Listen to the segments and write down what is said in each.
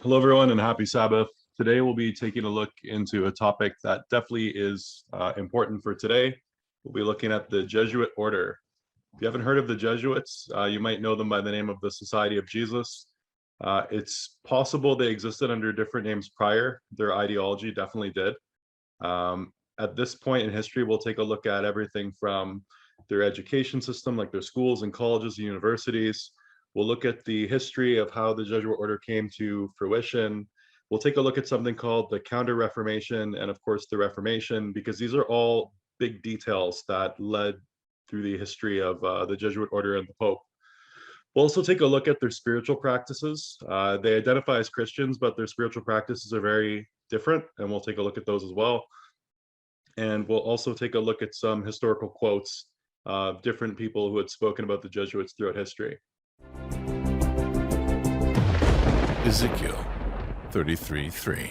Hello, everyone, and happy Sabbath. Today, we'll be taking a look into a topic that definitely is important for today. We'll be looking at the Jesuit order. If you haven't heard of the Jesuits, you might know them by the name of the Society of Jesus. It's possible they existed under different names prior. Their ideology definitely did. At this point in history, we'll take a look at everything from their education system, like their schools and colleges and universities. We'll look at the history of how the Jesuit order came to fruition. We'll take a look at something called the Counter-Reformation and, of course, the Reformation, because these are all big details that led through the history of the Jesuit order and the Pope. We'll also take a look at their spiritual practices. They identify as Christians, but their spiritual practices are very different, and we'll take a look at those as well. And we'll also take a look at some historical quotes of different people who had spoken about the Jesuits throughout history. Ezekiel 33:3.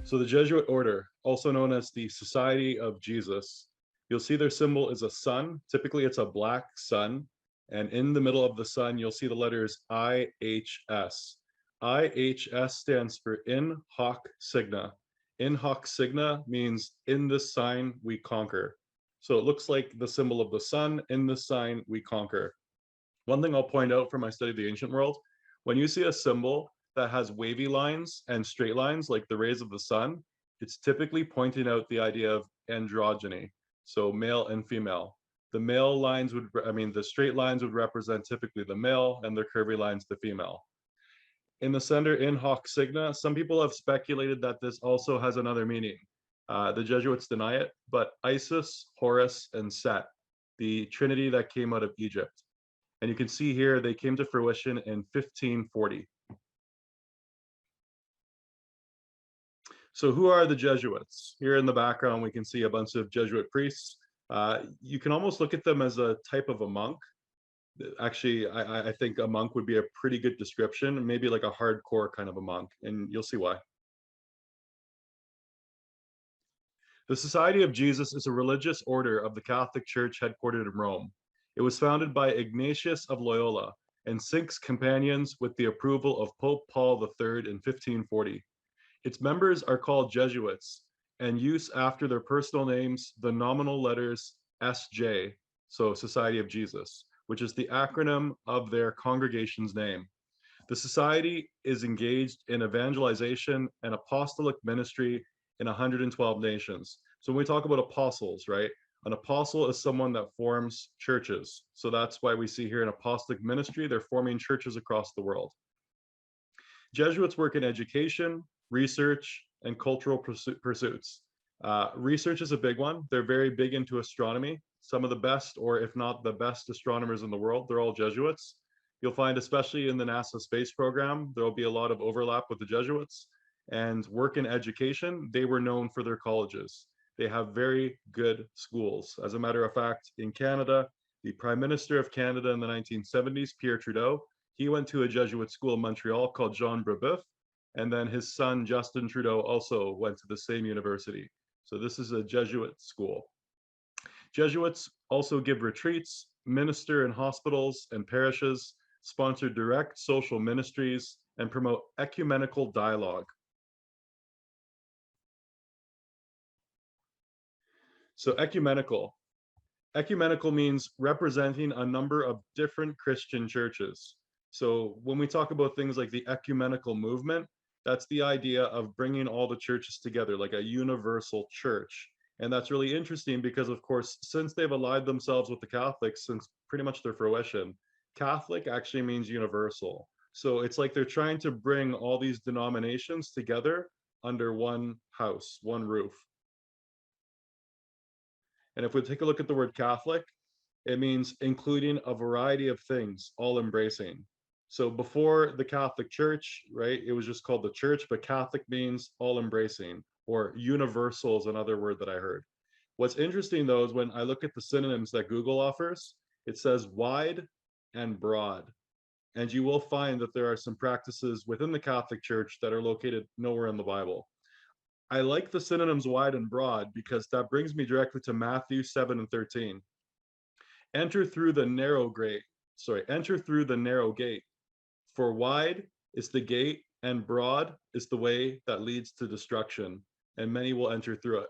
So the Jesuit order, also known as the Society of Jesus, you'll see their symbol is a sun. Typically, it's a black sun. And in the middle of the sun, you'll see the letters IHS. IHS stands for In Hoc Signa. In Hoc Signa means in this sign we conquer. So it looks like the symbol of the sun. In this sign we conquer. One thing I'll point out from my study of the ancient world, when you see a symbol that has wavy lines and straight lines like the rays of the sun, it's typically pointing out the idea of androgyny, so male and female. The male lines would, the straight lines would represent typically the male, and the curvy lines the female. In the center, in hoc signa, some people have speculated that this also has another meaning. The Jesuits deny it, but Isis, Horus, and Set, the trinity that came out of Egypt. And you can see here, they came to fruition in 1540. So who are the Jesuits? Here in the background, we can see a bunch of Jesuit priests. You can almost look at them as a type of a monk. Actually, I think a monk would be a pretty good description, maybe like a hardcore kind of a monk, and you'll see why. The Society of Jesus is a religious order of the Catholic Church headquartered in Rome. It was founded by Ignatius of Loyola and 6 companions with the approval of Pope Paul III in 1540. Its members are called Jesuits and use after their personal names the nominal letters SJ, so Society of Jesus, which is the acronym of their congregation's name. The society is engaged in evangelization and apostolic ministry in 112 nations. So when we talk about apostles, right? An apostle is someone that forms churches. So that's why we see here an apostolic ministry. They're forming churches across the world. Jesuits work in education, research, and cultural pursuits. Research is a big one. They're very big into astronomy. Some of the best, or if not the best astronomers in the world, they're all Jesuits. You'll find, especially in the NASA space program, there will be a lot of overlap with the Jesuits. And work in education, they were known for their colleges. They have very good schools. As a matter of fact, in Canada, the Prime Minister of Canada in the 1970s, Pierre Trudeau, he went to a Jesuit school in Montreal called Jean Brebeuf, and then his son, Justin Trudeau, also went to the same university. So this is a Jesuit school. Jesuits also give retreats, minister in hospitals and parishes, sponsor direct social ministries, and promote ecumenical dialogue. So ecumenical means representing a number of different Christian churches. So when we talk about things like the ecumenical movement, that's the idea of bringing all the churches together, like a universal church. And that's really interesting because, of course, since they've allied themselves with the Catholics since pretty much their fruition, Catholic actually means universal. So it's like they're trying to bring all these denominations together under one house, one roof. And if we take a look at the word Catholic, it means including a variety of things, all embracing. So before the Catholic Church, right, it was just called the church, but Catholic means all embracing, or universal is another word that I heard. What's interesting though is when I look at the synonyms that Google offers, it says wide and broad. And you will find that there are some practices within the Catholic Church that are located nowhere in the Bible. I like the synonyms wide and broad because that brings me directly to Matthew 7 and 13. Enter through the narrow gate, enter through the narrow gate, for wide is the gate and broad is the way that leads to destruction, and many will enter through it.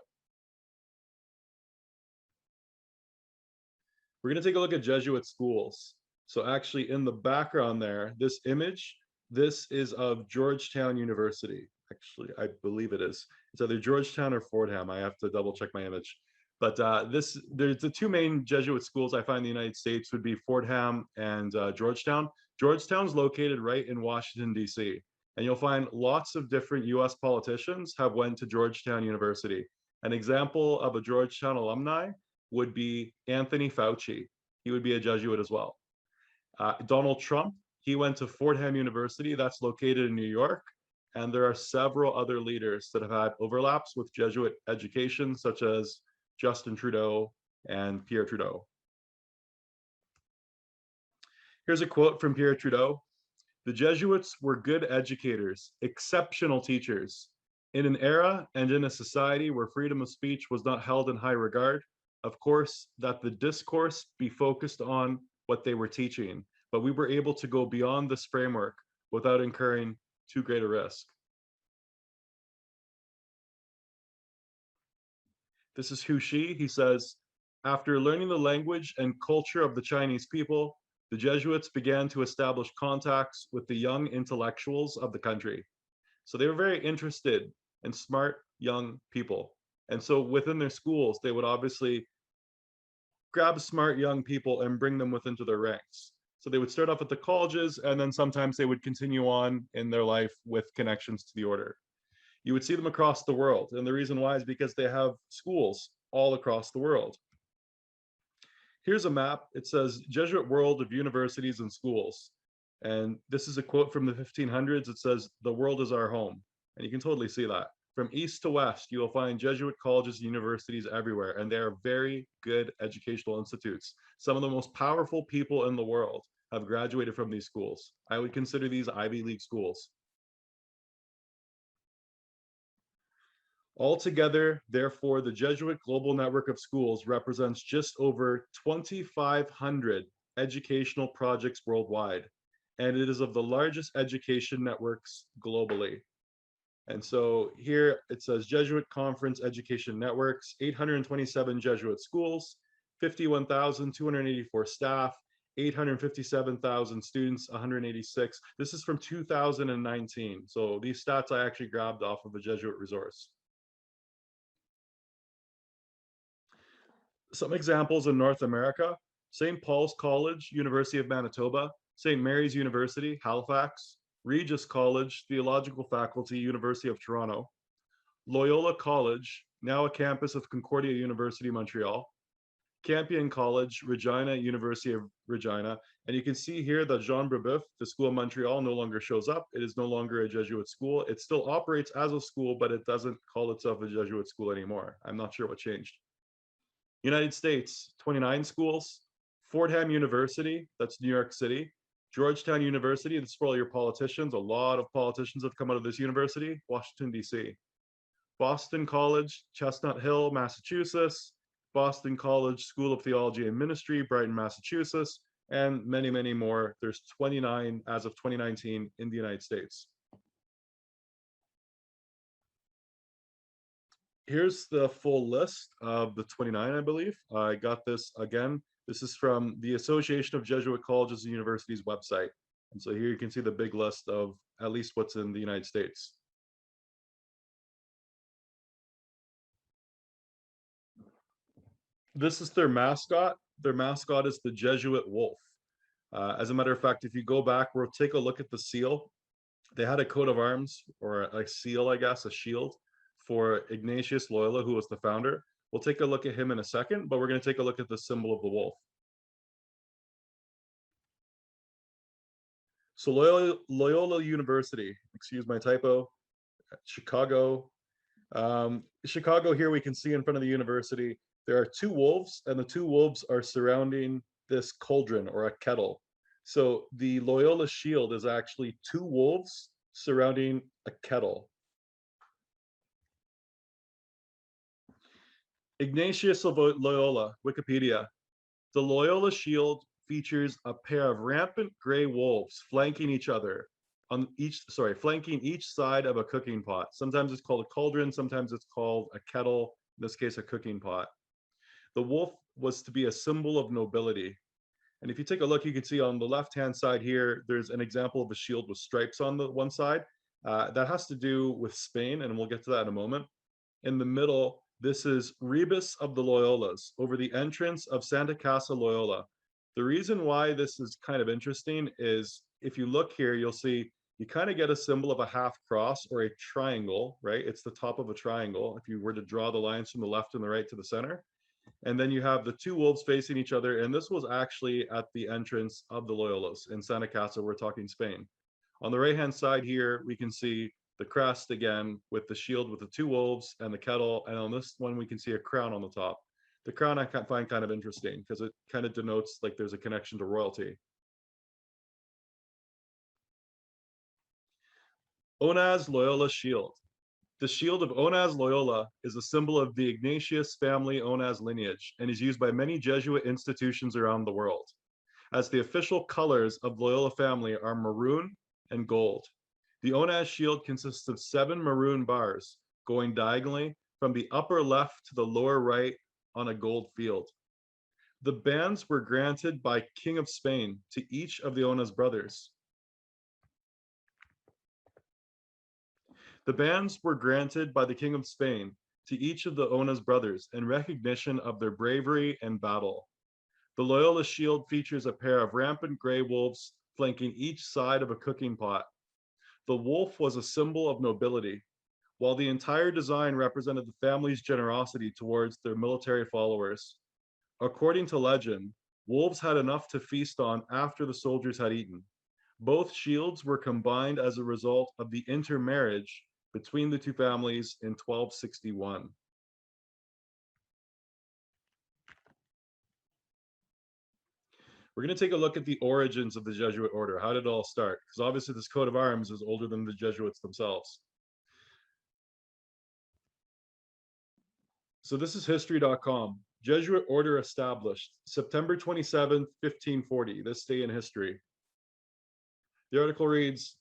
We're going to take a look at Jesuit schools. So actually in the background there, this image, this is of Georgetown University. Actually, I believe it is. It's either Georgetown or Fordham. I have to double check my image. But there's the two main Jesuit schools I find in the United States would be Fordham and Georgetown. Georgetown's located right in Washington, D.C. And you'll find lots of different U.S. politicians have went to Georgetown University. An example of a Georgetown alumni would be Anthony Fauci. He would be a Jesuit as well. Donald Trump, he went to Fordham University, that's located in New York. And there are several other leaders that have had overlaps with Jesuit education, such as Justin Trudeau and Pierre Trudeau. Here's a quote from Pierre Trudeau. The Jesuits were good educators, exceptional teachers. In an era and in a society where freedom of speech was not held in high regard, of course, that the discourse be focused on what they were teaching, but we were able to go beyond this framework without incurring too great a risk. This is Hu Shi. He says, after learning the language and culture of the Chinese people, the Jesuits began to establish contacts with the young intellectuals of the country. So they were very interested in smart young people. And so within their schools, they would obviously grab smart young people and bring them within their ranks. So they would start off at the colleges, and then sometimes they would continue on in their life with connections to the order. You would see them across the world. And the reason why is because they have schools all across the world. Here's a map. It says Jesuit World of Universities and Schools. And this is a quote from the 1500s. It says, the world is our home. And you can totally see that. From east to west, you will find Jesuit colleges and universities everywhere, and they are very good educational institutes. Some of the most powerful people in the world have graduated from these schools. I would consider these Ivy League schools. Altogether, therefore, the Jesuit Global Network of Schools represents just over 2,500 educational projects worldwide, and it is of the largest education networks globally. And so here it says Jesuit Conference Education Networks, 827 Jesuit schools, 51,284 staff, 857,000 students, 186. This is from 2019. So these stats I actually grabbed off of a Jesuit resource. Some examples in North America: St. Paul's College, University of Manitoba; St. Mary's University, Halifax; Regis College, Theological Faculty, University of Toronto; Loyola College, now a campus of Concordia University, Montreal; Campion College, Regina, University of Regina. And you can see here that Jean Brebeuf, the School of Montreal, no longer shows up. It is no longer a Jesuit school. It still operates as a school, but it doesn't call itself a Jesuit school anymore. I'm not sure what changed. United States, 29 schools. Fordham University, that's New York City. Georgetown University, this is for all your politicians. A lot of politicians have come out of this university. Washington, D.C. Boston College, Chestnut Hill, Massachusetts. Boston College School of Theology and Ministry, Brighton, Massachusetts, and many, many more. There's 29 as of 2019 in the United States. Here's the full list of the 29, I believe. I got this again. This is from the Association of Jesuit Colleges and Universities website. And so here you can see the big list of at least what's in the United States. This is their mascot. Their mascot is the Jesuit wolf. As a matter of fact, if you go back, we'll take a look at the seal. They had a coat of arms, or a seal, I guess, a shield, for Ignatius Loyola, who was the founder. We'll take a look at him in a second, but we're going to take a look at the symbol of the wolf. So Loyola University, excuse my typo, Chicago. Chicago here we can see in front of the university, there are two wolves, and the two wolves are surrounding this cauldron or a kettle. So the Loyola shield is actually two wolves surrounding a kettle. Ignatius of Loyola, Wikipedia. The Loyola shield features a pair of rampant gray wolves flanking each other flanking each side of a cooking pot. Sometimes it's called a cauldron, sometimes it's called a kettle, in this case, a cooking pot. The wolf was to be a symbol of nobility. And if you take a look, you can see on the left-hand side here, there's an example of a shield with stripes on the one side. That has to do with Spain, and we'll get to that in a moment. In the middle, this is Rebus of the Loyolas over the entrance of Santa Casa Loyola. The reason why this is kind of interesting is if you look here, you'll see you kind of get a symbol of a half cross or a triangle, right? It's the top of a triangle if you were to draw the lines from the left and the right to the center. And then you have the two wolves facing each other. And this was actually at the entrance of the Loyolas in Santa Casa, we're talking Spain. On the right-hand side here, we can see the crest again with the shield with the two wolves and the kettle. And on this one, we can see a crown on the top. The crown I find kind of interesting because it kind of denotes like there's a connection to royalty. Onaz Loyola shield. The shield of Onaz Loyola is a symbol of the Ignatius family Onaz lineage and is used by many Jesuit institutions around the world, as the official colors of the Loyola family are maroon and gold. The Onaz shield consists of 7 maroon bars going diagonally from the upper left to the lower right on a gold field. The bands were granted by King of Spain to each of the Onaz brothers. The bands were granted by the King of Spain to each of the Onaz brothers in recognition of their bravery and battle. The Loyola shield features a pair of rampant gray wolves flanking each side of a cooking pot. The wolf was a symbol of nobility, while the entire design represented the family's generosity towards their military followers. According to legend, wolves had enough to feast on after the soldiers had eaten. Both shields were combined as a result of the intermarriage between the two families in 1261. We're going to take a look at the origins of the Jesuit order. How did it all start? Because obviously this coat of arms is older than the Jesuits themselves. So this is history.com. Jesuit order established September 27, 1540, this day in history. The article reads,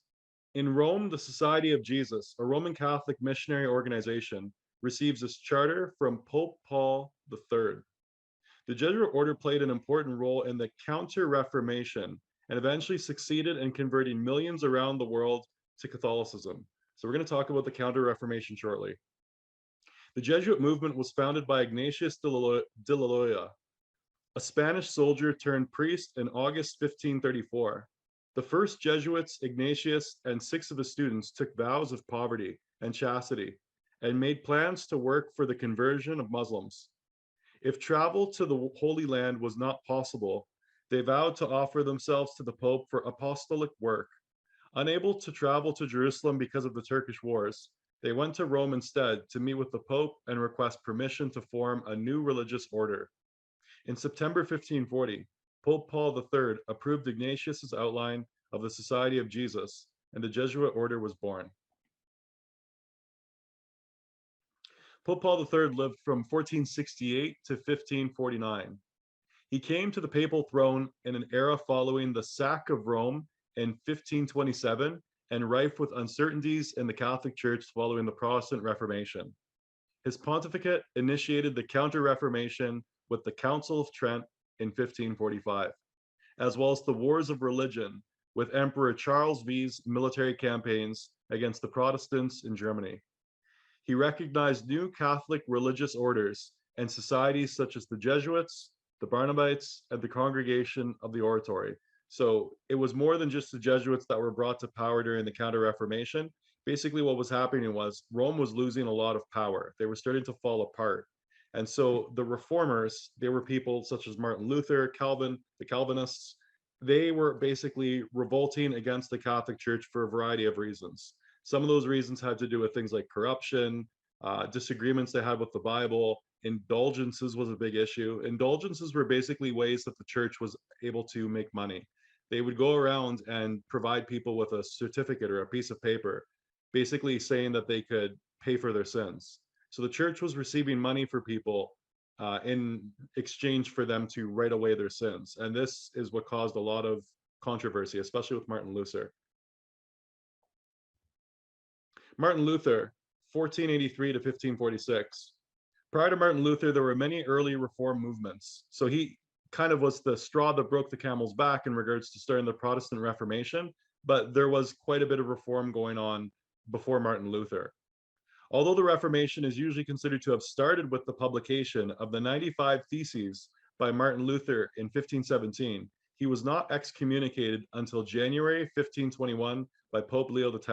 in Rome, the Society of Jesus, a Roman Catholic missionary organization, receives its charter from Pope Paul III. The Jesuit order played an important role in the Counter-Reformation and eventually succeeded in converting millions around the world to Catholicism. So we're going to talk about the Counter-Reformation shortly. The Jesuit movement was founded by Ignatius de Loyola, a Spanish soldier turned priest in August 1534. The first Jesuits, Ignatius, and 6 of his students took vows of poverty and chastity and made plans to work for the conversion of Muslims. If travel to the Holy Land was not possible, they vowed to offer themselves to the Pope for apostolic work. Unable to travel to Jerusalem because of the Turkish wars, they went to Rome instead to meet with the Pope and request permission to form a new religious order. In September 1540, Pope Paul III approved Ignatius's outline of the Society of Jesus, and the Jesuit order was born. Pope Paul III lived from 1468 to 1549. He came to the papal throne in an era following the sack of Rome in 1527 and rife with uncertainties in the Catholic Church following the Protestant Reformation. His pontificate initiated the Counter-Reformation with the Council of Trent in 1545, as well as the Wars of Religion with Emperor Charles V's military campaigns against the Protestants in Germany. He recognized new Catholic religious orders and societies such as the Jesuits, the Barnabites, and the Congregation of the Oratory. So it was more than just the Jesuits that were brought to power during the Counter-Reformation. Basically, what was happening was Rome was losing a lot of power. They were starting to fall apart. And so the reformers, they were people such as Martin Luther, Calvin, the Calvinists, they were basically revolting against the Catholic Church for a variety of reasons. Some of those reasons had to do with things like corruption, disagreements they had with the Bible. Indulgences was a big issue. Indulgences were basically ways that the church was able to make money. They would go around and provide people with a certificate or a piece of paper, basically saying that they could pay for their sins. So the church was receiving money for people in exchange for them to write away their sins. And this is what caused a lot of controversy, especially with Martin Luther. Martin Luther, 1483 to 1546. Prior to Martin Luther, there were many early reform movements. So he kind of was the straw that broke the camel's back in regards to starting the Protestant Reformation, but there was quite a bit of reform going on before Martin Luther. Although the Reformation is usually considered to have started with the publication of the 95 Theses by Martin Luther in 1517, he was not excommunicated until January 1521 by Pope Leo X.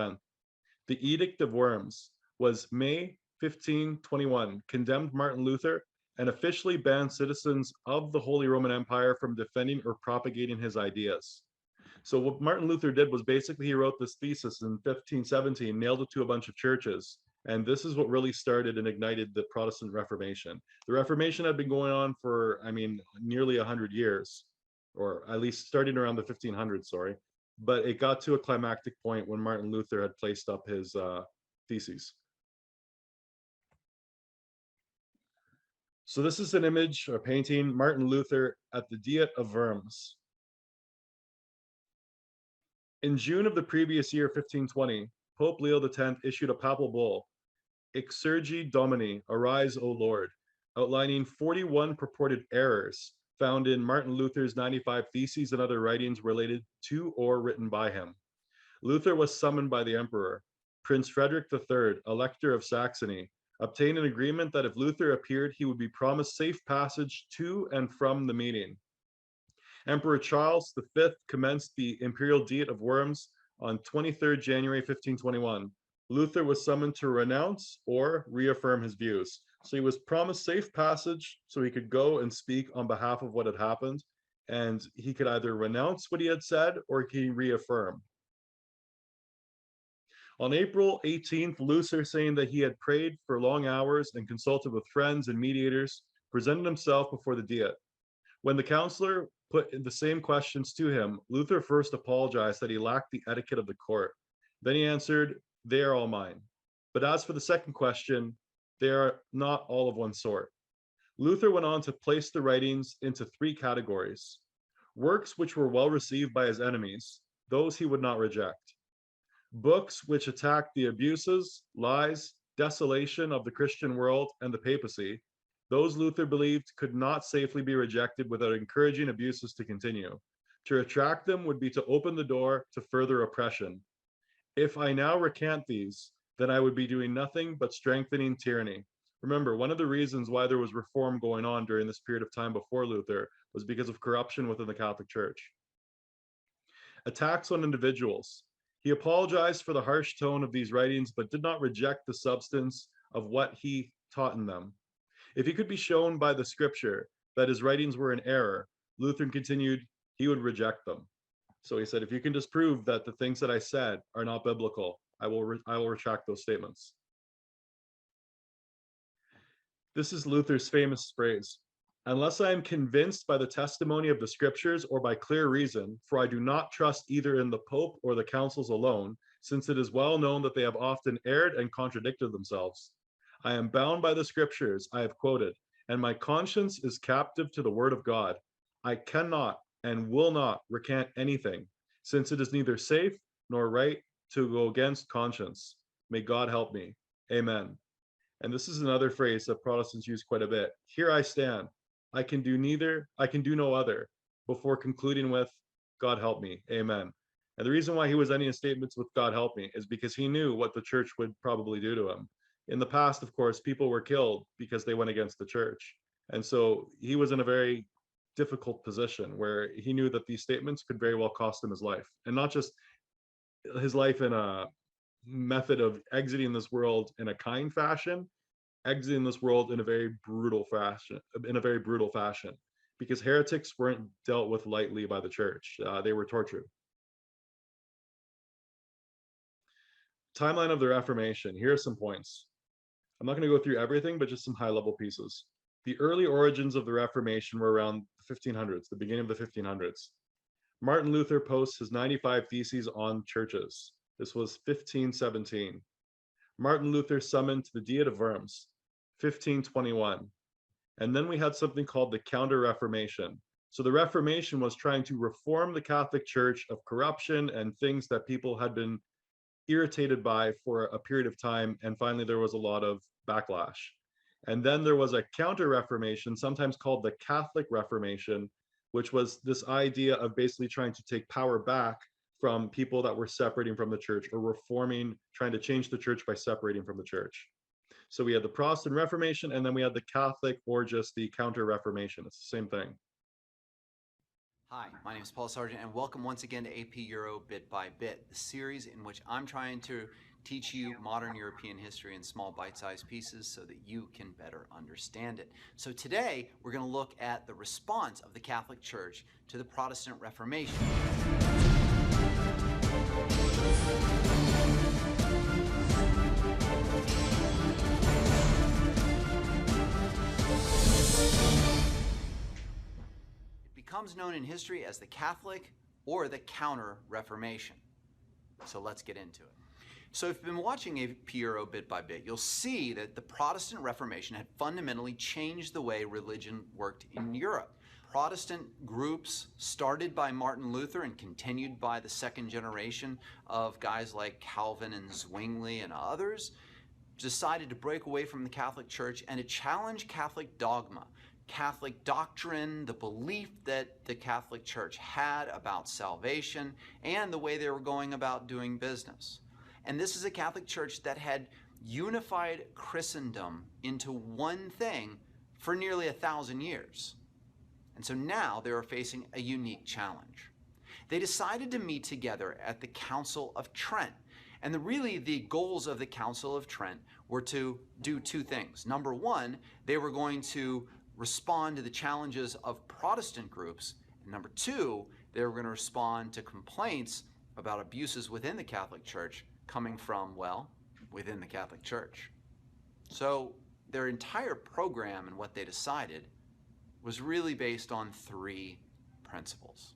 The Edict of Worms was May 1521, condemned Martin Luther and officially banned citizens of the Holy Roman Empire from defending or propagating his ideas. So what Martin Luther did was basically he wrote this thesis in 1517, nailed it to a bunch of churches, and this is what really started and ignited the Protestant Reformation. The Reformation had been going on for, nearly 100 years, or at least starting around the 1500s, sorry. But it got to a climactic point when Martin Luther had placed up his theses. So this is an image or painting, Martin Luther at the Diet of Worms. In June of the previous year, 1520, Pope Leo X issued a papal bull, Exsurgi Domini, Arise, O Lord, outlining 41 purported errors found in Martin Luther's 95 Theses and other writings related to or written by him. Luther was summoned by the emperor. Prince Frederick III, Elector of Saxony, obtained an agreement that if Luther appeared, he would be promised safe passage to and from the meeting. Emperor Charles V commenced the Imperial Diet of Worms on 23rd January 1521. Luther was summoned to renounce or reaffirm his views. So he was promised safe passage so he could go and speak on behalf of what had happened, and he could either renounce what he had said or he could reaffirm. On April 18th, Luther, saying that he had prayed for long hours and consulted with friends and mediators, presented himself before the Diet. When the counselor put the same questions to him, Luther first apologized that he lacked the etiquette of the court. Then he answered, "They are all mine. But as for the second question, they are not all of one sort." Luther went on to place the writings into three categories: works which were well received by his enemies, those he would not reject; books which attacked the abuses, lies, desolation of the Christian world and the papacy, those Luther believed could not safely be rejected without encouraging abuses to continue. To retract them would be to open the door to further oppression. If I now recant these, then I would be doing nothing but strengthening tyranny. Remember, one of the reasons why there was reform going on during this period of time before Luther was because of corruption within the Catholic Church. Attacks on individuals. He apologized for the harsh tone of these writings, but did not reject the substance of what he taught in them. If he could be shown by the scripture that his writings were in error, Luther continued, he would reject them. So he said, if you can disprove that the things that I said are not biblical, I will retract those statements. This is Luther's famous phrase: unless I am convinced by the testimony of the scriptures or by clear reason, for I do not trust either in the Pope or the councils alone, since it is well known that they have often erred and contradicted themselves. I am bound by the scriptures I have quoted, and my conscience is captive to the word of God. I cannot and will not recant anything, since it is neither safe nor right to go against conscience. May God help me. Amen. And this is another phrase that Protestants use quite a bit. Here I stand. I can do no other, before concluding with, God help me. Amen. And the reason why he was ending his statements with God help me is because he knew what the church would probably do to him. In the past, of course, people were killed because they went against the church. And so he was in a very difficult position where he knew that these statements could very well cost him his life. And not just his life in a method of exiting this world in a kind fashion, exiting this world in a very brutal fashion, because heretics weren't dealt with lightly by the church. They were tortured. Timeline of the Reformation. Here are some points. I'm not going to go through everything, but just some high-level pieces. The early origins of the Reformation were around the 1500s, the beginning of the 1500s. Martin Luther posts his 95 Theses on churches. This was 1517. Martin Luther summoned to the Diet of Worms, 1521. And then we had something called the Counter-Reformation. So the Reformation was trying to reform the Catholic Church of corruption and things that people had been irritated by for a period of time. And finally, there was a lot of backlash. And then there was a Counter-Reformation, sometimes called the Catholic Reformation, which was this idea of basically trying to take power back from people that were separating from the church, or reforming, trying to change the church by separating from the church. So we had the Protestant Reformation, and then we had the Catholic, or just the Counter-Reformation. It's the same thing. Hi, my name is Paul Sargent, and welcome once again to AP Euro Bit by Bit, the series in which I'm trying to teach you modern European history in small bite-sized pieces so that you can better understand it. So today, we're going to look at the response of the Catholic Church to the Protestant Reformation. Becomes known in history as the Catholic or the Counter-Reformation. So let's get into it. So if you've been watching AP Euro Bit by Bit, you'll see that the Protestant Reformation had fundamentally changed the way religion worked in Europe. Protestant groups started by Martin Luther and continued by the second generation of guys like Calvin and Zwingli and others decided to break away from the Catholic Church and to challenge Catholic dogma, Catholic doctrine, the belief that the Catholic Church had about salvation, and the way they were going about doing business. And this is a Catholic Church that had unified Christendom into one thing for nearly 1,000 years. And so now they were facing a unique challenge. They decided to meet together at the Council of Trent. And really the goals of the Council of Trent were to do two things. Number one, they were going to respond to the challenges of Protestant groups. And number two, they were going to respond to complaints about abuses within the Catholic Church coming from, well, within the Catholic Church. So their entire program and what they decided was really based on three principles.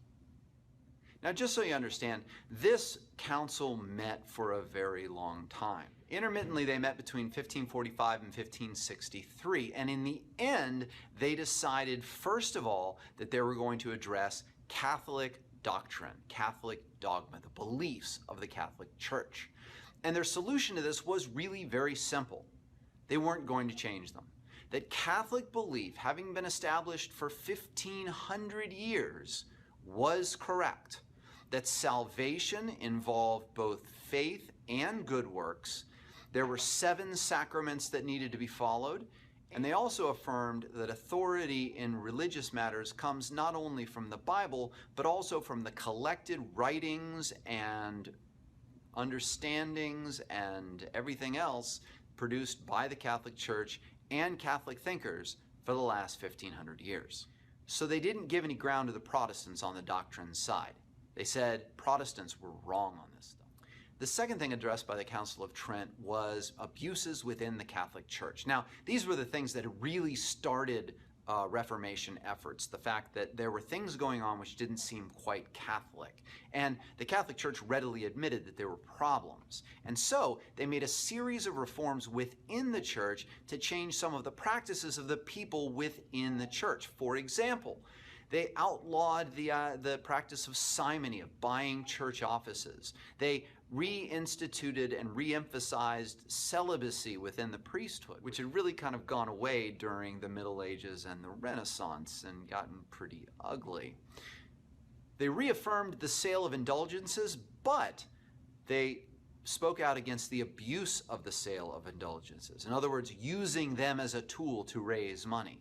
Now, just so you understand, this council met for a very long time. Intermittently, they met between 1545 and 1563, and in the end, they decided, first of all, that they were going to address Catholic doctrine, Catholic dogma, the beliefs of the Catholic Church. And their solution to this was really very simple. They weren't going to change them. That Catholic belief, having been established for 1,500 years, was correct. That salvation involved both faith and good works. There were 7 sacraments that needed to be followed. And they also affirmed that authority in religious matters comes not only from the Bible, but also from the collected writings and understandings and everything else produced by the Catholic Church and Catholic thinkers for the last 1,500 years. So they didn't give any ground to the Protestants on the doctrine side. They said Protestants were wrong on this stuff. The second thing addressed by the Council of Trent was abuses within the Catholic Church. Now, these were the things that really started Reformation efforts, the fact that there were things going on which didn't seem quite Catholic. And the Catholic Church readily admitted that there were problems. And so they made a series of reforms within the church to change some of the practices of the people within the church. For example, they outlawed the practice of simony, of buying church offices. They reinstituted and reemphasized celibacy within the priesthood, which had really kind of gone away during the Middle Ages and the Renaissance and gotten pretty ugly. They reaffirmed the sale of indulgences, but they spoke out against the abuse of the sale of indulgences. In other words, using them as a tool to raise money.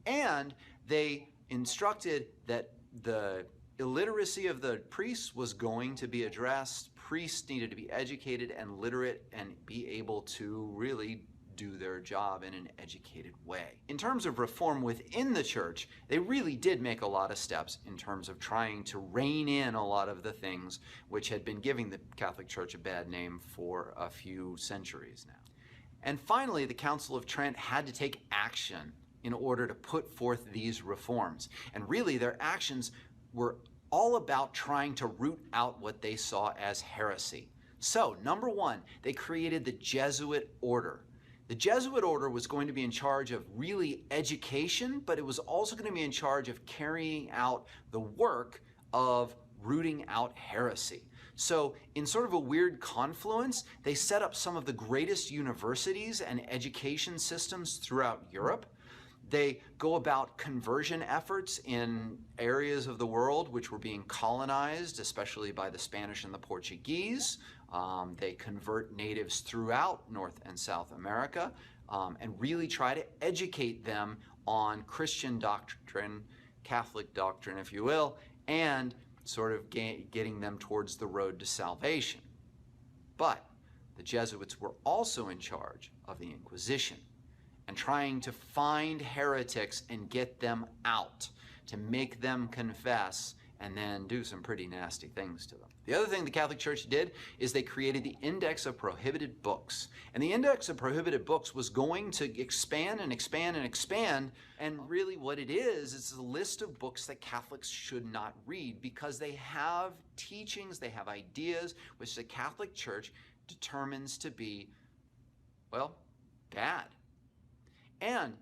And they instructed that the illiteracy of the priests was going to be addressed. Priests needed to be educated and literate and be able to really do their job in an educated way. In terms of reform within the church, they really did make a lot of steps in terms of trying to rein in a lot of the things which had been giving the Catholic Church a bad name for a few centuries now. And finally, the Council of Trent had to take action in order to put forth these reforms. And really, their actions were all about trying to root out what they saw as heresy. So, number one, they created the Jesuit order. The Jesuit order was going to be in charge of really education, but it was also going to be in charge of carrying out the work of rooting out heresy. So, in sort of a weird confluence, they set up some of the greatest universities and education systems throughout Europe. They go about conversion efforts in areas of the world which were being colonized, especially by the Spanish and the Portuguese. They convert natives throughout North and South America and really try to educate them on Christian doctrine, Catholic doctrine, if you will, and sort of getting them towards the road to salvation. But the Jesuits were also in charge of the Inquisition and trying to find heretics and get them out, to make them confess and then do some pretty nasty things to them. The other thing the Catholic Church did is they created the Index of Prohibited Books. And the Index of Prohibited Books was going to expand and expand and expand. And really what it is a list of books that Catholics should not read because they have teachings, they have ideas which the Catholic Church determines to be, well, bad. And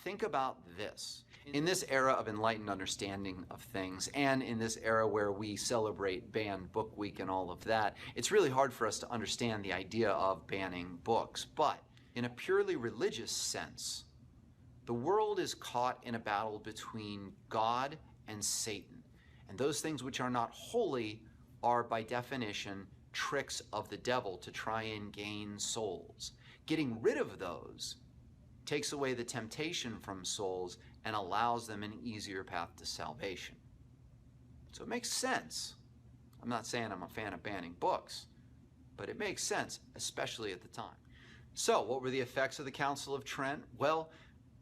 think about this. In this era of enlightened understanding of things, and in this era where we celebrate Banned Book Week and all of that, it's really hard for us to understand the idea of banning books. But in a purely religious sense, the world is caught in a battle between God and Satan. And those things which are not holy are, by definition, tricks of the devil to try and gain souls. Getting rid of those takes away the temptation from souls and allows them an easier path to salvation. So it makes sense. I'm not saying I'm a fan of banning books, but it makes sense, especially at the time. So what were the effects of the Council of Trent? Well,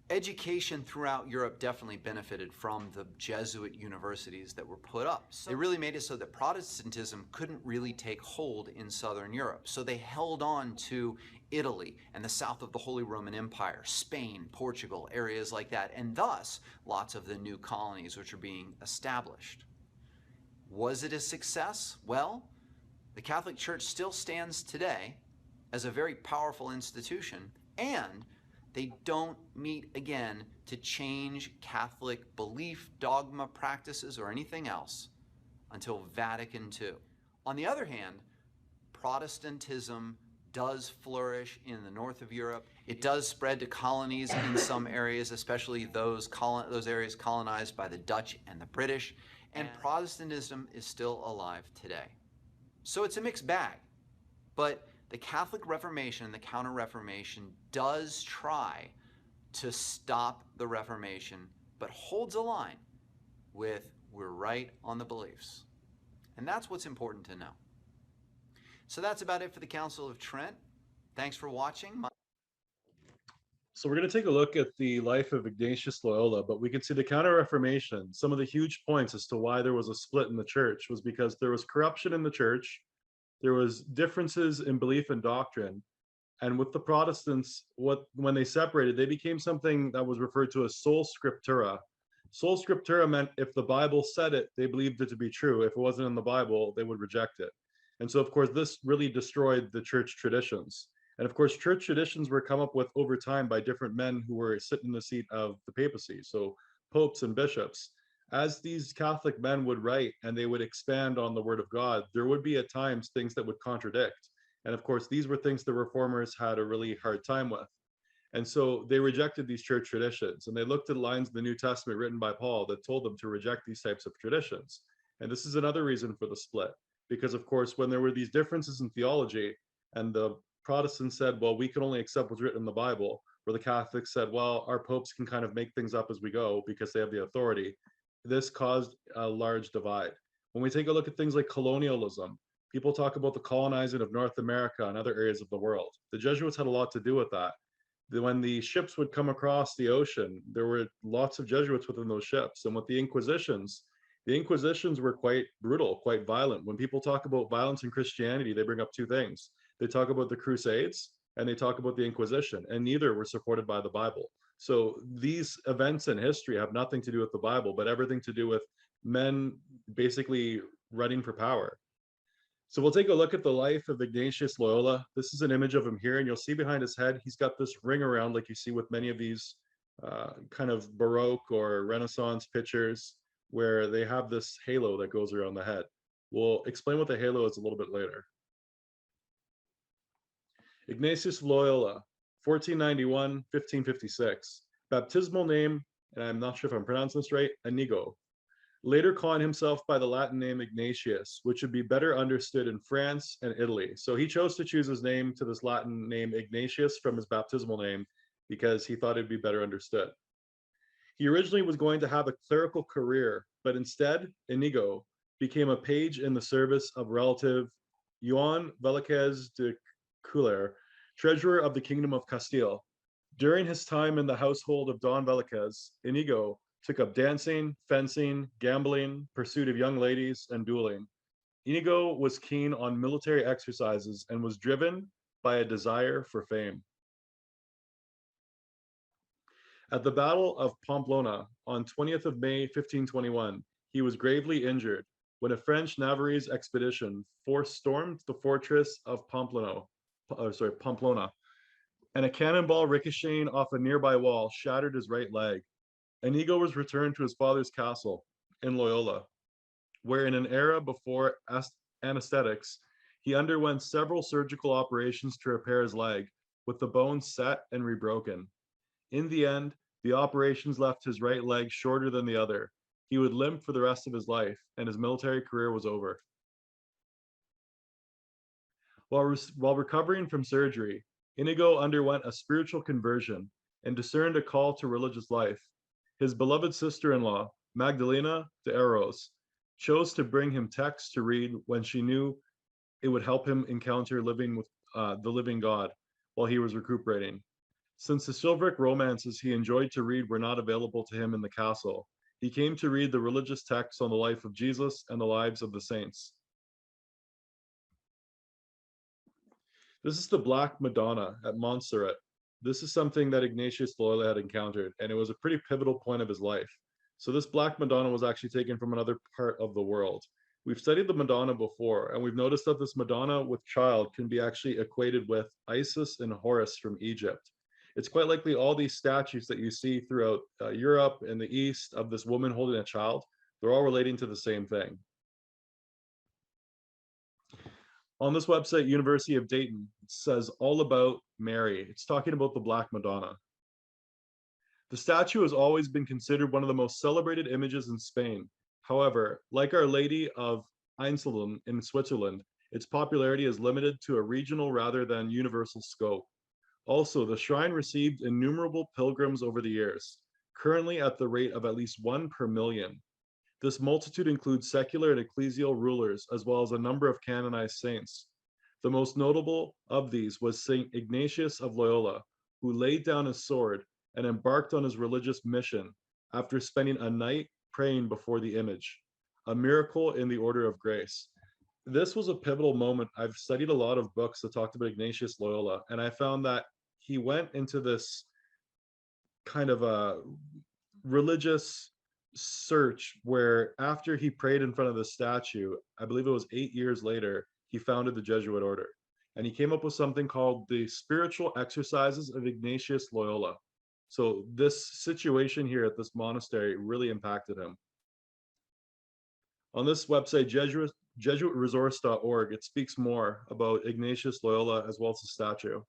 education throughout Europe definitely benefited from the Jesuit universities that were put up. So they really made it so that Protestantism couldn't really take hold in Southern Europe. So they held on to Italy and the south of the Holy Roman Empire, Spain, Portugal, areas like that, and thus lots of the new colonies which are being established. Was it a success? Well, the Catholic Church still stands today as a very powerful institution, and they don't meet again to change Catholic belief, dogma, practices, or anything else until Vatican II. On the other hand, Protestantism does flourish in the north of Europe. It does spread to colonies in some areas, especially those areas colonized by the Dutch and the British, and Protestantism is still alive today. So it's a mixed bag, but the Catholic Reformation and the Counter-Reformation does try to stop the Reformation, but holds a line with we're right on the beliefs. And that's what's important to know. So that's about it for the Council of Trent. Thanks for watching. So we're going to take a look at the life of Ignatius Loyola, but we can see the Counter-Reformation. Some of the huge points as to why there was a split in the church was because there was corruption in the church, there was differences in belief and doctrine, and with the Protestants, when they separated, they became something that was referred to as sola scriptura. Sola scriptura meant if the Bible said it, they believed it to be true. If it wasn't in the Bible, they would reject it. And so, of course, this really destroyed the church traditions. And of course, church traditions were come up with over time by different men who were sitting in the seat of the papacy, so popes and bishops. As these Catholic men would write and they would expand on the word of God, there would be at times things that would contradict. And of course, these were things the reformers had a really hard time with. And so they rejected these church traditions, and they looked at lines in the New Testament written by Paul that told them to reject these types of traditions. And this is another reason for the split, because of course, when there were these differences in theology and the Protestants said, well, we can only accept what's written in the Bible, where the Catholics said, well, our popes can kind of make things up as we go because they have the authority. This caused a large divide. When we take a look at things like colonialism, people talk about the colonizing of North America and other areas of the world. The Jesuits had a lot to do with that. When the ships would come across the ocean, there were lots of Jesuits within those ships. And with the Inquisitions were quite brutal, quite violent. When people talk about violence in Christianity, they bring up two things. They talk about the Crusades and they talk about the Inquisition, and neither were supported by the Bible. So these events in history have nothing to do with the Bible, but everything to do with men basically running for power. So we'll take a look at the life of Ignatius Loyola. This is an image of him here, and you'll see behind his head, he's got this ring around like you see with many of these kind of Baroque or Renaissance pictures where they have this halo that goes around the head. We'll explain what the halo is a little bit later. Ignatius of Loyola, 1491, 1556. Baptismal name, and I'm not sure if I'm pronouncing this right, Inigo. Later calling himself by the Latin name Ignatius, which would be better understood in France and Italy. So he chose to choose his name to this Latin name Ignatius from his baptismal name because he thought it'd be better understood. He originally was going to have a clerical career, but instead, Inigo became a page in the service of relative Juan Velázquez de Cuéllar, treasurer of the Kingdom of Castile. During his time in the household of Don Velázquez, Inigo took up dancing, fencing, gambling, pursuit of young ladies, and dueling. Inigo was keen on military exercises and was driven by a desire for fame. At the Battle of Pamplona on 20th of May, 1521, he was gravely injured when a French Navarrese expedition stormed the fortress of Pamplona, and a cannonball ricocheting off a nearby wall shattered his right leg. Inigo was returned to his father's castle in Loyola, where in an era before anesthetics, he underwent several surgical operations to repair his leg, with the bones set and rebroken. In the end, the operations left his right leg shorter than the other. He would limp for the rest of his life, and his military career was over. While recovering from surgery, Inigo underwent a spiritual conversion and discerned a call to religious life. His beloved sister-in-law, Magdalena de Eros, chose to bring him texts to read when she knew it would help him encounter living with the living God while he was recuperating. Since the chivalric romances he enjoyed to read were not available to him in the castle, he came to read the religious texts on the life of Jesus and the lives of the saints. This is the Black Madonna at Montserrat. This is something that Ignatius Loyola had encountered, and it was a pretty pivotal point of his life. So this Black Madonna was actually taken from another part of the world. We've studied the Madonna before, and we've noticed that this Madonna with child can be actually equated with Isis and Horus from Egypt. It's quite likely all these statues that you see throughout Europe and the East of this woman holding a child, they're all relating to the same thing. On this website, University of Dayton, it says all about Mary. It's talking about the Black Madonna. The statue has always been considered one of the most celebrated images in Spain. However, like Our Lady of Einsiedeln in Switzerland, its popularity is limited to a regional rather than universal scope. Also, the shrine received innumerable pilgrims over the years, currently at the rate of at least 1 per million. This multitude includes secular and ecclesial rulers, as well as a number of canonized saints. The most notable of these was Saint Ignatius of Loyola, who laid down his sword and embarked on his religious mission after spending a night praying before the image, a miracle in the order of grace. This was a pivotal moment. I've studied a lot of books that talked about Ignatius Loyola, and I found that he went into this kind of a religious search where after he prayed in front of the statue, I believe it was 8 years later, he founded the Jesuit order. And he came up with something called the Spiritual Exercises of Ignatius Loyola. So this situation here at this monastery really impacted him. On this website, JesuitResource.org, it speaks more about Ignatius Loyola as well as the statue.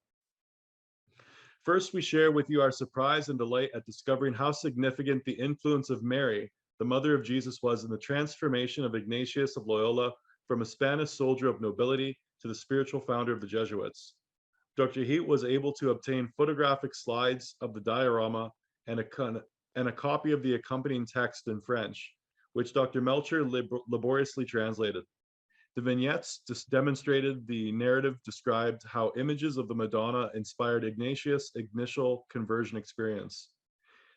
First, we share with you our surprise and delight at discovering how significant the influence of Mary, the mother of Jesus, was in the transformation of Ignatius of Loyola from a Spanish soldier of nobility to the spiritual founder of the Jesuits. Dr. Heat was able to obtain photographic slides of the diorama and a copy of the accompanying text in French, which Dr. Melcher laboriously translated. The vignettes just demonstrated the narrative described how images of the Madonna inspired Ignatius' initial conversion experience.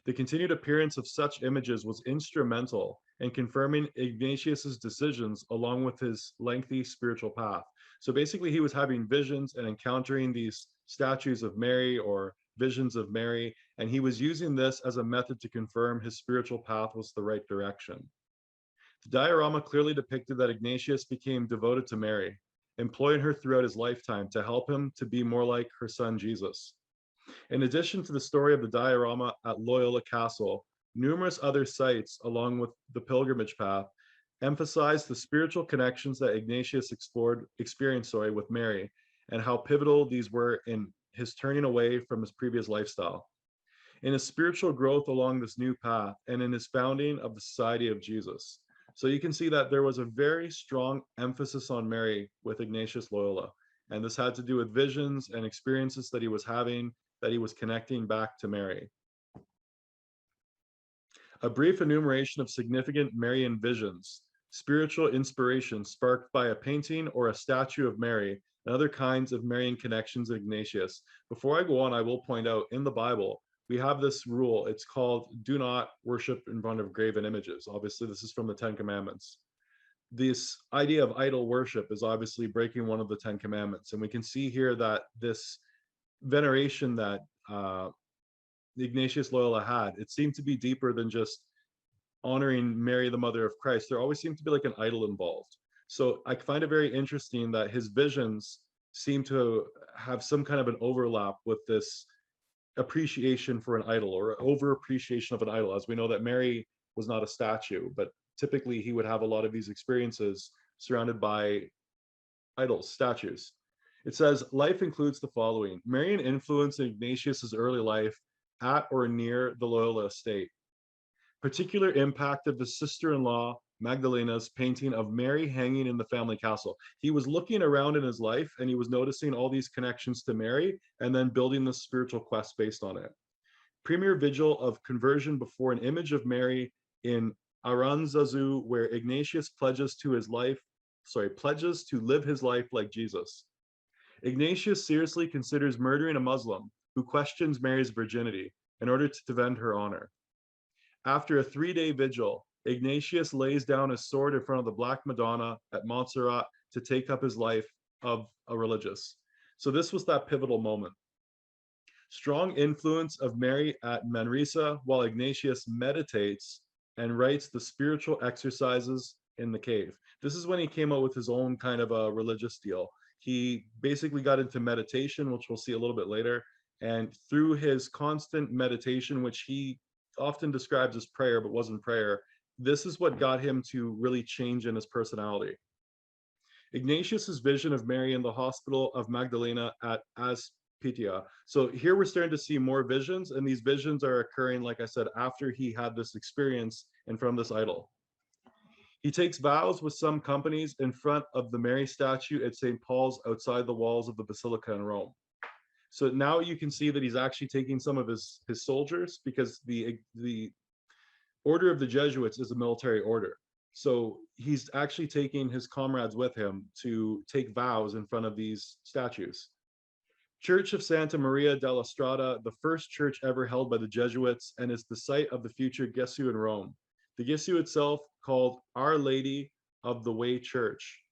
The continued appearance of such images was instrumental in confirming Ignatius's decisions along with his lengthy spiritual path. So basically, he was having visions and encountering these statues of Mary or visions of Mary, and he was using this as a method to confirm his spiritual path was the right direction. The diorama clearly depicted that Ignatius became devoted to Mary, employing her throughout his lifetime to help him to be more like her son Jesus. In addition to the story of the diorama at Loyola Castle, numerous other sites, along with the pilgrimage path, emphasize the spiritual connections that Ignatius experienced with Mary, and how pivotal these were in his turning away from his previous lifestyle. In his spiritual growth along this new path, and in his founding of the Society of Jesus. So you can see that there was a very strong emphasis on Mary with Ignatius Loyola, and this had to do with visions and experiences that he was having, that he was connecting back to Mary. A brief enumeration of significant Marian visions, spiritual inspiration sparked by a painting or a statue of Mary, and other kinds of Marian connections in Ignatius. Before I go on, I will point out in the Bible, we have this rule. It's called do not worship in front of graven images. Obviously, this is from the Ten Commandments. This idea of idol worship is obviously breaking one of the Ten Commandments. And we can see here that this veneration that Ignatius Loyola had, it seemed to be deeper than just honoring Mary, the mother of Christ. There always seemed to be like an idol involved. So I find it very interesting that his visions seem to have some kind of an overlap with this appreciation for an idol or over appreciation of an idol. As we know that Mary was not a statue, but typically he would have a lot of these experiences surrounded by idols, statues. It says, life includes the following: Marian influence in Ignatius's early life at or near the Loyola estate. Particular impact of his sister-in-law, Magdalena's painting of Mary hanging in the family castle. He was looking around in his life and he was noticing all these connections to Mary and then building this spiritual quest based on it. Premier vigil of conversion before an image of Mary in Aranzazu, where Ignatius pledges to live his life like Jesus. Ignatius seriously considers murdering a Muslim who questions Mary's virginity in order to defend her honor. After a 3-day vigil, Ignatius lays down his sword in front of the Black Madonna at Montserrat to take up his life of a religious. So this was that pivotal moment. Strong influence of Mary at Manresa while Ignatius meditates and writes the spiritual exercises in the cave. This is when he came out with his own kind of a religious deal. He basically got into meditation, which we'll see a little bit later. And through his constant meditation, which he often describes as prayer, but wasn't prayer, this is what got him to really change in his personality. Ignatius's vision of Mary in the hospital of Magdalena at Aspitia. So here we're starting to see more visions, and these visions are occurring, like I said, after he had this experience and from this idol. He takes vows with some companies in front of the Mary statue at St. Paul's outside the walls of the Basilica in Rome. So now you can see that he's actually taking some of his soldiers, because the order of the Jesuits is a military order. So he's actually taking his comrades with him to take vows in front of these statues. Church of Santa Maria della Strada, the first church ever held by the Jesuits, and is the site of the future Gesù in Rome. The Gesù itself called Our Lady of the Way Church.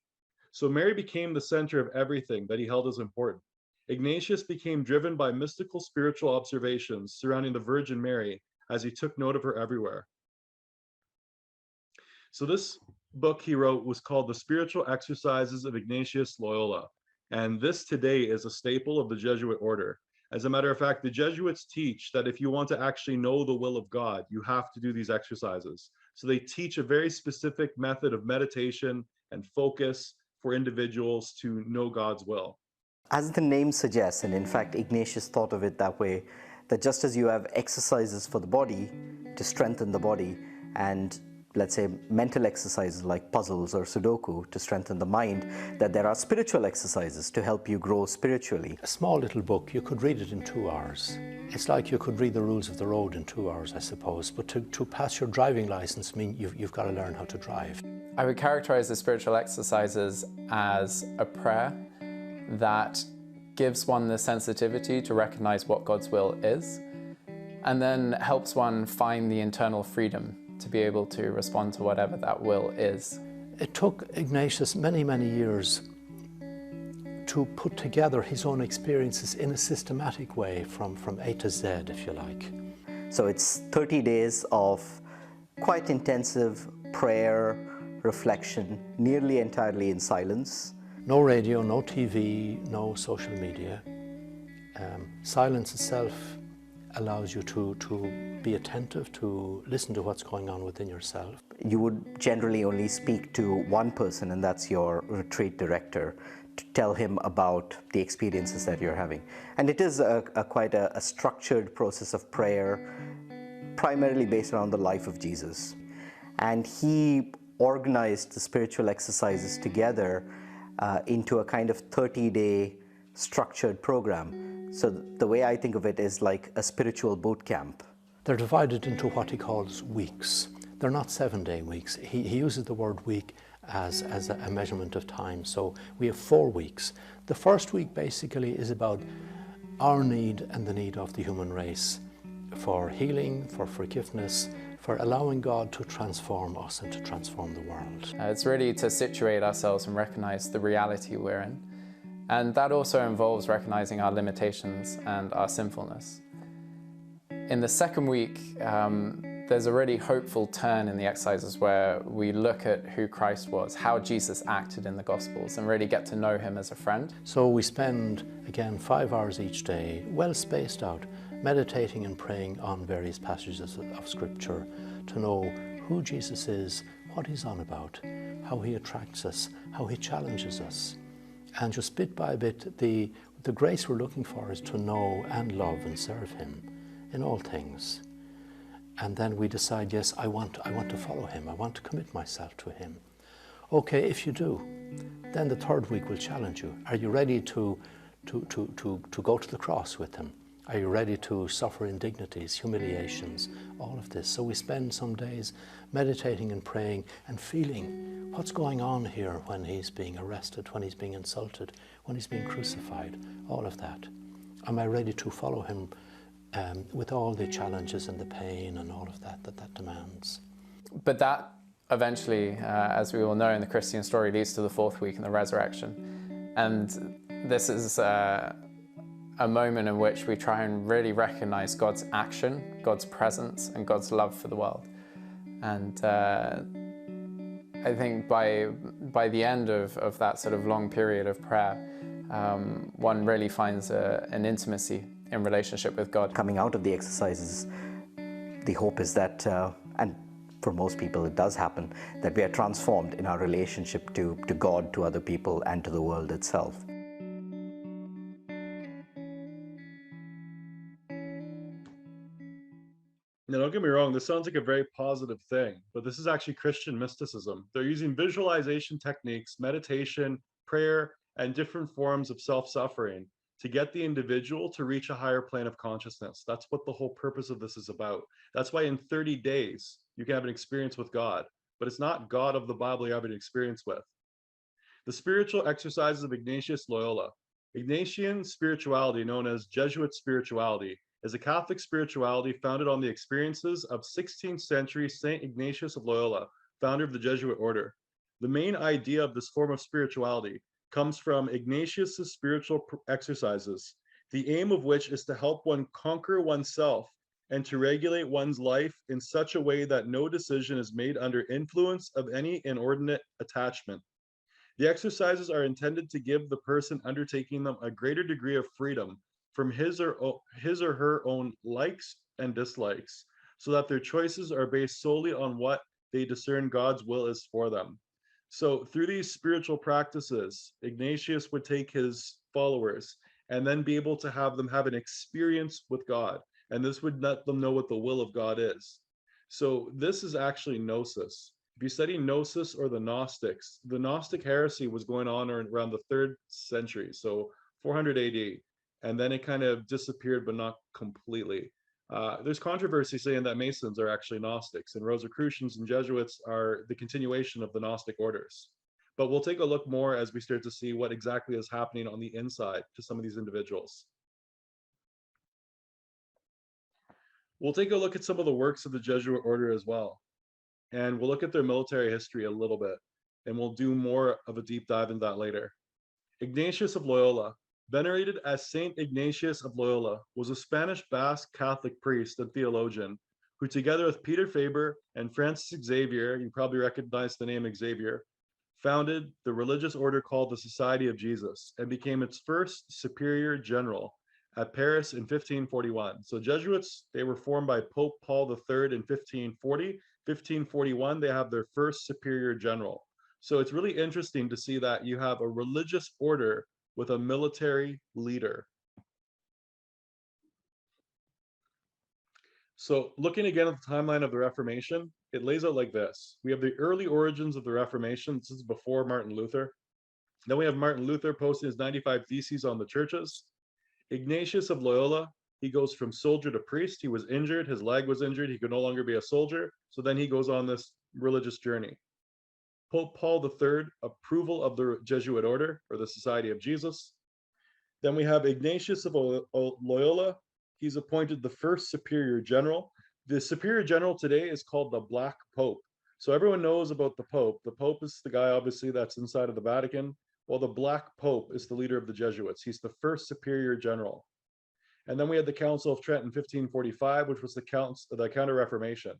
So Mary became the center of everything that he held as important. Ignatius became driven by mystical spiritual observations surrounding the Virgin Mary as he took note of her everywhere. So this book he wrote was called The Spiritual Exercises of Ignatius Loyola. And this today is a staple of the Jesuit order. As a matter of fact, the Jesuits teach that if you want to actually know the will of God, you have to do these exercises. So they teach a very specific method of meditation and focus for individuals to know God's will. As the name suggests, and in fact Ignatius thought of it that way, that just as you have exercises for the body to strengthen the body, and let's say mental exercises like puzzles or Sudoku to strengthen the mind, that there are spiritual exercises to help you grow spiritually. A small little book, you could read it in 2 hours. It's like you could read the rules of the road in 2 hours, I suppose, but to pass your driving license, you've got to learn how to drive. I would characterize the spiritual exercises as a prayer that gives one the sensitivity to recognize what God's will is, and then helps one find the internal freedom to be able to respond to whatever that will is. It took Ignatius many, many years to put together his own experiences in a systematic way from A to Z, if you like. So it's 30 days of quite intensive prayer, reflection, nearly entirely in silence. No radio, no TV, no social media. Silence itself allows you to be attentive, to listen to what's going on within yourself. You would generally only speak to one person, and that's your retreat director, to tell him about the experiences that you're having. And it is quite a structured process of prayer, primarily based around the life of Jesus. And he organized the spiritual exercises together into a kind of 30-day structured program. So the way I think of it is like a spiritual boot camp. They're divided into what he calls weeks. They're not 7-day weeks. He uses the word week as a measurement of time. So we have 4 weeks. The first week basically is about our need and the need of the human race for healing, for forgiveness, for allowing God to transform us and to transform the world. It's really to situate ourselves and recognize the reality we're in. And that also involves recognizing our limitations and our sinfulness. In the second week, there's a really hopeful turn in the exercises where we look at who Christ was, how Jesus acted in the Gospels, and really get to know him as a friend. So we spend, again, 5 hours each day, well spaced out, meditating and praying on various passages of Scripture to know who Jesus is, what he's on about, how he attracts us, how he challenges us. And just bit by bit, the grace we're looking for is to know and love and serve him in all things. And then we decide, yes, I want to follow him. I want to commit myself to him. Okay, if you do, then the third week will challenge you. Are you ready to go to the cross with him? Are you ready to suffer indignities, humiliations, all of this? So we spend some days meditating and praying and feeling what's going on here when he's being arrested, when he's being insulted, when he's being crucified, all of that. Am I ready to follow him with all the challenges and the pain and all of that demands? But that eventually, as we all know in the Christian story, leads to the fourth week and the resurrection. And this is a moment in which we try and really recognize God's action, God's presence, and God's love for the world. And I think by the end of that sort of long period of prayer, one really finds an intimacy in relationship with God. Coming out of the exercises, the hope is that, and for most people it does happen, that we are transformed in our relationship to God, to other people, and to the world itself. Now, don't get me wrong, this sounds like a very positive thing, but this is actually Christian mysticism. They're using visualization techniques, meditation, prayer, and different forms of self-suffering to get the individual to reach a higher plane of consciousness. That's what the whole purpose of this is about. That's why in 30 days, you can have an experience with God, but it's not God of the Bible you have an experience with. The spiritual exercises of Ignatius Loyola. Ignatian spirituality, known as Jesuit spirituality, is a Catholic spirituality founded on the experiences of 16th century Saint Ignatius of Loyola, founder of the Jesuit order. The main idea of this form of spirituality comes from Ignatius's spiritual exercises, the aim of which is to help one conquer oneself and to regulate one's life in such a way that no decision is made under influence of any inordinate attachment. The exercises are intended to give the person undertaking them a greater degree of freedom from his or her own likes and dislikes, so that their choices are based solely on what they discern God's will is for them. So through these spiritual practices, Ignatius would take his followers and then be able to have them have an experience with God. And this would let them know what the will of God is. So this is actually gnosis. If you study gnosis or the Gnostics, the Gnostic heresy was going on around the 3rd century, so 400 AD. And then it kind of disappeared, but not completely. There's controversy saying that Masons are actually Gnostics, and Rosicrucians and Jesuits are the continuation of the Gnostic orders. But we'll take a look more as we start to see what exactly is happening on the inside to some of these individuals. We'll take a look at some of the works of the Jesuit order as well. And we'll look at their military history a little bit, and we'll do more of a deep dive into that later. Ignatius of Loyola, venerated as Saint Ignatius of Loyola, was a Spanish Basque Catholic priest and theologian who, together with Peter Faber and Francis Xavier, you probably recognize the name Xavier, founded the religious order called the Society of Jesus and became its first superior general at Paris in 1541. So Jesuits, they were formed by Pope Paul III in 1540. 1541, they have their first superior general. So it's really interesting to see that you have a religious order with a military leader. So looking again at the timeline of the Reformation, it lays out like this. We have the early origins of the Reformation. This is before Martin Luther. Then we have Martin Luther posting his 95 Theses on the churches. Ignatius of Loyola, he goes from soldier to priest. He was injured, his leg was injured, he could no longer be a soldier. So then he goes on this religious journey. Pope Paul III, approval of the Jesuit order, or the Society of Jesus. Then we have Ignatius of Loyola. He's appointed the first superior general. The superior general today is called the Black Pope. So everyone knows about the Pope. The Pope is the guy, obviously, that's inside of the Vatican. Well, the Black Pope is the leader of the Jesuits. He's the first superior general. And then we had the Council of Trent in 1545, which was the Counter-Reformation.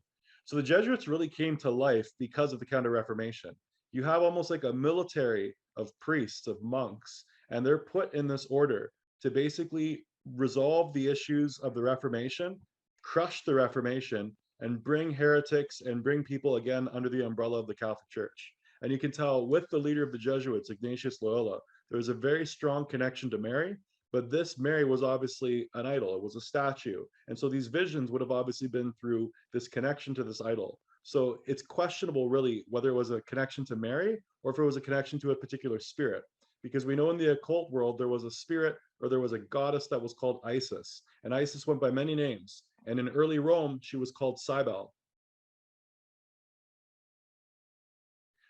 So the Jesuits really came to life because of the Counter-Reformation. You have almost like a military of priests, of monks, and they're put in this order to basically resolve the issues of the Reformation, crush the Reformation, and bring heretics and bring people again under the umbrella of the Catholic Church. And you can tell with the leader of the Jesuits, Ignatius Loyola, there was a very strong connection to Mary, but this Mary was obviously an idol. It was a statue. And so these visions would have obviously been through this connection to this idol. So it's questionable, really, whether it was a connection to Mary or if it was a connection to a particular spirit. Because we know in the occult world, there was a spirit or there was a goddess that was called Isis. And Isis went by many names. And in early Rome, she was called Cybele.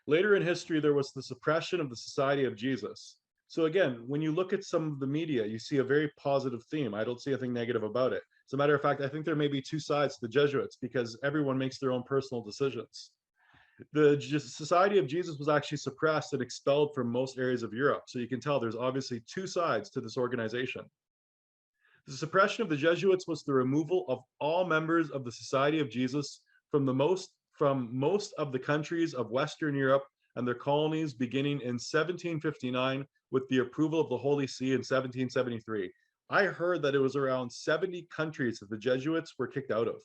Later in history, there was the suppression of the Society of Jesus. So again, when you look at some of the media, you see a very positive theme. I don't see anything negative about it. As a matter of fact, I think there may be two sides to the Jesuits because everyone makes their own personal decisions. The Society of Jesus was actually suppressed and expelled from most areas of Europe. So you can tell there's obviously two sides to this organization. The suppression of the Jesuits was the removal of all members of the Society of Jesus from most of the countries of Western Europe and their colonies beginning in 1759 with the approval of the Holy See in 1773. I heard that it was around 70 countries that the Jesuits were kicked out of.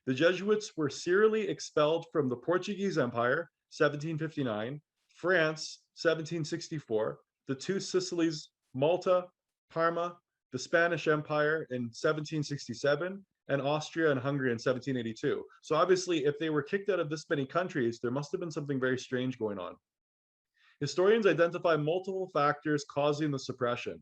The Jesuits were serially expelled from the Portuguese Empire, 1759, France, 1764, the two Sicilies, Malta, Parma, the Spanish Empire in 1767, and Austria and Hungary in 1782. So obviously, if they were kicked out of this many countries, there must have been something very strange going on. Historians identify multiple factors causing the suppression.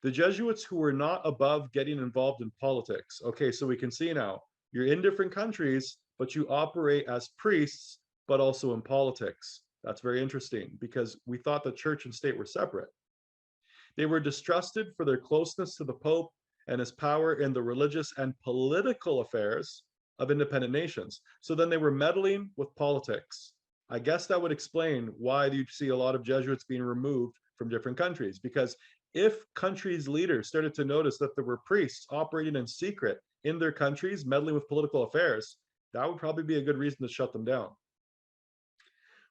The Jesuits who were not above getting involved in politics. Okay, so we can see now, you're in different countries, but you operate as priests, but also in politics. That's very interesting because we thought the church and state were separate. They were distrusted for their closeness to the Pope and his power in the religious and political affairs of independent nations. So then they were meddling with politics. I guess that would explain why you see a lot of Jesuits being removed from different countries, because if countries' leaders started to notice that there were priests operating in secret in their countries, meddling with political affairs, that would probably be a good reason to shut them down.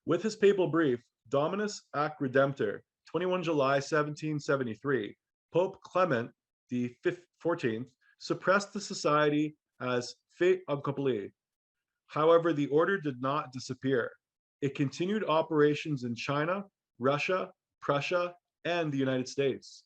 With his papal brief, Dominus Ac Redemptor, 21 July 1773, Pope Clement the 14th suppressed the society as fait accompli. However, the order did not disappear. It continued operations in China, Russia, Prussia, and the United States.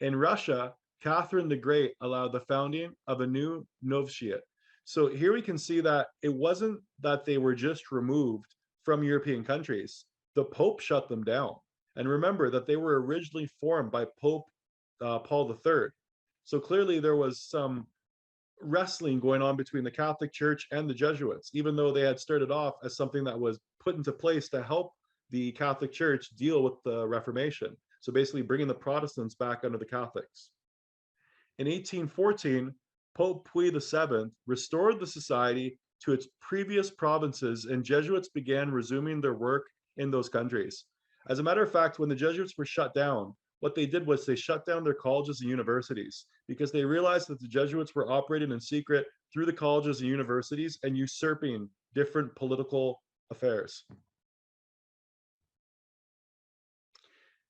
In Russia, Catherine the Great allowed the founding of a new novitiate. So here we can see that it wasn't that they were just removed from European countries. The Pope shut them down. And remember that they were originally formed by Pope Paul III. So clearly there was some wrestling going on between the Catholic Church and the Jesuits, even though they had started off as something that was put into place to help the Catholic Church deal with the Reformation. So basically bringing the Protestants back under the Catholics. In 1814, Pope Pui VII restored the society to its previous provinces, and Jesuits began resuming their work in those countries. As a matter of fact, when the Jesuits were shut down, what they did was they shut down their colleges and universities because they realized that the Jesuits were operating in secret through the colleges and universities and usurping different political affairs.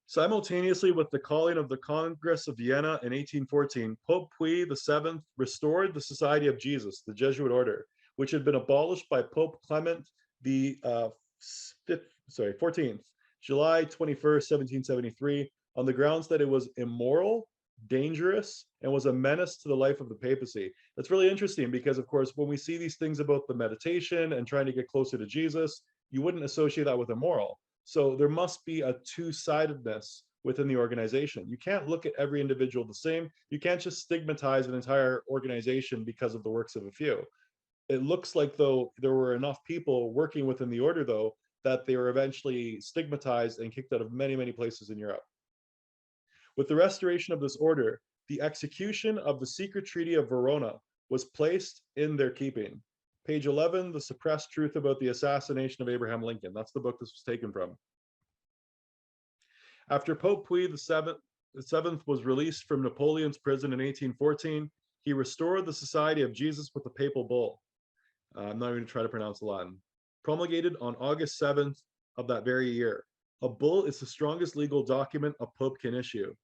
Simultaneously with the calling of the Congress of Vienna in 1814, Pope Pui VII restored the Society of Jesus, the Jesuit order, which had been abolished by Pope Clement the 14th, July 21st, 1773, on the grounds that it was immoral, dangerous, and was a menace to the life of the papacy. That's really interesting because, of course, when we see these things about the meditation and trying to get closer to Jesus, you wouldn't associate that with immoral. So there must be a two-sidedness within the organization. You can't look at every individual the same. You can't just stigmatize an entire organization because of the works of a few. It looks like though there were enough people working within the order though that they were eventually stigmatized and kicked out of many, many places in Europe. With the restoration of this order, the execution of the secret treaty of Verona was placed in their keeping. Page 11, The Suppressed Truth About the Assassination of Abraham Lincoln. That's the book this was taken from. After Pope Pui VII was released from Napoleon's prison in 1814, he restored the Society of Jesus with a papal bull. I'm not even going to try to pronounce the Latin. Promulgated on August 7th of that very year. A bull is the strongest legal document a pope can issue.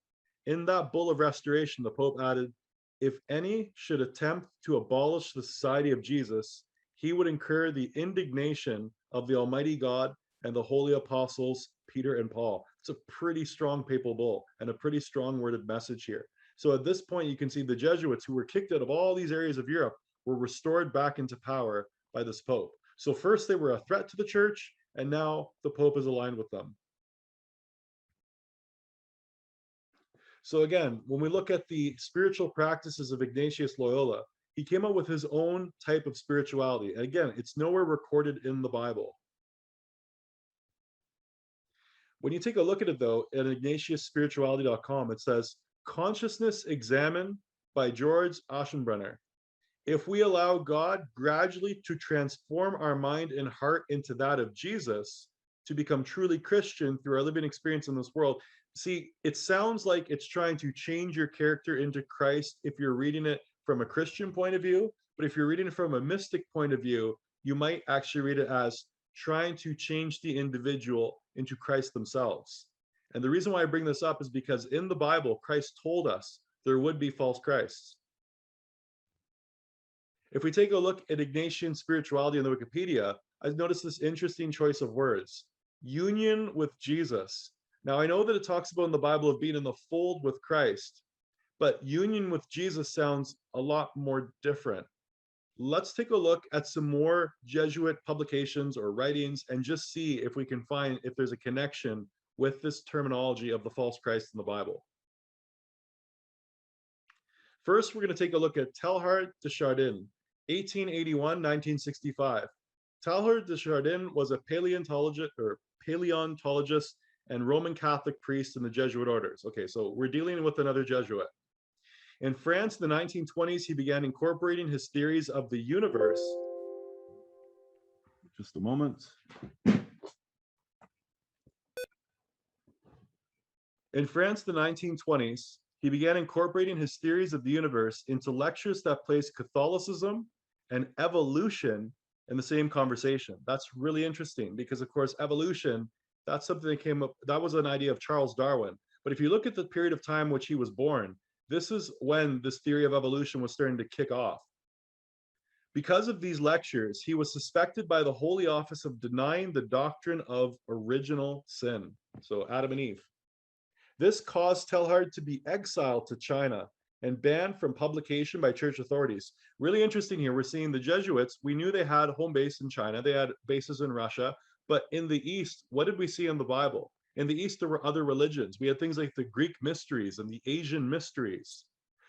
In that bull of restoration, the Pope added, if any should attempt to abolish the Society of Jesus, he would incur the indignation of the Almighty God and the holy apostles, Peter and Paul. It's a pretty strong papal bull and a pretty strong worded message here. So at this point, you can see the Jesuits, who were kicked out of all these areas of Europe, were restored back into power by this Pope. So first they were a threat to the church, and now the Pope is aligned with them. So again, when we look at the spiritual practices of Ignatius Loyola, he came up with his own type of spirituality. And again, it's nowhere recorded in the Bible. When you take a look at it though, at ignatiusspirituality.com, it says, Consciousness Examined by George Aschenbrenner. If we allow God gradually to transform our mind and heart into that of Jesus, to become truly Christian through our living experience in this world. See, it sounds like it's trying to change your character into Christ if you're reading it from a Christian point of view, but if you're reading it from a mystic point of view, you might actually read it as trying to change the individual into Christ themselves. And the reason why I bring this up is because in the Bible, Christ told us there would be false Christs. If we take a look at Ignatian spirituality in the Wikipedia, I've noticed this interesting choice of words. Union with Jesus. Now, I know that it talks about in the Bible of being in the fold with Christ, but union with Jesus sounds a lot more different. Let's take a look at some more Jesuit publications or writings and just see if we can find if there's a connection with this terminology of the false Christ in the Bible. First, we're going to take a look at Teilhard de Chardin, 1881-1965. Teilhard de Chardin was a paleontologist and Roman Catholic priest in the Jesuit orders. Okay, so we're dealing with another Jesuit. In France, in the 1920s, he began incorporating his theories of the universe. Just a moment. In France, the 1920s, he began incorporating his theories of the universe into lectures that placed Catholicism and evolution in the same conversation. That's really interesting because, of course, evolution, that's something that came up, that was an idea of Charles Darwin. But if you look at the period of time which he was born, this is when this theory of evolution was starting to kick off. Because of these lectures, he was suspected by the Holy Office of denying the doctrine of original sin. So Adam and Eve. This caused Teilhard to be exiled to China and banned from publication by church authorities. Really interesting here, we're seeing the Jesuits, we knew they had home base in China, they had bases in Russia, but in the East, what did we see in the Bible? In the East, there were other religions. We had things like the Greek mysteries and the Asian mysteries.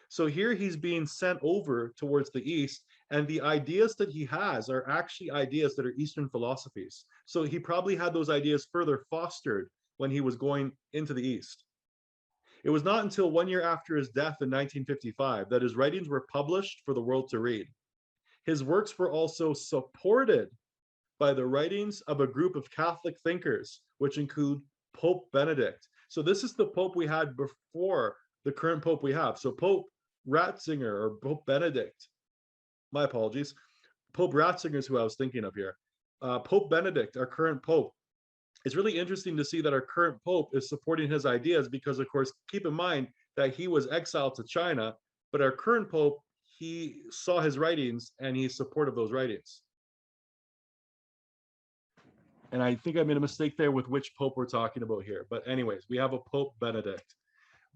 So here he's being sent over towards the east, and the ideas that he has are actually ideas that are Eastern philosophies. So he probably had those ideas further fostered when he was going into the east. It was not until 1 year after his death in 1955 that his writings were published for the world to read. His works were also supported by the writings of a group of Catholic thinkers, which include Pope Benedict. So this is the Pope we had before the current Pope we have. So Pope Ratzinger or Pope Benedict, my apologies, Pope Ratzinger is who I was thinking of here. Pope Benedict, our current Pope, it's really interesting to see that our current Pope is supporting his ideas because, of course, keep in mind that he was exiled to China, but our current Pope, he saw his writings and he's supportive of those writings. And I think I made a mistake there with which Pope we're talking about here. But anyways, we have a Pope Benedict.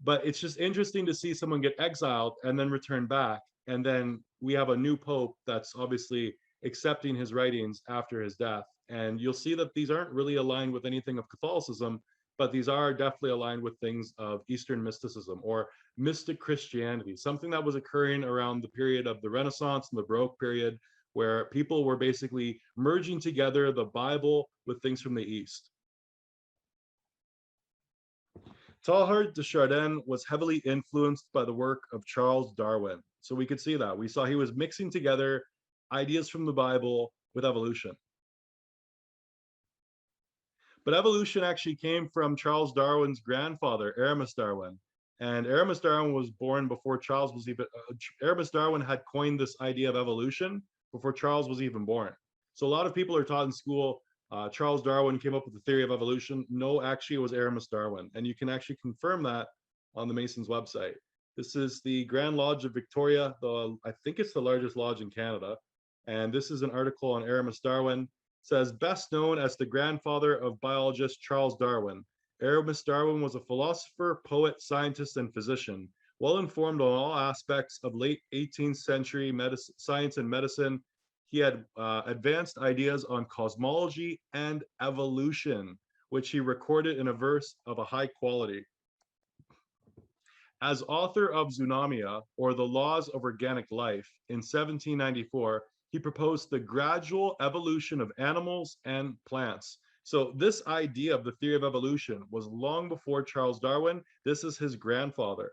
But it's just interesting to see someone get exiled and then return back. And then we have a new Pope that's obviously accepting his writings after his death. And you'll see that these aren't really aligned with anything of Catholicism, but these are definitely aligned with things of Eastern mysticism or mystic Christianity, something that was occurring around the period of the Renaissance and the Baroque period, where people were basically merging together the Bible with things from the East. Teilhard de Chardin was heavily influenced by the work of Charles Darwin. So we could see that. We saw he was mixing together ideas from the Bible with evolution. But evolution actually came from Charles Darwin's grandfather, Aramis Darwin. And Aramis Darwin was born before Charles was even, Aramis Darwin had coined this idea of evolution before Charles was even born. So a lot of people are taught in school, Charles Darwin came up with the theory of evolution. No, actually it was Aramis Darwin. And you can actually confirm that on the Masons website. This is the Grand Lodge of Victoria. I think it's the largest lodge in Canada. And this is an article on Aramis Darwin. It says, best known as the grandfather of biologist Charles Darwin. Aramis Darwin was a philosopher, poet, scientist, and physician, well informed on all aspects of late 18th century science and medicine. He had advanced ideas on cosmology and evolution, which he recorded in a verse of a high quality. As author of Zoonomia, or the Laws of Organic Life, in 1794, he proposed the gradual evolution of animals and plants. So this idea of the theory of evolution was long before Charles Darwin. This is his grandfather,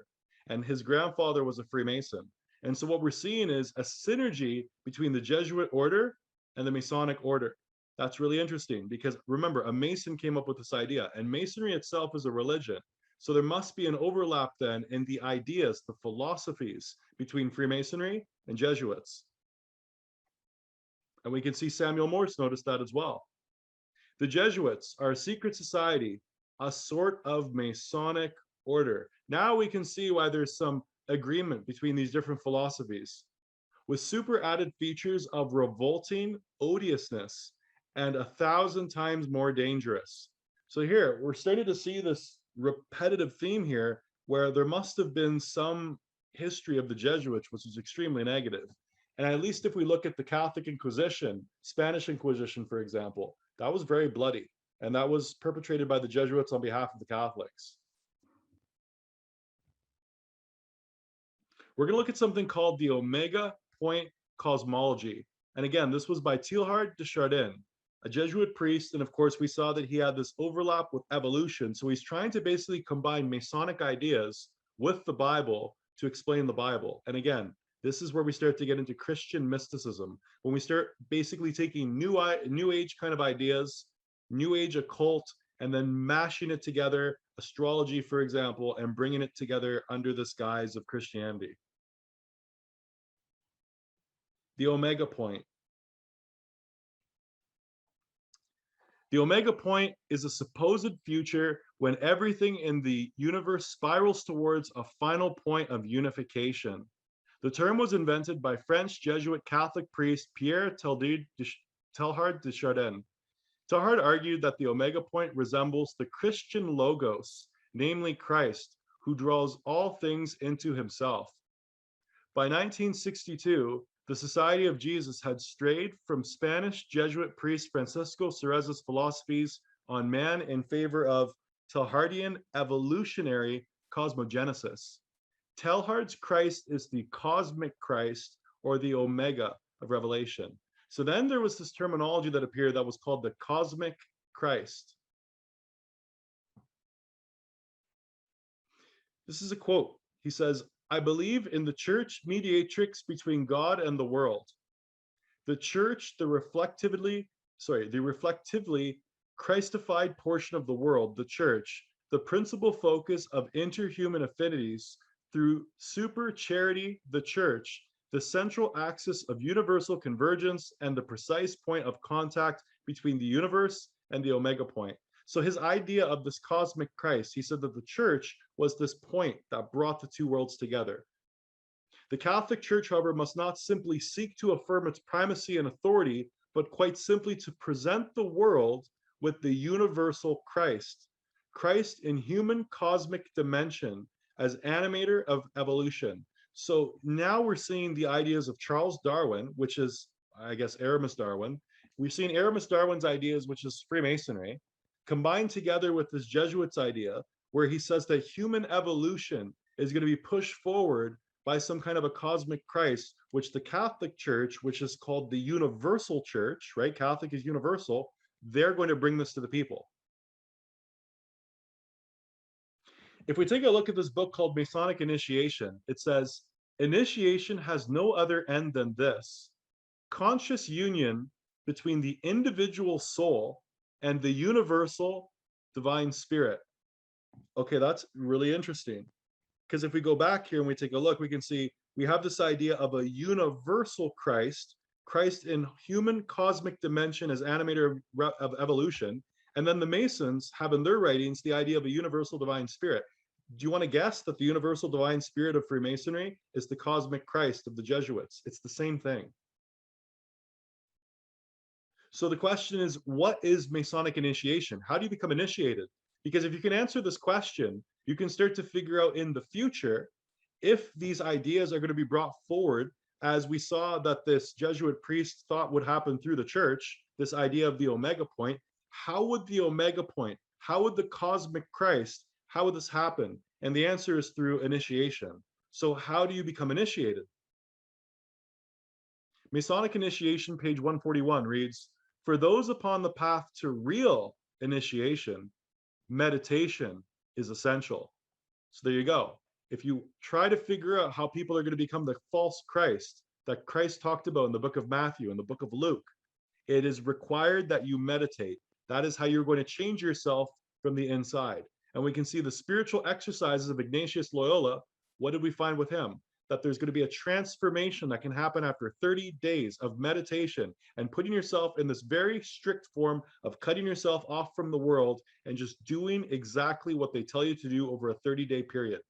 and his grandfather was a Freemason. And so what we're seeing is a synergy between the Jesuit order and the Masonic order. That's really interesting because remember, a Mason came up with this idea, and Masonry itself is a religion. So there must be an overlap then in the ideas, the philosophies between Freemasonry and Jesuits. And we can see Samuel Morse noticed that as well. The Jesuits are a secret society, a sort of Masonic order. Now we can see why there's some agreement between these different philosophies, with super added features of revolting odiousness and 1,000 times more dangerous. So here, we're starting to see this repetitive theme here, where there must have been some history of the Jesuits, which is extremely negative. And at least if we look at the Catholic Inquisition, Spanish Inquisition, for example, that was very bloody. And that was perpetrated by the Jesuits on behalf of the Catholics. We're going to look at something called the Omega Point Cosmology. And again, this was by Teilhard de Chardin, a Jesuit priest. And of course, we saw that he had this overlap with evolution. So he's trying to basically combine Masonic ideas with the Bible to explain the Bible. And again, this is where we start to get into Christian mysticism, when we start basically taking new age kind of ideas, new age occult, and then mashing it together, astrology, for example, and bringing it together under this guise of Christianity. The Omega Point. The Omega Point is a supposed future when everything in the universe spirals towards a final point of unification. The term was invented by French Jesuit Catholic priest Pierre Teilhard de Chardin. Teilhard argued that the Omega Point resembles the Christian Logos, namely Christ, who draws all things into himself. By 1962, the Society of Jesus had strayed from Spanish Jesuit priest Francisco Cereza's philosophies on man in favor of Teilhardian evolutionary cosmogenesis. Teilhard's Christ is the cosmic Christ or the Omega of Revelation. So then there was this terminology that appeared that was called the cosmic Christ. This is a quote. He says, "I believe in the church mediatrix between God and the world. The church, the reflectively Christified portion of the world, the church, the principal focus of interhuman affinities through super charity, the church, the central axis of universal convergence and the precise point of contact between the universe and the omega point." So his idea of this cosmic Christ, he said that the church was this point that brought the two worlds together. The Catholic Church, however, must not simply seek to affirm its primacy and authority, but quite simply to present the world with the universal Christ, Christ in human cosmic dimension as animator of evolution. So now we're seeing the ideas of Charles Darwin, which is, I guess, Aramis Darwin. We've seen Aramis Darwin's ideas, which is Freemasonry, combined together with this Jesuit's idea, where he says that human evolution is going to be pushed forward by some kind of a cosmic Christ, which the Catholic Church, which is called the Universal Church, right? Catholic is universal. They're going to bring this to the people. If we take a look at this book called Masonic Initiation, it says, "Initiation has no other end than this: conscious union between the individual soul and the universal divine spirit." Okay, that's really interesting. Because if we go back here and we take a look, we can see we have this idea of a universal Christ, Christ in human cosmic dimension as animator of evolution. And then the Masons have in their writings the idea of a universal divine spirit. Do you want to guess that the universal divine spirit of Freemasonry is the cosmic Christ of the Jesuits? It's the same thing. So the question is, what is Masonic initiation? How do you become initiated? Because if you can answer this question, you can start to figure out in the future if these ideas are going to be brought forward, as we saw that this Jesuit priest thought would happen through the church, this idea of the Omega point. How would the Omega point, how would the cosmic Christ, how would this happen? And the answer is through initiation. So how do you become initiated? Masonic initiation, page 141 reads, "For those upon the path to real initiation, meditation is essential." So there you go. If you try to figure out how people are going to become the false Christ that Christ talked about in the book of Matthew and the book of Luke, it is required that you meditate. That is how you're going to change yourself from the inside. And we can see the spiritual exercises of Ignatius Loyola. What did we find with him? That there's going to be a transformation that can happen after 30 days of meditation and putting yourself in this very strict form of cutting yourself off from the world and just doing exactly what they tell you to do over a 30-day period.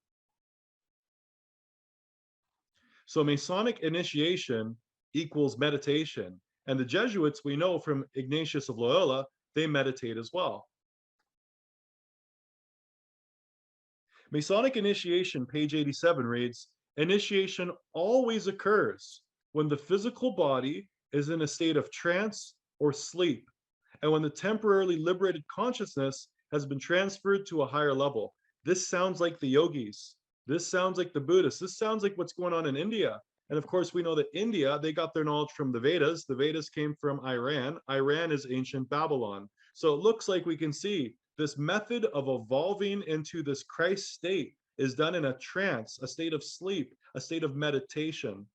So Masonic initiation equals meditation. And the Jesuits, we know from Ignatius of Loyola, they meditate as well. Masonic initiation, page 87 reads, "Initiation always occurs when the physical body is in a state of trance or sleep, and when the temporarily liberated consciousness has been transferred to a higher level." This sounds like the yogis. This sounds like the Buddhists. This sounds like what's going on in India. And of course, we know that India, they got their knowledge from the Vedas. The Vedas came from Iran. Iran is ancient Babylon. So it looks like we can see this method of evolving into this Christ state is done in a trance, a state of sleep, a state of meditation.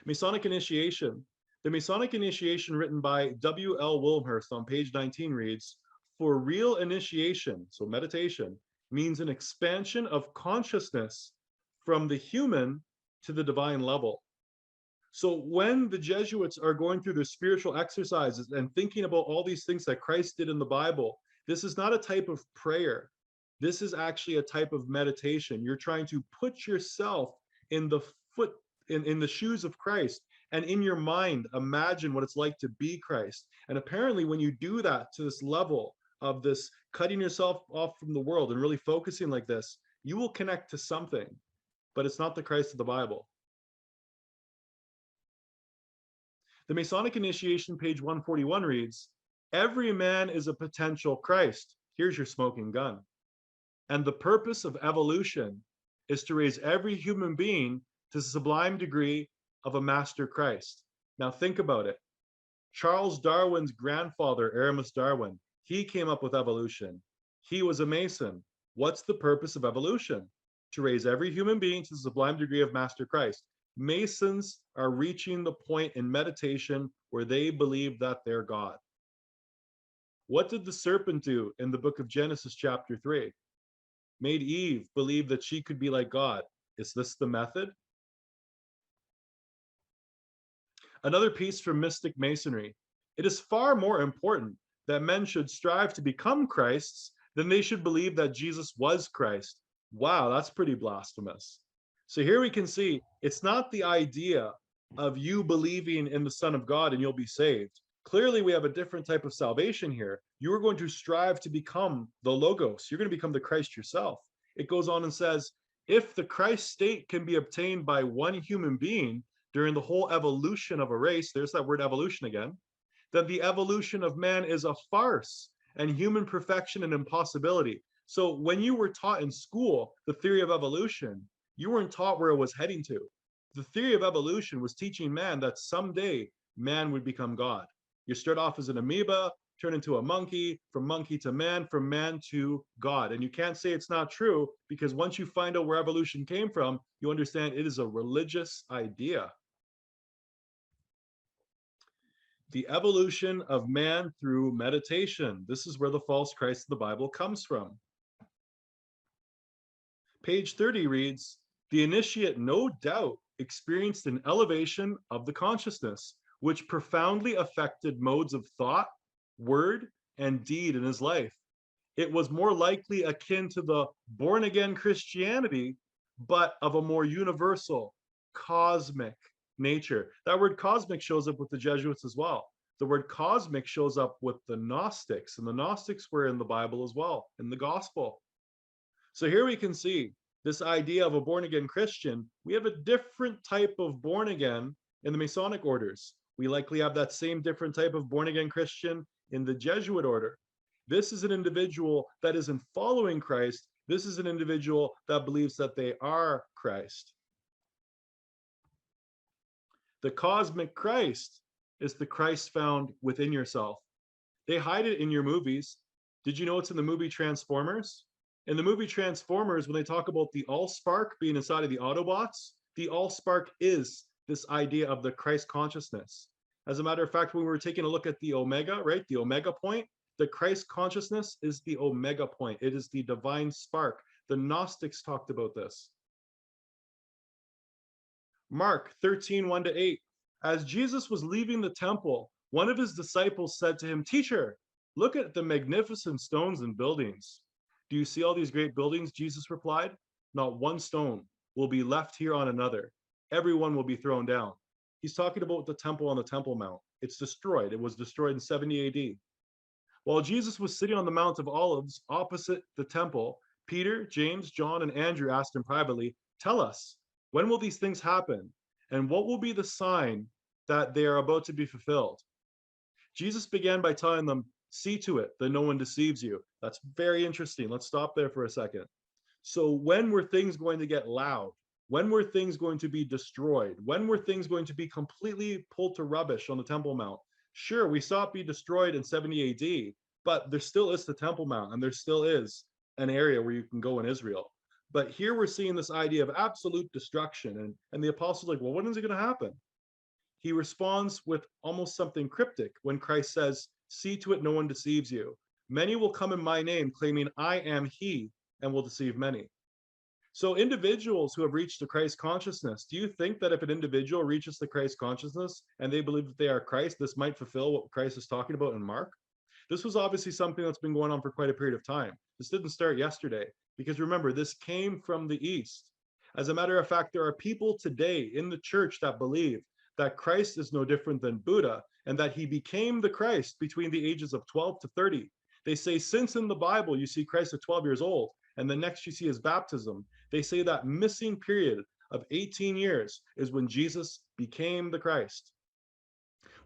Masonic initiation. The Masonic initiation written by W.L. Wilmhurst on page 19 reads, "For real initiation," so meditation, "means an expansion of consciousness from the human to the divine level." So when the Jesuits are going through their spiritual exercises and thinking about all these things that Christ did in the Bible, this is not a type of prayer. This is actually a type of meditation. You're trying to put yourself in the in the shoes of Christ, and in your mind, imagine what it's like to be Christ. And apparently when you do that to this level of this cutting yourself off from the world and really focusing like this, you will connect to something, but it's not the Christ of the Bible. The Masonic initiation, page 141 reads, "Every man is a potential Christ." Here's your smoking gun. And the purpose of evolution is to raise every human being to the sublime degree of a master Christ. Now think about it. Charles Darwin's grandfather, Aramis Darwin, he came up with evolution. He was a Mason. What's the purpose of evolution? To raise every human being to the sublime degree of master Christ. Masons are reaching the point in meditation where they believe that they're God. What did the serpent do in the book of Genesis chapter 3? Made Eve believe that she could be like God. Is this the method? Another piece from mystic masonry. It is far more important that men should strive to become Christs than they should believe that Jesus was Christ. Wow, that's pretty blasphemous. So here we can see it's not the idea of you believing in the Son of God and you'll be saved. Clearly, we have a different type of salvation here. You are going to strive to become the Logos. You're going to become the Christ yourself. It goes on and says, if the Christ state can be obtained by one human being during the whole evolution of a race, there's that word evolution again, then the evolution of man is a farce and human perfection an impossibility. So when you were taught in school the theory of evolution, you weren't taught where it was heading to. The theory of evolution was teaching man that someday man would become God. You start off as an amoeba, turn into a monkey, from monkey to man, from man to God. And you can't say it's not true, because once you find out where evolution came from, you understand it is a religious idea. The evolution of man through meditation. This is where the false Christ of the Bible comes from. Page 30 reads, the initiate no doubt experienced an elevation of the consciousness, which profoundly affected modes of thought, word, and deed in his life. It was more likely akin to the born-again Christianity, but of a more universal, cosmic nature. That word cosmic shows up with the Jesuits as well. The word cosmic shows up with the Gnostics, and the Gnostics were in the Bible as well, in the gospel. So here we can see this idea of a born-again Christian. We have a different type of born-again in the Masonic orders. We likely have that same different type of born-again Christian in the Jesuit order. This is an individual that isn't following Christ. This is an individual that believes that they are Christ. The cosmic Christ is the Christ found within yourself. They hide it in your movies. Did you know it's in the movie Transformers? In the movie Transformers, when they talk about the Allspark being inside of the Autobots, the Allspark is this idea of the Christ consciousness. As a matter of fact, when we were taking a look at the Omega, right, the Omega point, the Christ consciousness is the Omega point. It is the divine spark. The Gnostics talked about this. Mark 13, 1-8. As Jesus was leaving the temple, one of his disciples said to him, "Teacher, look at the magnificent stones and buildings." "Do you see all these great buildings?" Jesus replied. "Not one stone will be left here on another. Everyone will be thrown down." He's talking about the temple on the Temple Mount. It's destroyed. It was destroyed in 70 AD. While Jesus was sitting on the Mount of Olives opposite the temple, Peter, James, John, and Andrew asked him privately, "Tell us, when will these things happen? And what will be the sign that they are about to be fulfilled?" Jesus began by telling them, "See to it that no one deceives you." That's very interesting. Let's stop there for a second. So when were things going to get loud? When were things going to be destroyed? When were things going to be completely pulled to rubbish on the Temple Mount? Sure, we saw it be destroyed in 70 AD, but there still is the Temple Mount, and there still is an area where you can go in Israel. But here we're seeing this idea of absolute destruction, and the apostle's like, well, when is it going to happen? He responds with almost something cryptic when Christ says, "See to it no one deceives you. Many will come in my name, claiming I am he, and will deceive many." So individuals who have reached the Christ consciousness, do you think that if an individual reaches the Christ consciousness and they believe that they are Christ, this might fulfill what Christ is talking about in Mark? This was obviously something that's been going on for quite a period of time. This didn't start yesterday, because remember, this came from the East. As a matter of fact, there are people today in the church that believe that Christ is no different than Buddha, and that he became the Christ between the ages of 12 to 30. They say, since in the Bible you see Christ at 12 years old, and the next you see his baptism, they say that missing period of 18 years is when Jesus became the Christ.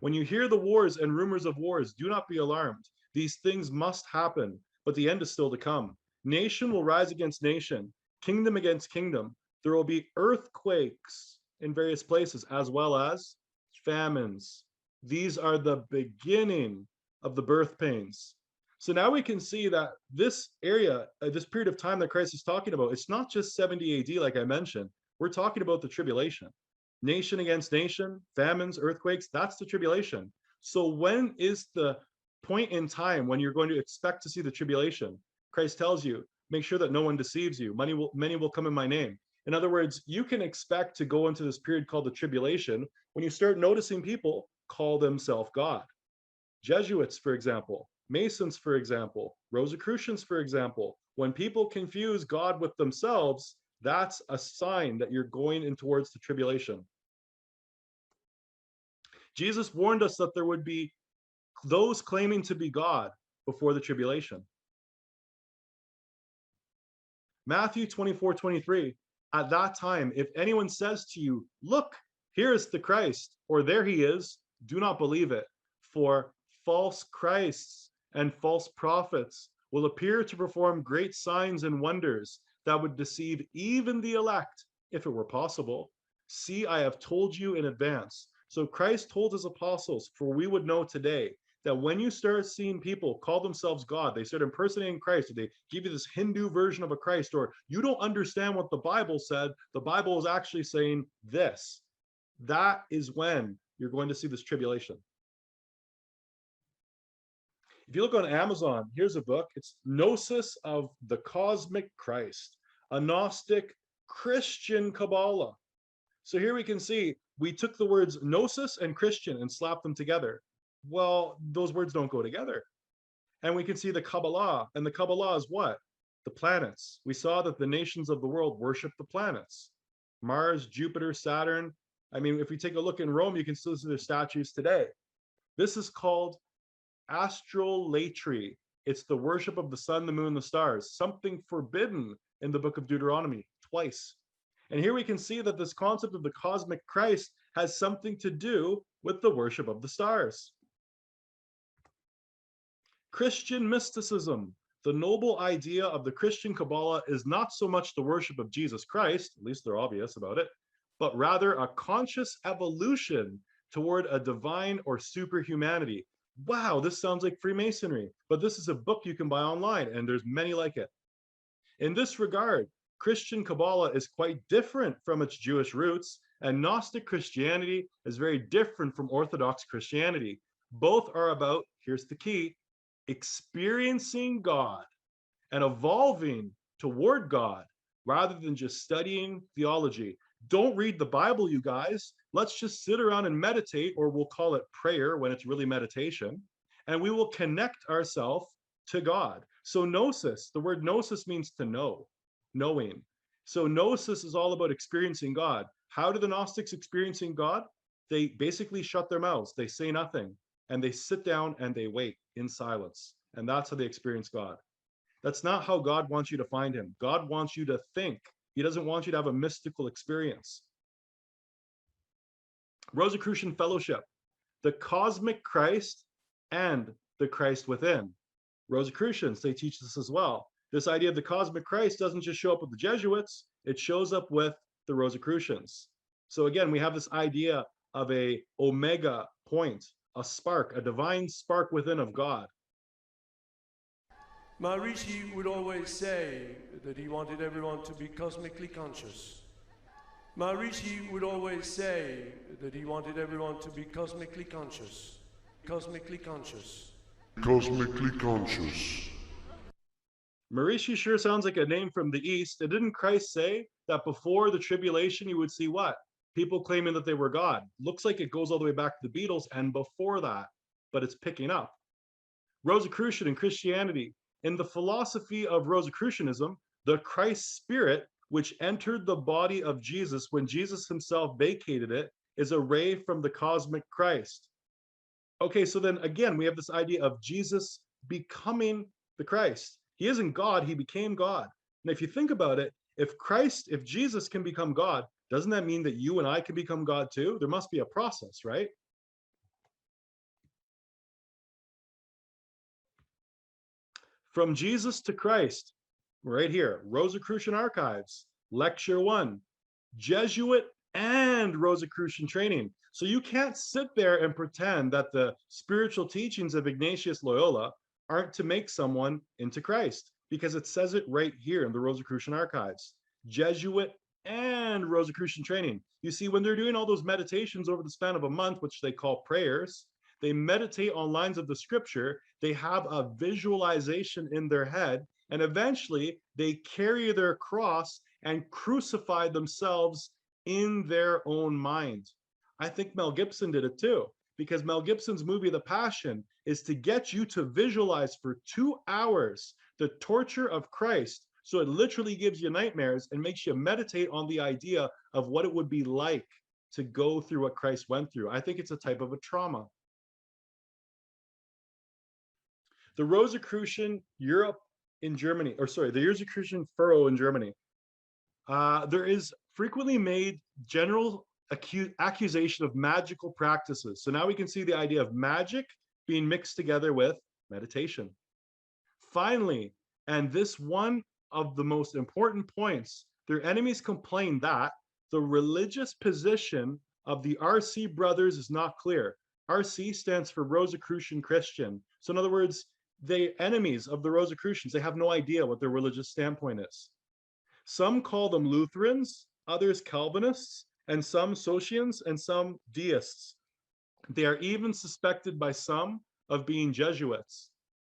When you hear the wars and rumors of wars, do not be alarmed. These things must happen, but the end is still to come. Nation will rise against nation, kingdom against kingdom. There will be earthquakes in various places, as well as famines. These are the beginning of the birth pains. So now we can see that this area, this period of time that Christ is talking about, it's not just 70 AD, like I mentioned. We're talking about the tribulation. Nation against nation, famines, earthquakes, that's the tribulation. So when is the point in time when you're going to expect to see the tribulation? Christ tells you, make sure that no one deceives you. Many will come in my name. In other words, you can expect to go into this period called the tribulation when you start noticing people call themselves God. Jesuits, for example, Masons, for example, Rosicrucians, for example. When people confuse God with themselves, that's a sign that you're going in towards the tribulation. Jesus warned us that there would be those claiming to be God before the tribulation. Matthew 24:23, at that time, if anyone says to you, look, here is the Christ, or there he is, do not believe it. For false Christs and false prophets will appear to perform great signs and wonders that would deceive even the elect, if it were possible. See, I have told you in advance. So Christ told his apostles, for we would know today that when you start seeing people call themselves God, they start impersonating Christ, or they give you this Hindu version of a Christ, or you don't understand what the Bible said, the Bible is actually saying this. That is when you're going to see this tribulation. If you look on Amazon, here's a book. It's Gnosis of the Cosmic Christ, a Gnostic Christian Kabbalah. So here we can see, we took the words Gnosis and Christian and slapped them together. Well, those words don't go together. And we can see the Kabbalah, and the Kabbalah is what? The planets. We saw that the nations of the world worship the planets. Mars, Jupiter, Saturn. I mean, if we take a look in Rome, you can still see their statues today. This is called astrolatry. It's the worship of the sun, the moon, the stars, something forbidden in the book of Deuteronomy twice. And here we can see that this concept of the cosmic Christ has something to do with the worship of the stars. Christian mysticism. The noble idea of the Christian Kabbalah is not so much the worship of Jesus Christ, at least they're obvious about it, but rather a conscious evolution toward a divine or superhumanity. Wow, this sounds like Freemasonry, but this is a book you can buy online, and there's many like it. In this regard, Christian Kabbalah is quite different from its Jewish roots, and Gnostic Christianity is very different from Orthodox Christianity. Both are about, here's the key, experiencing God and evolving toward God rather than just studying theology. Don't read the Bible, you guys. Let's just sit around and meditate, or we'll call it prayer when it's really meditation, and we will connect ourselves to God. So gnosis, the word gnosis means to know, knowing. So gnosis is all about experiencing God. How do the Gnostics experiencing God? They basically shut their mouths. They say nothing, and they sit down and they wait in silence. And that's how they experience God. That's not how God wants you to find him. God wants you to think. He doesn't want you to have a mystical experience. Rosicrucian Fellowship, the cosmic Christ and the Christ within. Rosicrucians, they teach this as well. This idea of the cosmic Christ doesn't just show up with the Jesuits, it shows up with the Rosicrucians. So again, we have this idea of a omega point, a spark, a divine spark within of God. Maharishi would always say that he wanted everyone to be cosmically conscious. Maharishi would always say that he wanted everyone to be cosmically conscious. Cosmically conscious. Cosmically conscious. Maharishi sure sounds like a name from the East. And didn't Christ say that before the tribulation you would see what? People claiming that they were God. Looks like it goes all the way back to the Beatles and before that, but it's picking up. Rosicrucian and Christianity. In the philosophy of Rosicrucianism, the Christ spirit, which entered the body of Jesus when Jesus himself vacated it, is a ray from the cosmic Christ. Okay, so then again, we have this idea of Jesus becoming the Christ. He isn't God, he became God. And if you think about it, if Jesus can become God, doesn't that mean that you and I can become God too? There must be a process, right? From Jesus to Christ, right here, Rosicrucian Archives, Lecture 1, Jesuit and Rosicrucian training. So you can't sit there and pretend that the spiritual teachings of Ignatius Loyola aren't to make someone into Christ, because it says it right here in the Rosicrucian Archives. Jesuit and Rosicrucian training. You see, when they're doing all those meditations over the span of a month, which they call prayers, they meditate on lines of the scripture, they have a visualization in their head, and eventually they carry their cross and crucify themselves in their own mind. I think Mel Gibson did it too, because Mel Gibson's movie The Passion is to get you to visualize for 2 hours the torture of Christ. So it literally gives you nightmares and makes you meditate on the idea of what it would be like to go through what Christ went through. I think it's a type of a trauma. The Rosicrucian Europe in Germany, or sorry, the Rosicrucian furrow in Germany. There is frequently made general accusation of magical practices. So now we can see the idea of magic being mixed together with meditation. Finally, and this one of the most important points, their enemies complain that the religious position of the RC brothers is not clear. RC stands for Rosicrucian Christian. So in other words, the enemies of the Rosicrucians, they have no idea what their religious standpoint is. Some call them Lutherans, others Calvinists, and some Socinians, and some deists. They are even suspected by some of being Jesuits.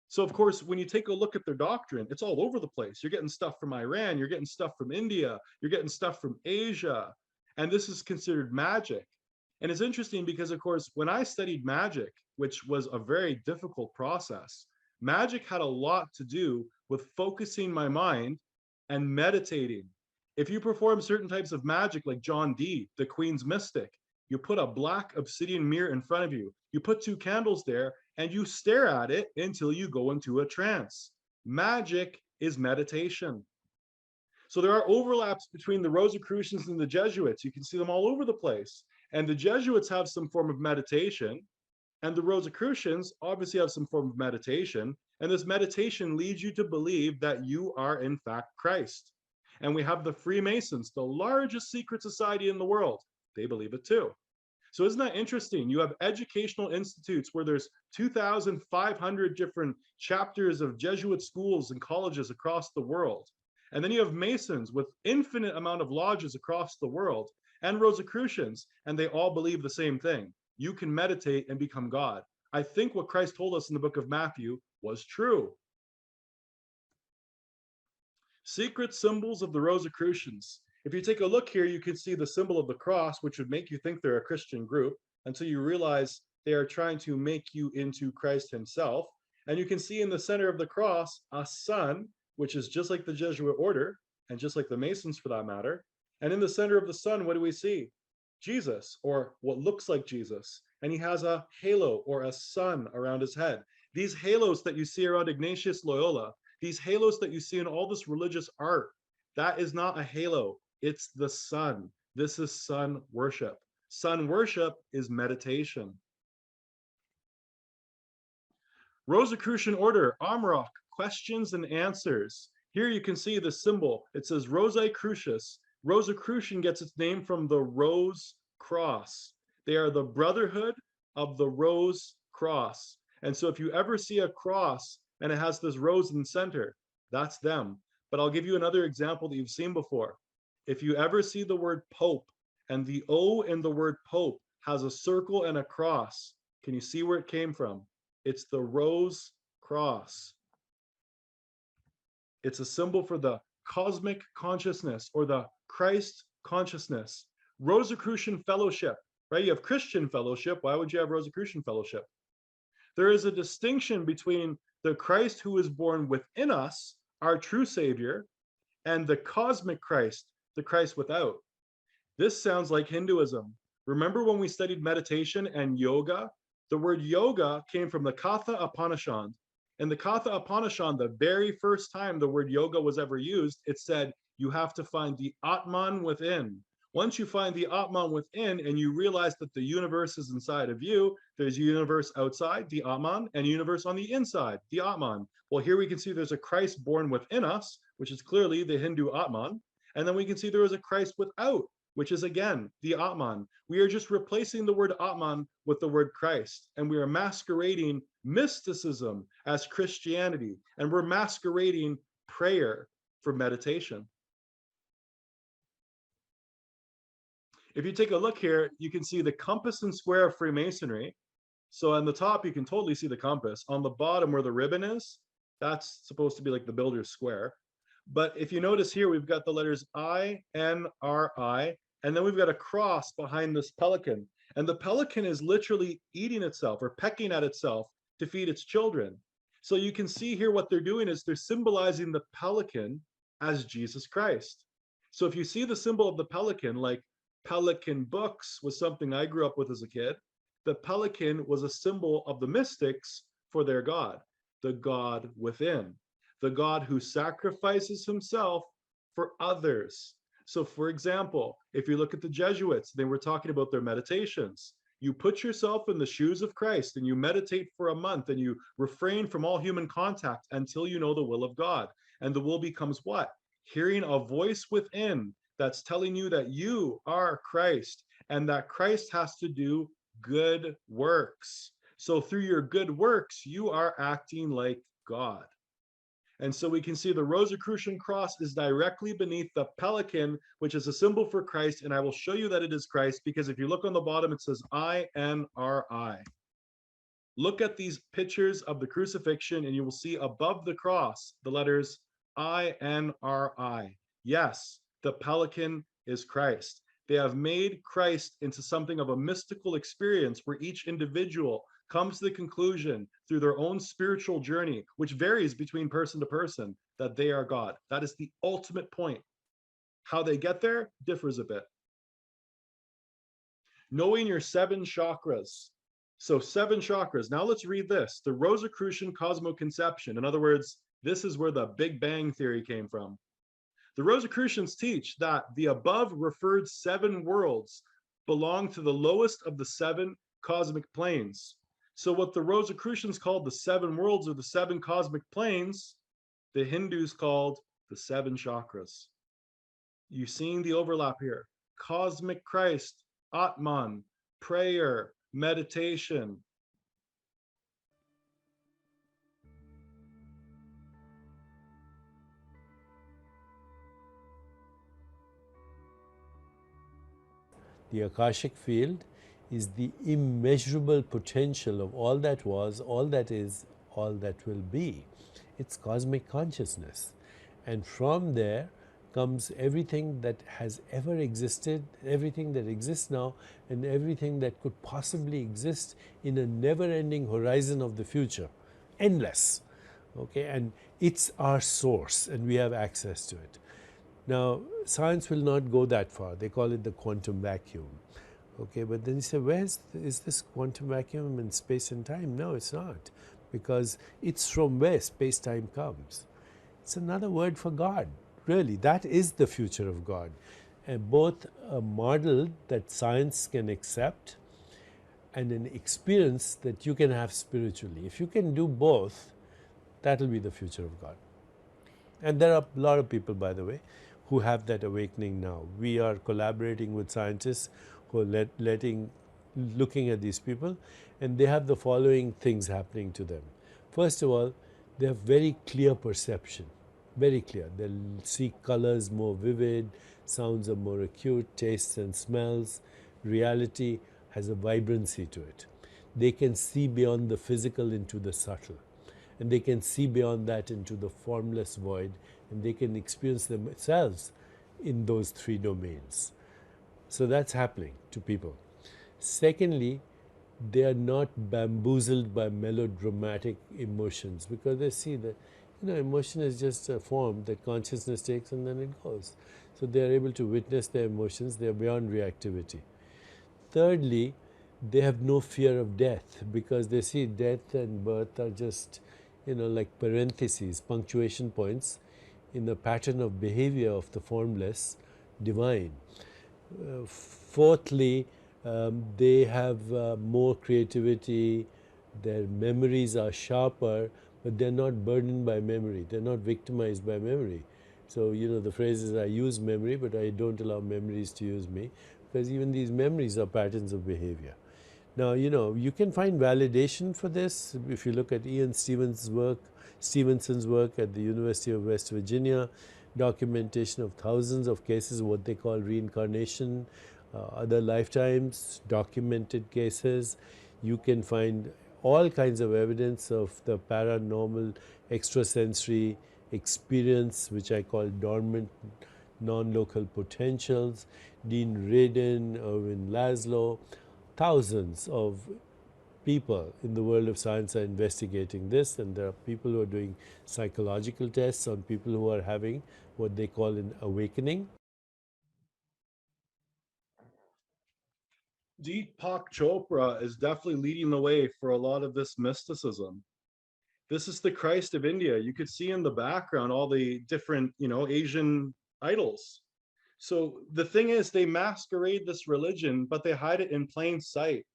So of course, when you take a look at their doctrine, it's all over the place. You're getting stuff from Iran, you're getting stuff from India, you're getting stuff from Asia, and this is considered magic. And it's interesting because, of course, when I studied magic, which was a very difficult process, magic had a lot to do with focusing my mind and meditating. If you perform certain types of magic, like John Dee, the Queen's mystic, you put a black obsidian mirror in front of you, you put 2 candles there, and you stare at it until you go into a trance. Magic is meditation. So there are overlaps between the Rosicrucians and the Jesuits. You can see them all over the place. And the Jesuits have some form of meditation, and the Rosicrucians obviously have some form of meditation. And this meditation leads you to believe that you are in fact Christ. And we have the Freemasons, the largest secret society in the world. They believe it too. So isn't that interesting? You have educational institutes where there's 2,500 different chapters of Jesuit schools and colleges across the world. And then you have Masons with infinite amount of lodges across the world, and Rosicrucians, and they all believe the same thing. You can meditate and become God. I think what Christ told us in the book of Matthew was true. Secret symbols of the Rosicrucians. If you take a look here, you can see the symbol of the cross, which would make you think they're a Christian group, until you realize they are trying to make you into Christ himself. And you can see in the center of the cross a sun, which is just like the Jesuit order, and just like the Masons for that matter. And in the center of the sun, what do we see? Jesus, or what looks like Jesus. And he has a halo or a sun around his head. These halos that you see around Ignatius Loyola, these halos that you see in all this religious art, that is not a halo, it's the sun. This is sun worship. Sun worship is meditation. Rosicrucian order, Amrock, questions and answers. Here you can see the symbol. It says Rosae Crucis. Rosicrucian gets its name from the rose cross. They are the brotherhood of the rose cross. And so if you ever see a cross and it has this rose in the center, that's them. But I'll give you another example that you've seen before. If you ever see the word Pope and the O in the word Pope has a circle and a cross, can you see where it came from? It's the rose cross. It's a symbol for the cosmic consciousness or the Christ consciousness. Rosicrucian fellowship, right? You have Christian fellowship. Why would you have Rosicrucian fellowship? There is a distinction between the Christ who is born within us, our true Savior, and the cosmic Christ, the Christ without. This sounds like Hinduism. Remember when we studied meditation and yoga? The word yoga came from the Katha Upanishad. In the Katha Upanishad, the very first time the word yoga was ever used, it said, you have to find the Atman within. Once you find the Atman within and you realize that the universe is inside of you, there's a universe outside, the Atman, and a universe on the inside, the Atman. Well, here we can see there's a Christ born within us, which is clearly the Hindu Atman. And then we can see there is a Christ without, which is again the Atman. We are just replacing the word Atman with the word Christ, and we are masquerading mysticism as Christianity, and we're masquerading prayer for meditation. If you take a look here, you can see the compass and square of Freemasonry. So on the top, you can totally see the compass. On the bottom where the ribbon is, that's supposed to be like the builder's square. But if you notice here, we've got the letters I, N, R, I, and then we've got a cross behind this pelican. And the pelican is literally eating itself or pecking at itself to feed its children. So you can see here what they're doing is they're symbolizing the pelican as Jesus Christ. So if you see the symbol of the pelican, like pelican books was something I grew up with as a kid, the pelican was a symbol of the mystics for their God, the God within, the God who sacrifices himself for others. So for example, if you look at the Jesuits, they were talking about their meditations. You put yourself in the shoes of Christ and you meditate for a month and you refrain from all human contact until you know the will of God. And the will becomes what? Hearing a voice within that's telling you that you are Christ and that Christ has to do good works. So through your good works, you are acting like God. And so we can see the Rosicrucian cross is directly beneath the pelican, which is a symbol for Christ. And I will show you that it is Christ, because if you look on the bottom, it says I-N-R-I. Look at these pictures of the crucifixion and you will see above the cross, the letters I-N-R-I. Yes, the pelican is Christ. They have made Christ into something of a mystical experience where each individual comes to the conclusion through their own spiritual journey, which varies between person to person, that they are God. That is the ultimate point. How they get there differs a bit. Knowing your 7 chakras. So 7 chakras. Now let's read this. The Rosicrucian cosmoconception. In other words, this is where the Big Bang theory came from. The Rosicrucians teach that the above referred 7 worlds belong to the lowest of the 7 cosmic planes. So what the Rosicrucians called the 7 worlds or the 7 cosmic planes, the Hindus called the 7 chakras. You seeing the overlap here? Cosmic Christ, Atman, prayer, meditation. The Akashic field is the immeasurable potential of all that was, all that is, all that will be. It's cosmic consciousness. And from there comes everything that has ever existed, everything that exists now, and everything that could possibly exist in a never-ending horizon of the future. Endless. Okay, and it's our source, and we have access to it. Now, science will not go that far. They call it the quantum vacuum. Okay, but then you say, is this quantum vacuum in space and time? No, it's not, because it's from where space-time comes. It's another word for God, really. That is the future of God. And both a model that science can accept and an experience that you can have spiritually. If you can do both, that will be the future of God. And there are a lot of people, by the way, who have that awakening now. We are collaborating with scientists who are looking at these people, and they have the following things happening to them. First of all, they have very clear perception, very clear. They'll see colors more vivid, sounds are more acute, tastes and smells. Reality has a vibrancy to it. They can see beyond the physical into the subtle, and they can see beyond that into the formless void, and they can experience themselves in those 3 domains. So that's happening to people. Secondly, they are not bamboozled by melodramatic emotions, because they see that emotion is just a form that consciousness takes and then it goes. So they are able to witness their emotions. They are beyond reactivity. Thirdly, they have no fear of death, because they see death and birth are just like parentheses, punctuation points in the pattern of behavior of the formless divine. Fourthly, they have more creativity, their memories are sharper, but they're not burdened by memory, they're not victimized by memory. So, you know, the phrase is, I use memory, but I don't allow memories to use me, because even these memories are patterns of behavior. Now, you know, you can find validation for this if you look at Stevenson's work at the University of West Virginia, documentation of thousands of cases, what they call reincarnation, other lifetimes, documented cases. You can find all kinds of evidence of the paranormal extrasensory experience, which I call dormant non-local potentials. Dean Radin, Erwin Laszlo, thousands of people in the world of science are investigating this, and there are people who are doing psychological tests on people who are having what they call an awakening. Deepak Chopra is definitely leading the way for a lot of this mysticism. This is the Christ of India. You could see in the background all the different, you know, Asian idols. So the thing is, they masquerade this religion, but they hide it in plain sight.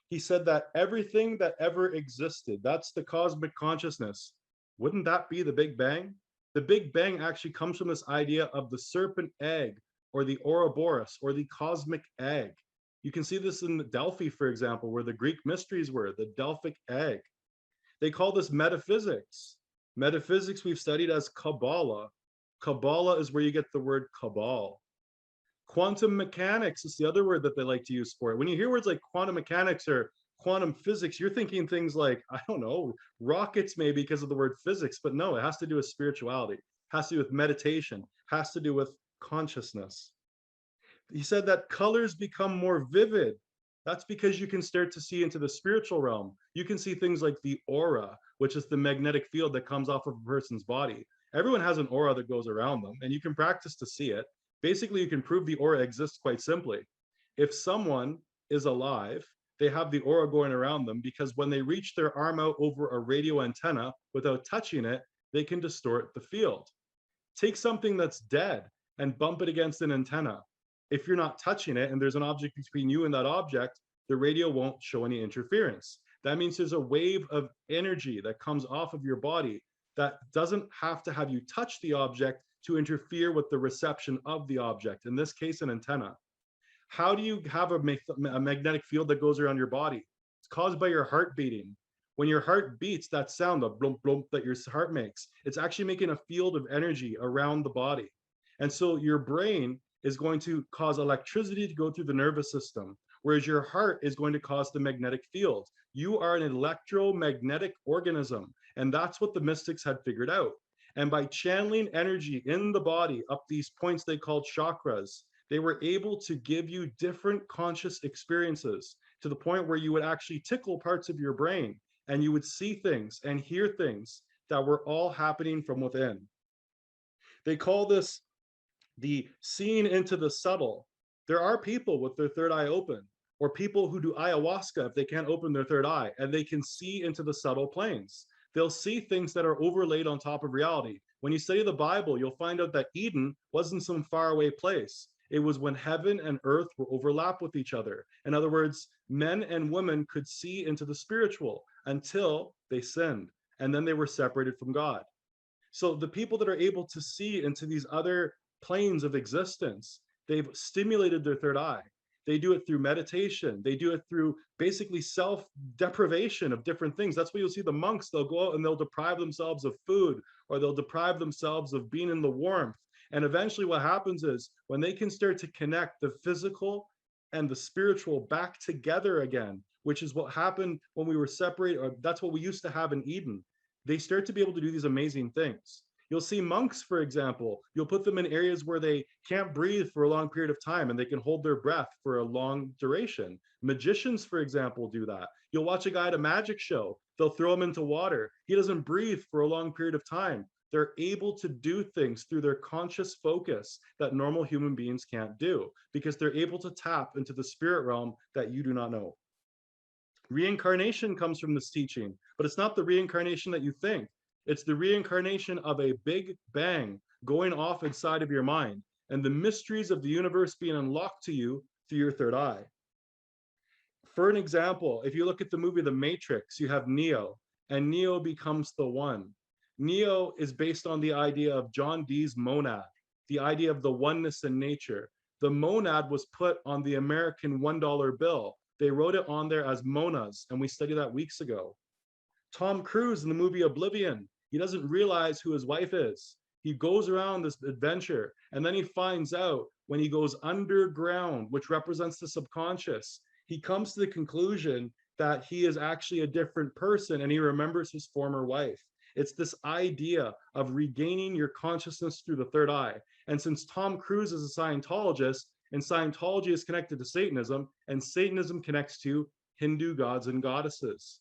He said that everything that ever existed, that's the cosmic consciousness. Wouldn't that be the Big Bang? The Big Bang actually comes from this idea of the serpent egg, or the Ouroboros, or the cosmic egg. You can see this in Delphi, for example, where the Greek mysteries were, the Delphic egg. They call this metaphysics. Metaphysics we've studied as Kabbalah. Kabbalah is where you get the word cabal. Quantum mechanics is the other word that they like to use for it. When you hear words like quantum mechanics or quantum physics, you're thinking things like, I don't know, rockets maybe because of the word physics, but no, it has to do with spirituality, has to do with meditation, has to do with consciousness. He said that colors become more vivid. That's because you can start to see into the spiritual realm. You can see things like the aura, which is the magnetic field that comes off of a person's body. Everyone has an aura that goes around them, and you can practice to see it. Basically, you can prove the aura exists quite simply. If someone is alive, they have the aura going around them because when they reach their arm out over a radio antenna without touching it, they can distort the field. Take something that's dead and bump it against an antenna. If you're not touching it and there's an object between you and that object, the radio won't show any interference. That means there's a wave of energy that comes off of your body that doesn't have to have you touch the object to interfere with the reception of the object, in this case, an antenna. How do you have a magnetic field that goes around your body? It's caused by your heart beating. When your heart beats, that sound, the blump blump that your heart makes, it's actually making a field of energy around the body. And so your brain is going to cause electricity to go through the nervous system, whereas your heart is going to cause the magnetic field. You are an electromagnetic organism, and that's what the mystics had figured out. And by channeling energy in the body up these points they called chakras, they were able to give you different conscious experiences to the point where you would actually tickle parts of your brain and you would see things and hear things that were all happening from within. They call this the seeing into the subtle. There are people with their third eye open, or people who do ayahuasca if they can't open their third eye, and they can see into the subtle planes. They'll see things that are overlaid on top of reality. When you study the Bible, you'll find out that Eden wasn't some faraway place. It was when heaven and earth were overlapped with each other. In other words, men and women could see into the spiritual until they sinned, and then they were separated from God. So the people that are able to see into these other planes of existence, they've stimulated their third eye. They do it through meditation. They do it through basically self-deprivation of different things. That's why you'll see the monks, they'll go out and they'll deprive themselves of food, or they'll deprive themselves of being in the warmth. And eventually what happens is when they can start to connect the physical and the spiritual back together again, which is what happened when we were separated, or that's what we used to have in Eden, they start to be able to do these amazing things. You'll see monks, for example, you'll put them in areas where they can't breathe for a long period of time and they can hold their breath for a long duration. Magicians, for example, do that. You'll watch a guy at a magic show, they'll throw him into water. He doesn't breathe for a long period of time. They're able to do things through their conscious focus that normal human beings can't do because they're able to tap into the spirit realm that you do not know. Reincarnation comes from this teaching, but it's not the reincarnation that you think. It's the reincarnation of a big bang going off inside of your mind. and the mysteries of the universe being unlocked to you through your third eye. For an example, if you look at the movie The Matrix, you have Neo, and Neo becomes the one. Neo is based on the idea of John Dee's monad, the idea of the oneness in nature. The monad was put on the American $1 bill. They wrote it on there as monas, and we studied that weeks ago. Tom Cruise in the movie Oblivion, he doesn't realize who his wife is. He goes around this adventure, and then he finds out when he goes underground, which represents the subconscious, he comes to the conclusion that he is actually a different person, and he remembers his former wife. It's this idea of regaining your consciousness through the third eye. And since Tom Cruise is a Scientologist, and Scientology is connected to Satanism, and Satanism connects to Hindu gods and goddesses.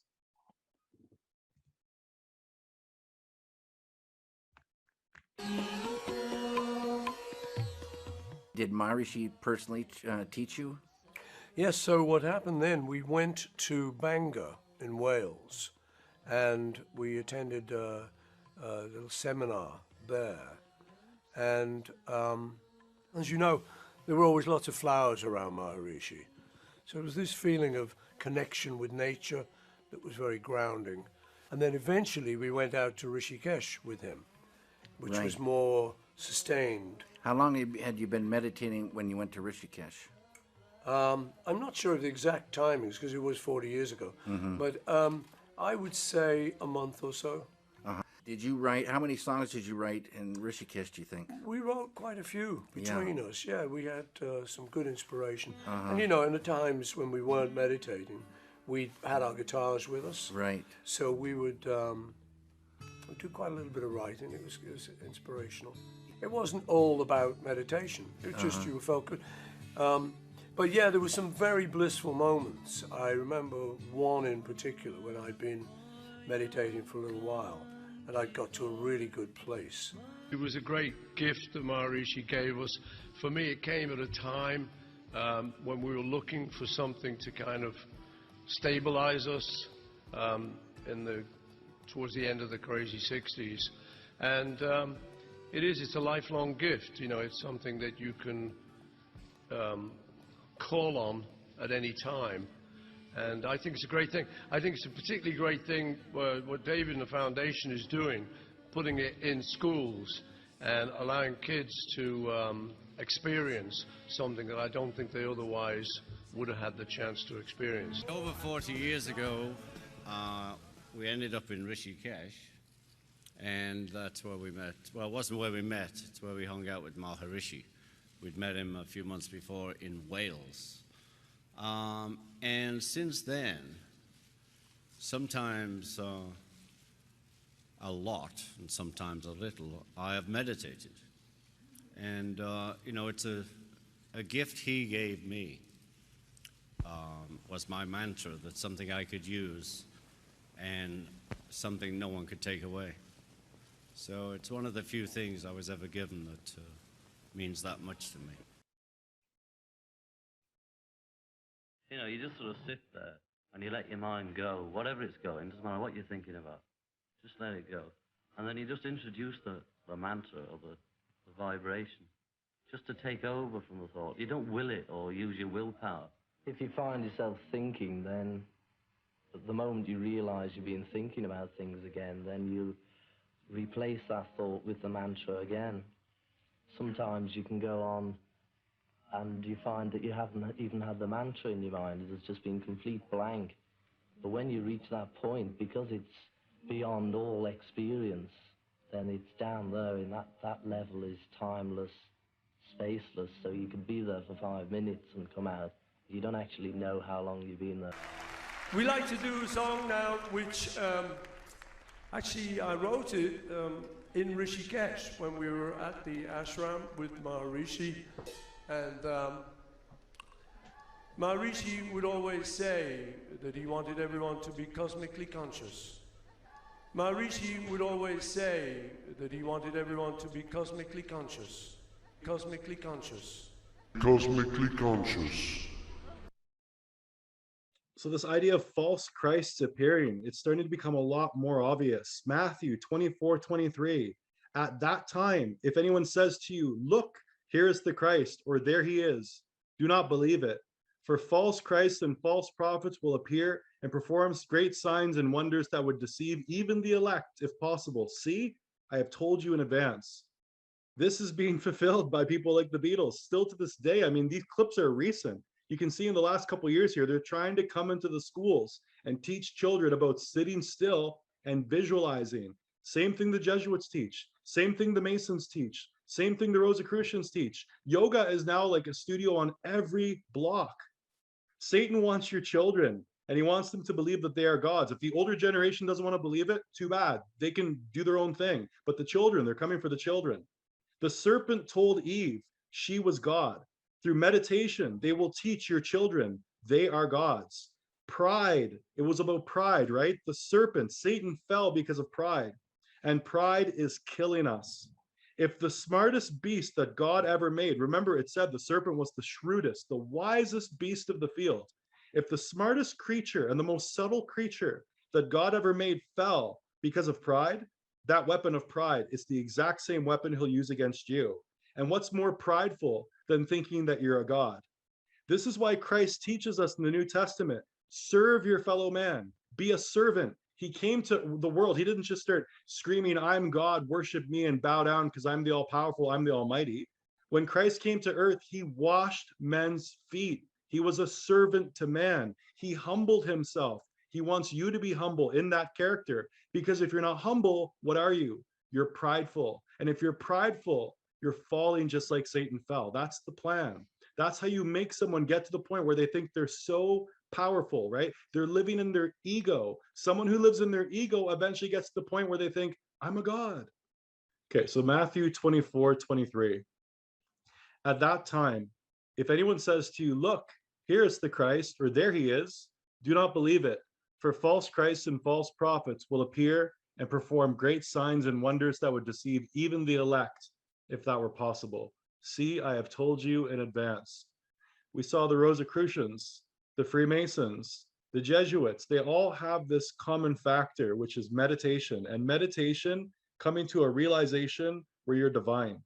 Did Maharishi personally teach you? Yes, so what happened then, we went to Bangor in Wales, and we attended a little seminar there. And as you know, there were always lots of flowers around Maharishi. So it was this feeling of connection with nature that was very grounding. And then eventually we went out to Rishikesh with him, which Right. was more sustained. How long had you been meditating when you went to Rishikesh? I'm not sure of the exact timings because it was 40 years ago, but I would say a month or so. Did you write, how many songs did you write in Rishikesh, do you think? We wrote quite a few between us. Yeah, we had some good inspiration. Uh-huh. And you know, in the times when we weren't meditating, we had our guitars with us. Right. So we would do quite a little bit of writing. It was inspirational. It wasn't all about meditation. It was just you felt good. But yeah, there were some very blissful moments. I remember one in particular when I'd been meditating for a little while and I got to a really good place. It was a great gift that Maharishi gave us. For me, it came at a time when we were looking for something to kind of stabilize us towards the end of the crazy 60s. And it's a lifelong gift. You know, it's something that you can call on at any time. And I think it's a great thing. I think it's a particularly great thing what David and the Foundation is doing, putting it in schools and allowing kids to experience something that I don't think they otherwise would have had the chance to experience. Over 40 years ago, we ended up in Rishikesh, and that's where we met. Well, it wasn't where we met, it's where we hung out with Maharishi. We'd met him a few months before in Wales. And since then, sometimes a lot and sometimes a little, I have meditated. And, you know, it's a gift he gave me, was my mantra, that's something I could use and something no one could take away. So it's one of the few things I was ever given that means that much to me. You know, you just sort of sit there and you let your mind go, whatever it's going, doesn't matter what you're thinking about, just let it go. And then you just introduce the mantra or the vibration, just to take over from the thought. You don't will it or use your willpower. If you find yourself thinking, then at the moment you realize you've been thinking about things again, then you replace that thought with the mantra again. Sometimes you can go on and you find that you haven't even had the mantra in your mind. It's just been complete blank. But when you reach that point, because it's beyond all experience, then it's down there, and that level is timeless, spaceless, so you could be there for 5 minutes and come out. You don't actually know how long you've been there. We like to do a song now which actually I wrote it in Rishikesh when we were at the ashram with Maharishi. And Maharishi would always say that he wanted everyone to be cosmically conscious. Maharishi would always say that he wanted everyone to be cosmically conscious. Cosmically conscious. Cosmically conscious. So this idea of false Christs appearing, it's starting to become a lot more obvious. Matthew 24:23. At that time, if anyone says to you, look, Here is the Christ, or there he is. Do not believe it. For false Christs and false prophets will appear and perform great signs and wonders that would deceive even the elect, if possible. See, I have told you in advance. This is being fulfilled by people like the Beatles still to this day. I mean, these clips are recent. You can see in the last couple of years here, they're trying to come into the schools and teach children about sitting still and visualizing. Same thing the Jesuits teach, same thing the Masons teach, same thing the Rosicrucians teach. Yoga is now like a studio on every block. Satan wants your children, and he wants them to believe that they are gods. If the older generation doesn't want to believe it, too bad. They can do their own thing. But the children, they're coming for the children. The serpent told Eve she was God. Through meditation, they will teach your children they are gods. Pride, it was about pride, right? The serpent, Satan fell because of pride. And pride is killing us. If the smartest beast that God ever made, remember it said the serpent was the shrewdest, the wisest beast of the field. If the smartest creature and the most subtle creature that God ever made fell because of pride, that weapon of pride is the exact same weapon he'll use against you. And what's more prideful than thinking that you're a God? This is why Christ teaches us in the New Testament, serve your fellow man, be a servant. He came to the world. He didn't just start screaming, I'm God, worship me and bow down because I'm the all-powerful, I'm the almighty. When Christ came to earth, he washed men's feet. He was a servant to man. He humbled himself. He wants you to be humble in that character, because if you're not humble, what are you? You're prideful. And if you're prideful, you're falling just like Satan fell. That's the plan. That's how you make someone get to the point where they think they're so powerful, right? They're living in their ego. Someone who lives in their ego eventually gets to the point where they think, I'm a god. Okay, so Matthew 24:23. At that time, if anyone says to you, look, here is the Christ, or there he is, do not believe it. For false Christs and false prophets will appear and perform great signs and wonders that would deceive even the elect, if that were possible. See, I have told you in advance. We saw the Rosicrucians, the Freemasons, the Jesuits. They all have this common factor, which is meditation, and meditation coming to a realization where you're divine.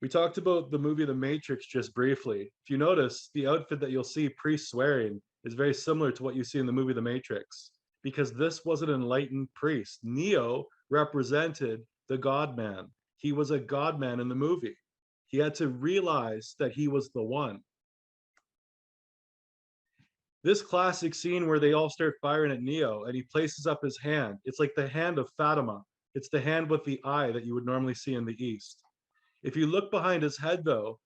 We talked about the movie The Matrix just briefly. If you notice, the outfit that you'll see priests wearing is very similar to what you see in the movie The Matrix, because this was an enlightened priest. Neo represented the God-man. He was a God-man in the movie. He had to realize that he was the one. This classic scene where they all start firing at Neo and he places up his hand, it's like the hand of Fatima. It's the hand with the eye that you would normally see in the East. If you look behind his head, though,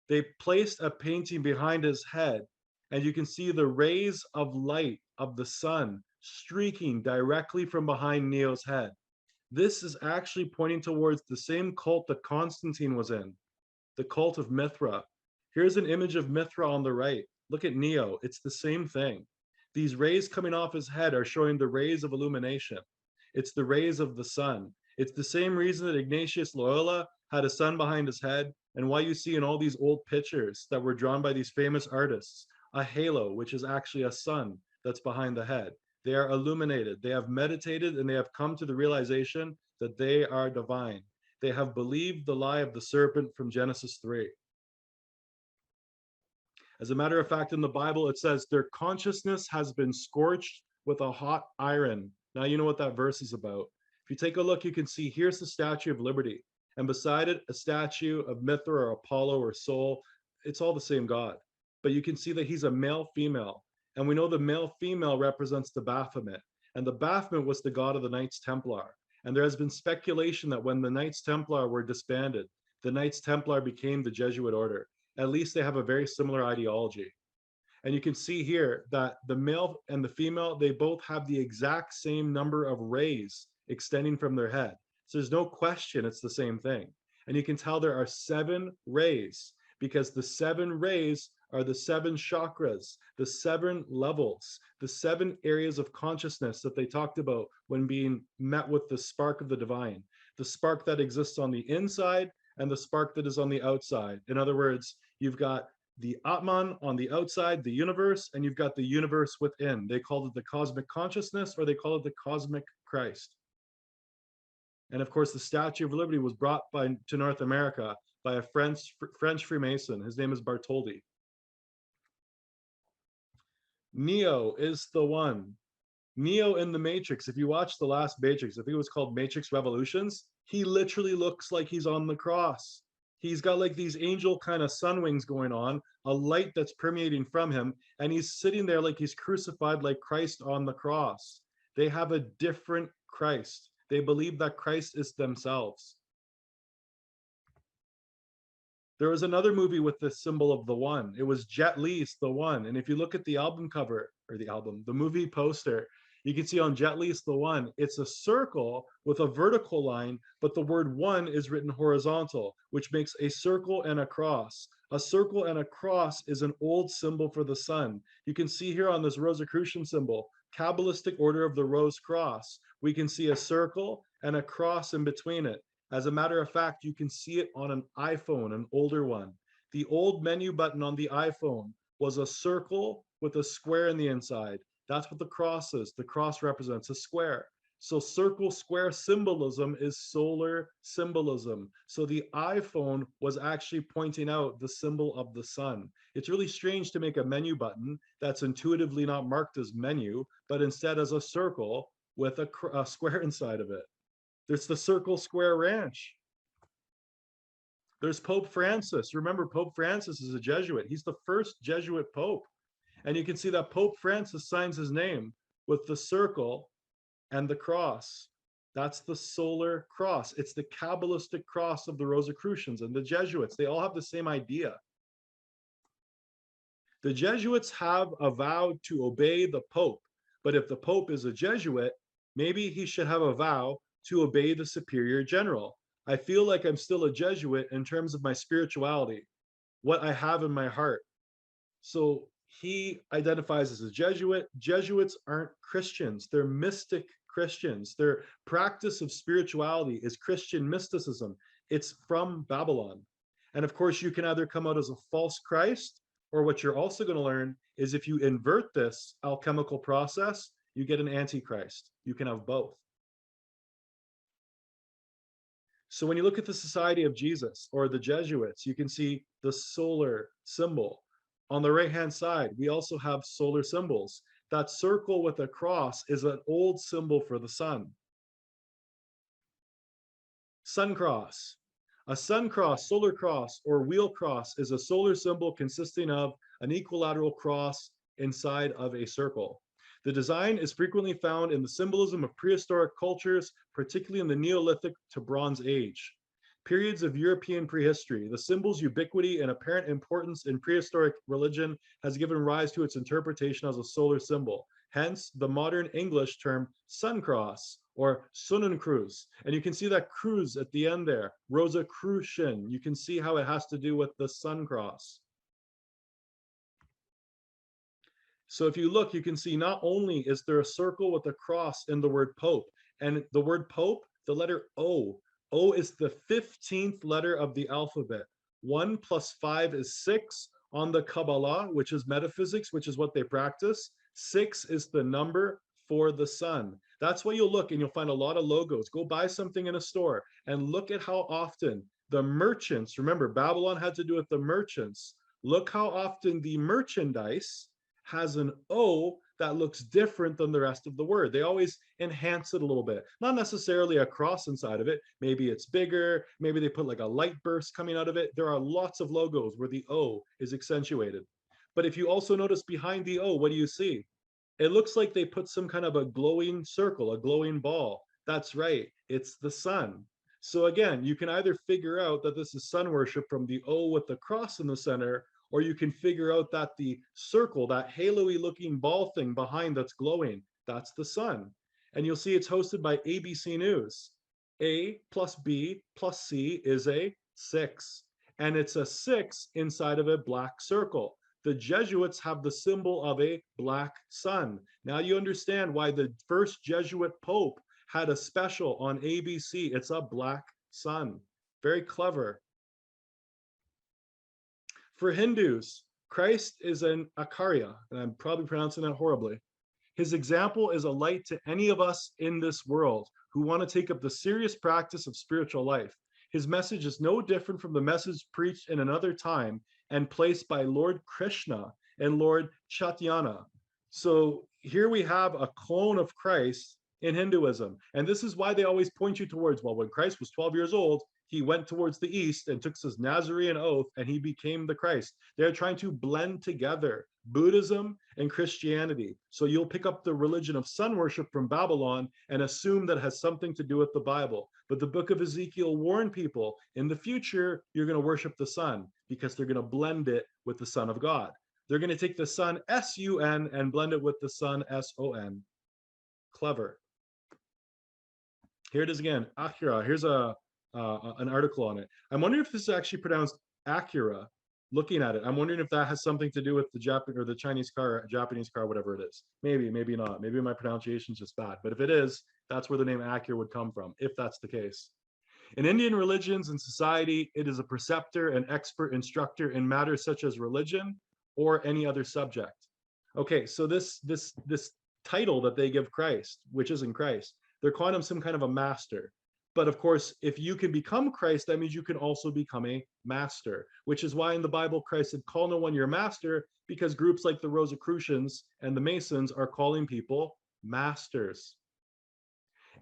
they placed a painting behind his head, and you can see the rays of light of the sun streaking directly from behind Neo's head. This is actually pointing towards the same cult that Constantine was in, the cult of Mithra. Here's an image of Mithra on the right. Look at Neo. It's the same thing. These rays coming off his head are showing the rays of illumination. It's the rays of the sun. It's the same reason that Ignatius Loyola had a sun behind his head, and why you see in all these old pictures that were drawn by these famous artists, a halo, which is actually a sun that's behind the head. They are illuminated. They have meditated and they have come to the realization that they are divine. They have believed the lie of the serpent from Genesis 3. As a matter of fact, in the Bible, it says their consciousness has been scorched with a hot iron. Now you know what that verse is about. If you take a look, you can see here's the Statue of Liberty, and beside it, a statue of Mithra or Apollo or Sol. It's all the same God. But you can see that he's a male-female. And we know the male-female represents the Baphomet. And the Baphomet was the god of the Knights Templar. And there has been speculation that when the Knights Templar were disbanded, the Knights Templar became the Jesuit order. At least they have a very similar ideology. And you can see here that the male and the female, they both have the exact same number of rays extending from their head. So there's no question it's the same thing. And you can tell there are 7 rays, because the 7 rays are the 7 chakras, the 7 levels, the 7 areas of consciousness that they talked about when being met with the spark of the divine, the spark that exists on the inside and the spark that is on the outside. In other words, you've got the Atman on the outside, the universe, and you've got the universe within. They call it the cosmic consciousness, or they call it the cosmic Christ. And of course, the Statue of Liberty was brought to North America by a French Freemason. His name is Bartholdi. Neo is the one. Neo in the Matrix, if you watch the last Matrix, I think it was called Matrix Revolutions, he literally looks like he's on the cross. He's got like these angel kind of sun wings going on, a light that's permeating from him, and he's sitting there like he's crucified like Christ on the cross. They have a different Christ. They believe that Christ is themselves. There was another movie with the symbol of the one. It was Jet Li's The One. And if you look at the album cover, or the movie poster, you can see on Jet Li's The One, it's a circle with a vertical line, but the word one is written horizontal, which makes a circle and a cross. A circle and a cross is an old symbol for the sun. You can see here on this Rosicrucian symbol, Kabbalistic order of the Rose Cross. We can see a circle and a cross in between it. As a matter of fact, you can see it on an iPhone, an older one. The old menu button on the iPhone was a circle with a square in the inside. That's what the cross is. The cross represents a square. So circle square symbolism is solar symbolism. So the iPhone was actually pointing out the symbol of the sun. It's really strange to make a menu button that's intuitively not marked as menu, but instead as a circle with a square inside of it. There's the Circle Square Ranch. There's Pope Francis. Remember, Pope Francis is a Jesuit. He's the first Jesuit Pope. And you can see that Pope Francis signs his name with the circle and the cross. That's the solar cross. It's the Kabbalistic cross of the Rosicrucians and the Jesuits. They all have the same idea. The Jesuits have a vow to obey the Pope. But if the Pope is a Jesuit, maybe he should have a vow to obey the superior general. I feel like I'm still a Jesuit in terms of my spirituality, what I have in my heart. So he identifies as a Jesuit. Jesuits aren't Christians. They're mystic Christians. Their practice of spirituality is Christian mysticism. It's from Babylon. And of course, you can either come out as a false Christ, or what you're also going to learn is if you invert this alchemical process, you get an antichrist. You can have both. So when you look at the Society of Jesus or the Jesuits, you can see the solar symbol. On the right-hand side, we also have solar symbols. That circle with a cross is an old symbol for the sun. Sun cross. A sun cross, solar cross, or wheel cross is a solar symbol consisting of an equilateral cross inside of a circle. The design is frequently found in the symbolism of prehistoric cultures, particularly in the Neolithic to Bronze Age. Periods of European prehistory, the symbol's ubiquity and apparent importance in prehistoric religion has given rise to its interpretation as a solar symbol. Hence, the modern English term sun cross or Sonnenkreuz. And you can see that cruz at the end there, Rosicrucian. You can see how it has to do with the sun cross. So if you look, you can see not only is there a circle with a cross in the word Pope, and the word Pope, the letter O. O is the 15th letter of the alphabet. 1 + 5 is 6 on the Kabbalah, which is metaphysics, which is what they practice. 6 is the number for the sun. That's why you'll look and you'll find a lot of logos. Go buy something in a store and look at how often the merchants, remember Babylon had to do with the merchants. Look how often the merchandise has an O that looks different than the rest of the word. They always enhance it a little bit. Not necessarily a cross inside of it. Maybe it's bigger. Maybe they put like a light burst coming out of it. There are lots of logos where the O is accentuated. But if you also notice behind the O, what do you see? It looks like they put some kind of a glowing circle, a glowing ball. That's right. It's the sun. So again, you can either figure out that this is sun worship from the O with the cross in the center, or you can figure out that the circle, that halo-y looking ball thing behind that's glowing, that's the sun. And you'll see it's hosted by ABC News. A plus B plus C is a 6. And it's a 6 inside of a black circle. The Jesuits have the symbol of a black sun. Now you understand why the first Jesuit Pope had a special on ABC. It's a black sun. Very clever. For Hindus, Christ is an Acharya, and I'm probably pronouncing that horribly. His example is a light to any of us in this world who want to take up the serious practice of spiritual life. His message is no different from the message preached in another time and placed by Lord Krishna and Lord Chaitanya. So here we have a clone of Christ in Hinduism. And this is why they always point you towards, well, when Christ was 12 years old, he went towards the east and took his Nazarene oath and he became the Christ. They're trying to blend together Buddhism and Christianity. So you'll pick up the religion of sun worship from Babylon and assume that it has something to do with the Bible. But the book of Ezekiel warned people, in the future, you're going to worship the sun because they're going to blend it with the Son of God. They're going to take the sun, S-U-N, and blend it with the sun, S-O-N. Clever. Here it is again, Acura. Here's an article on it. I'm wondering if this is actually pronounced Acura. Looking at it, I'm wondering if that has something to do with the Japanese or the Chinese car, Japanese car, whatever it is. Maybe, maybe not. Maybe my pronunciation is just bad. But if it is, that's where the name Acura would come from, if that's the case. In Indian religions and society, it is a preceptor and expert instructor in matters such as religion or any other subject. Okay, so this title that they give Christ, which isn't Christ, they're calling him some kind of a master. But of course, if you can become Christ, that means you can also become a master, which is why in the Bible, Christ said, call no one your master, because groups like the Rosicrucians and the Masons are calling people masters.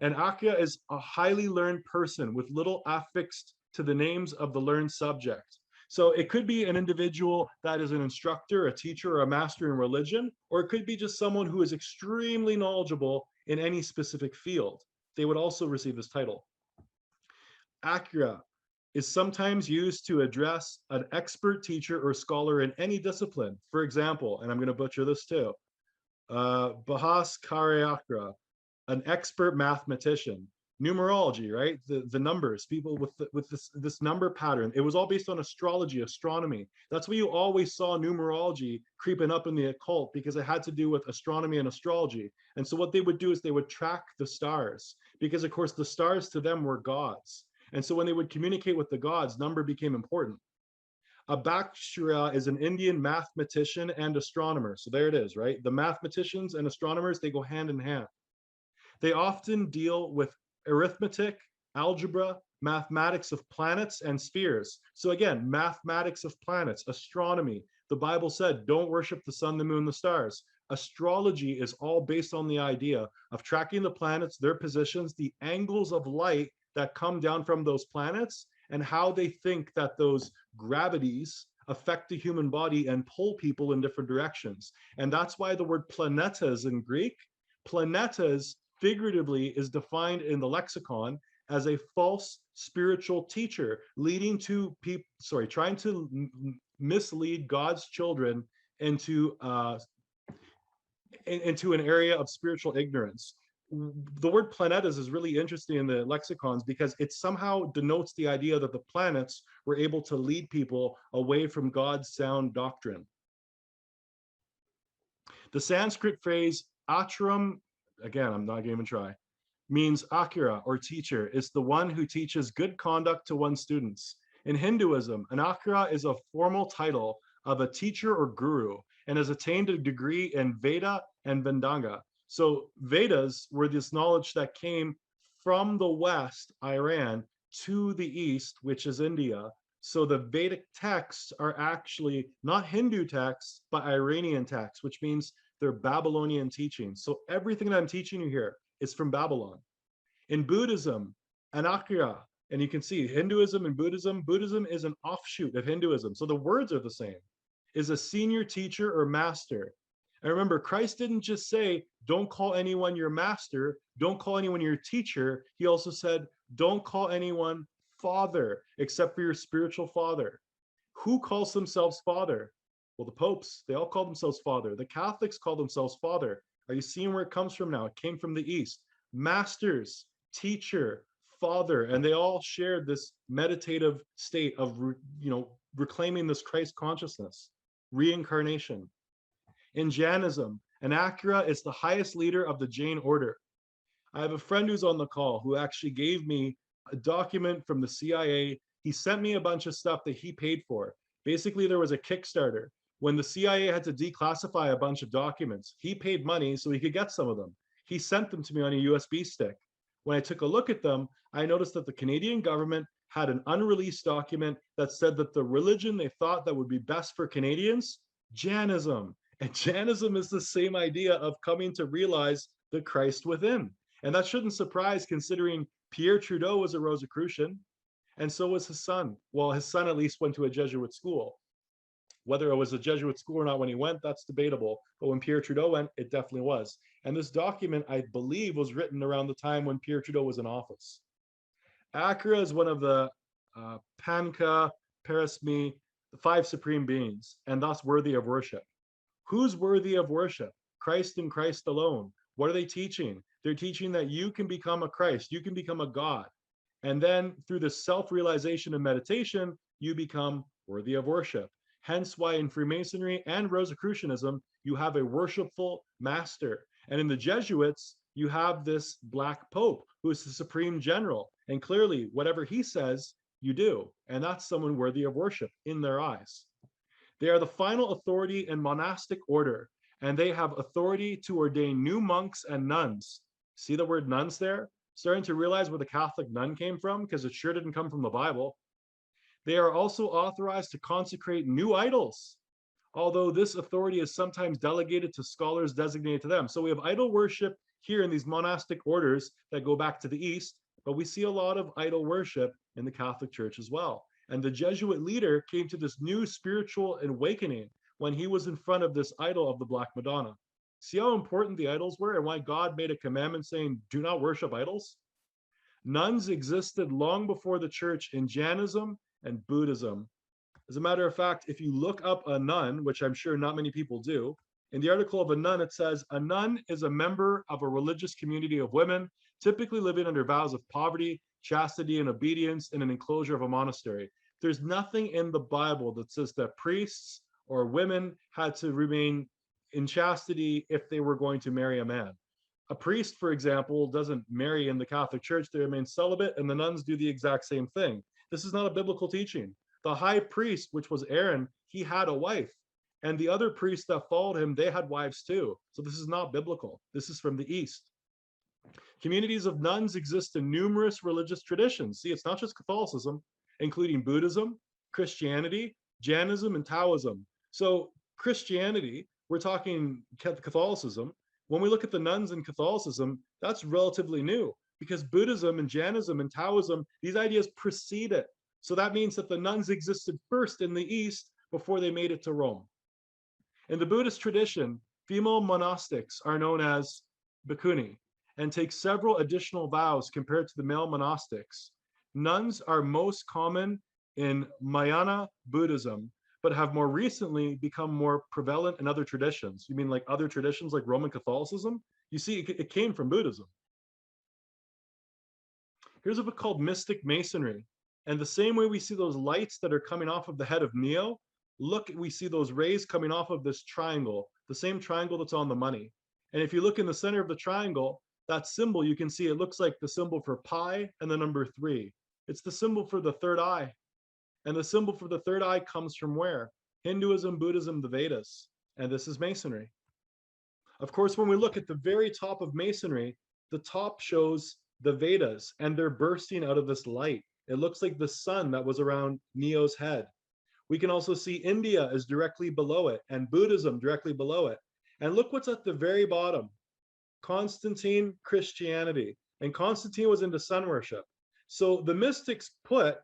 And Akya is a highly learned person with little affixed to the names of the learned subject. So it could be an individual that is an instructor, a teacher, or a master in religion, or it could be just someone who is extremely knowledgeable in any specific field. They would also receive this title. Acura is sometimes used to address an expert teacher or scholar in any discipline. For example, and I'm going to butcher this too, Bahas Karyakra, an expert mathematician. Numerology, right? The numbers, people with this number pattern. It was all based on astrology, astronomy. That's why you always saw numerology creeping up in the occult, because it had to do with astronomy and astrology. And so what they would do is they would track the stars, because of course the stars to them were gods. And so when they would communicate with the gods, number became important. A Bhaskara is an Indian mathematician and astronomer. So there it is, right? The mathematicians and astronomers, they go hand in hand. They often deal with arithmetic, algebra, mathematics of planets and spheres. So again, mathematics of planets, astronomy. The Bible said, don't worship the sun, the moon, the stars. Astrology is all based on the idea of tracking the planets, their positions, the angles of light that come down from those planets, and how they think that those gravities affect the human body and pull people in different directions. And that's why the word planetas in Greek, planetas figuratively is defined in the lexicon as a false spiritual teacher, leading to people, trying to mislead God's children into an area of spiritual ignorance. The word planetas is really interesting in the lexicons because it somehow denotes the idea that the planets were able to lead people away from God's sound doctrine. The Sanskrit phrase Acharam, again, I'm not going to even try, means Akira or teacher. It's the one who teaches good conduct to one's students. In Hinduism, an Akira is a formal title of a teacher or guru and has attained a degree in Veda and Vedanga. So Vedas were this knowledge that came from the West, Iran, to the East, which is India. So the Vedic texts are actually not Hindu texts, but Iranian texts, which means they're Babylonian teachings. So everything that I'm teaching you here is from Babylon. In Buddhism, Anakya, and you can see Hinduism and Buddhism, Buddhism is an offshoot of Hinduism. So the words are the same, is a senior teacher or master. And remember, Christ didn't just say, don't call anyone your master, don't call anyone your teacher. He also said, don't call anyone father, except for your spiritual father. Who calls themselves father? Well, the popes, they all call themselves father. The Catholics call themselves father. Are you seeing where it comes from now? It came from the East. Masters, teacher, father, and they all shared this meditative state of, reclaiming this Christ consciousness, reincarnation. In Jainism, an Akira is the highest leader of the Jain order. I have a friend who's on the call who actually gave me a document from the CIA. He sent me a bunch of stuff that he paid for. Basically, there was a Kickstarter. When the CIA had to declassify a bunch of documents, he paid money so he could get some of them. He sent them to me on a USB stick. when I took a look at them, I noticed that the Canadian government had an unreleased document that said that the religion they thought that would be best for Canadians, Janism. And Janism is the same idea of coming to realize the Christ within. And that shouldn't surprise, considering Pierre Trudeau was a Rosicrucian, and so was his son. Well, his son at least went to a Jesuit school. Whether it was a Jesuit school or not when he went, that's debatable. But when Pierre Trudeau went, it definitely was. And this document, I believe, was written around the time when Pierre Trudeau was in office. Akra is one of the Panka, Parismi, the 5 supreme beings, and thus worthy of worship. Who's worthy of worship? Christ and Christ alone. What are they teaching? They're teaching that you can become a Christ, you can become a God. And then through the self-realization and meditation, you become worthy of worship. Hence why in Freemasonry and Rosicrucianism, you have a worshipful master. And in the Jesuits, you have this Black Pope who is the supreme general. And clearly, whatever he says, you do. And that's someone worthy of worship in their eyes. They are the final authority in monastic order, and they have authority to ordain new monks and nuns. See the word nuns there? Starting to realize where the Catholic nun came from, because it sure didn't come from the Bible. They are also authorized to consecrate new idols, although this authority is sometimes delegated to scholars designated to them. So we have idol worship here in these monastic orders that go back to the East, but we see a lot of idol worship in the Catholic Church as well. And the Jesuit leader came to this new spiritual awakening when he was in front of this idol of the Black Madonna. See how important the idols were and why God made a commandment saying, do not worship idols? Nuns existed long before the church in Jainism and Buddhism. As a matter of fact, if you look up a nun, which I'm sure not many people do, in the article of a nun, it says, a nun is a member of a religious community of women, typically living under vows of poverty, chastity, and obedience in an enclosure of a monastery. There's nothing in the Bible that says that priests or women had to remain in chastity if they were going to marry a man. A priest, for example, doesn't marry in the Catholic Church, they remain celibate, and the nuns do the exact same thing. This is not a biblical teaching. The high priest, which was Aaron, he had a wife. And the other priests that followed him, they had wives too. So this is not biblical. This is from the East. Communities of nuns exist in numerous religious traditions. See, it's not just Catholicism, including Buddhism, Christianity, Jainism, and Taoism. So Christianity, we're talking Catholicism. When we look at the nuns in Catholicism, that's relatively new because Buddhism and Jainism and Taoism, these ideas precede it. So that means that the nuns existed first in the East before they made it to Rome. In the Buddhist tradition, female monastics are known as bhikkhuni and take several additional vows compared to the male monastics. Nuns are most common in Mahayana Buddhism, but have more recently become more prevalent in other traditions. You mean like other traditions like Roman Catholicism? You see, it came from Buddhism. Here's a book called Mystic Masonry. And the same way we see those lights that are coming off of the head of Neo, look, we see those rays coming off of this triangle, the same triangle that's on the money. And if you look in the center of the triangle, that symbol, you can see it looks like the symbol for pi and the number 3. It's the symbol for the third eye. And the symbol for the third eye comes from where? Hinduism, Buddhism, the Vedas. And this is Masonry. Of course, when we look at the very top of Masonry, the top shows the Vedas, and they're bursting out of this light. It looks like the sun that was around Neo's head. We can also see India is directly below it, and Buddhism directly below it. And look what's at the very bottom. Constantine, Christianity. And Constantine was into sun worship. So the mystics put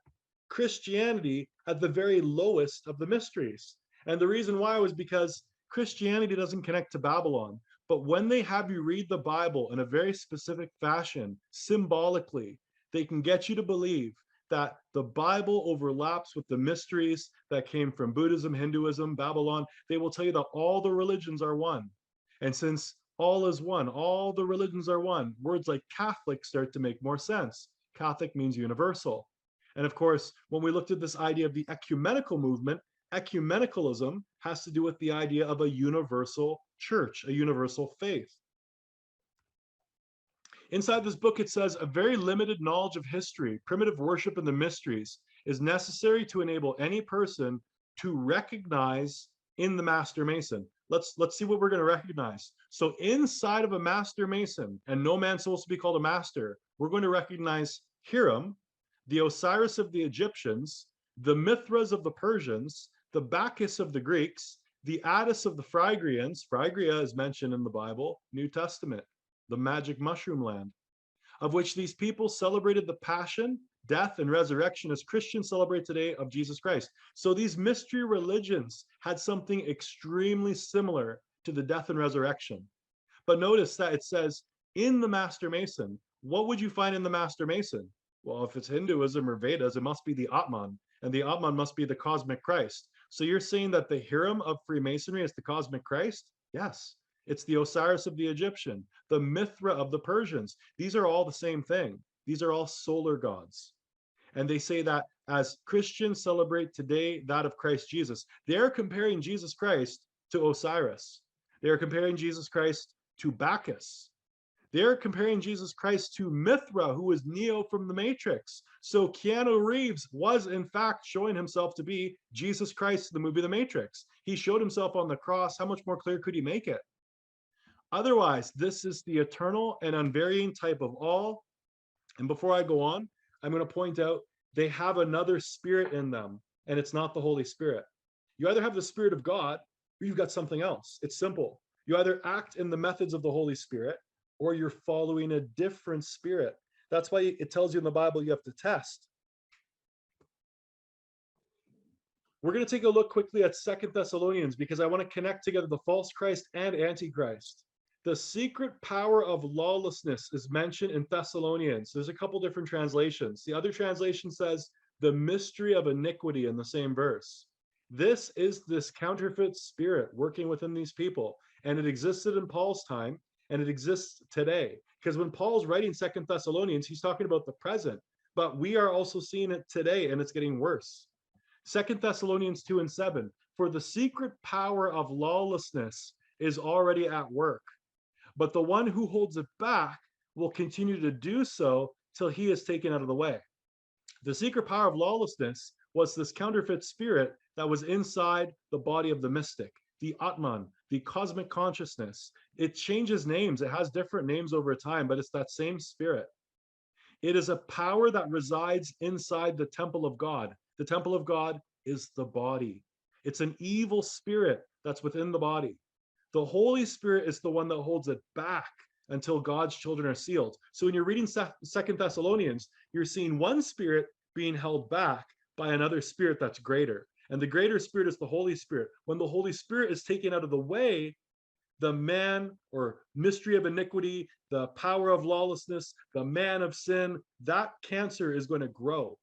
Christianity at the very lowest of the mysteries. And the reason why was because Christianity doesn't connect to Babylon. But when they have you read the Bible in a very specific fashion, symbolically, they can get you to believe that the Bible overlaps with the mysteries that came from Buddhism, Hinduism, Babylon. They will tell you that all the religions are one. And since all is one, all the religions are one, words like Catholic start to make more sense. Catholic means universal. And of course, when we looked at this idea of the ecumenical movement, ecumenicalism has to do with the idea of a universal church, a universal faith. Inside this book, it says, a very limited knowledge of history, primitive worship, and the mysteries is necessary to enable any person to recognize in the Master Mason. let's see what we're going to recognize. So inside of a master mason, and no man's supposed to be called a master, we're going to recognize Hiram, the Osiris of the Egyptians, the Mithras of the Persians, the Bacchus of the Greeks, the Attis of the Phrygians. Phrygia is mentioned in the Bible, New Testament, the magic mushroom land, of which these people celebrated the passion, death, and resurrection as Christians celebrate today of Jesus Christ. So these mystery religions had something extremely similar to the death and resurrection. But notice that it says in the Master Mason, what would you find in the Master Mason? Well, if it's Hinduism or Vedas, it must be the Atman, and the Atman must be the cosmic Christ. So you're saying that the Hiram of Freemasonry is the cosmic Christ? Yes. It's the Osiris of the Egyptian, the Mithra of the Persians. These are all the same thing. These are all solar gods. And they say that as Christians celebrate today that of Christ Jesus, they're comparing Jesus Christ to Osiris. They're comparing Jesus Christ to Bacchus. They're comparing Jesus Christ to Mithra, who was Neo from the Matrix. So Keanu Reeves was in fact showing himself to be Jesus Christ in the movie The Matrix. He showed himself on the cross. How much more clear could he make it? Otherwise, this is the eternal and unvarying type of all. And before I go on, I'm going to point out they have another spirit in them, and it's not the Holy Spirit. You either have the Spirit of God, or you've got something else. It's simple. You either act in the methods of the Holy Spirit, or you're following a different spirit. That's why it tells you in the Bible you have to test. We're going to take a look quickly at 2 Thessalonians because I want to connect together the false Christ and Antichrist. The secret power of lawlessness is mentioned in Thessalonians. There's a couple different translations. The other translation says the mystery of iniquity in the same verse. This is this counterfeit spirit working within these people. And it existed in Paul's time, and it exists today. Because when Paul's writing 2 Thessalonians, he's talking about the present. But we are also seeing it today, and it's getting worse. 2 Thessalonians 2:7, for the secret power of lawlessness is already at work. But the one who holds it back will continue to do so till he is taken out of the way. The secret power of lawlessness was this counterfeit spirit that was inside the body of the mystic, the Atman, the cosmic consciousness. It changes names. It has different names over time, but it's that same spirit. It is a power that resides inside the temple of God. The temple of God is the body. It's an evil spirit that's within the body. The Holy Spirit is the one that holds it back until God's children are sealed. So when you're reading 2 Thessalonians, you're seeing one spirit being held back by another spirit that's greater. And the greater spirit is the Holy Spirit. When the Holy Spirit is taken out of the way, the man or mystery of iniquity, the power of lawlessness, the man of sin, that cancer is going to grow.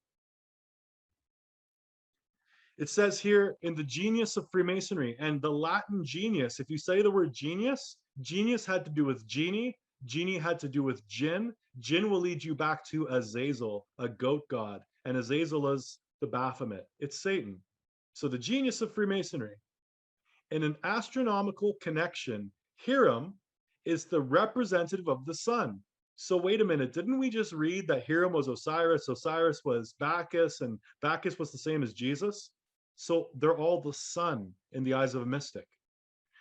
It says here in the genius of Freemasonry, and the Latin genius, if you say the word genius, genius had to do with genie, genie had to do with jinn. Jinn will lead you back to Azazel, a goat god, and Azazel is the Baphomet. It's Satan. So the genius of Freemasonry. In an astronomical connection, Hiram is the representative of the sun. So wait a minute, didn't we just read that Hiram was Osiris, Osiris was Bacchus, and Bacchus was the same as Jesus? So they're all the sun in the eyes of a mystic.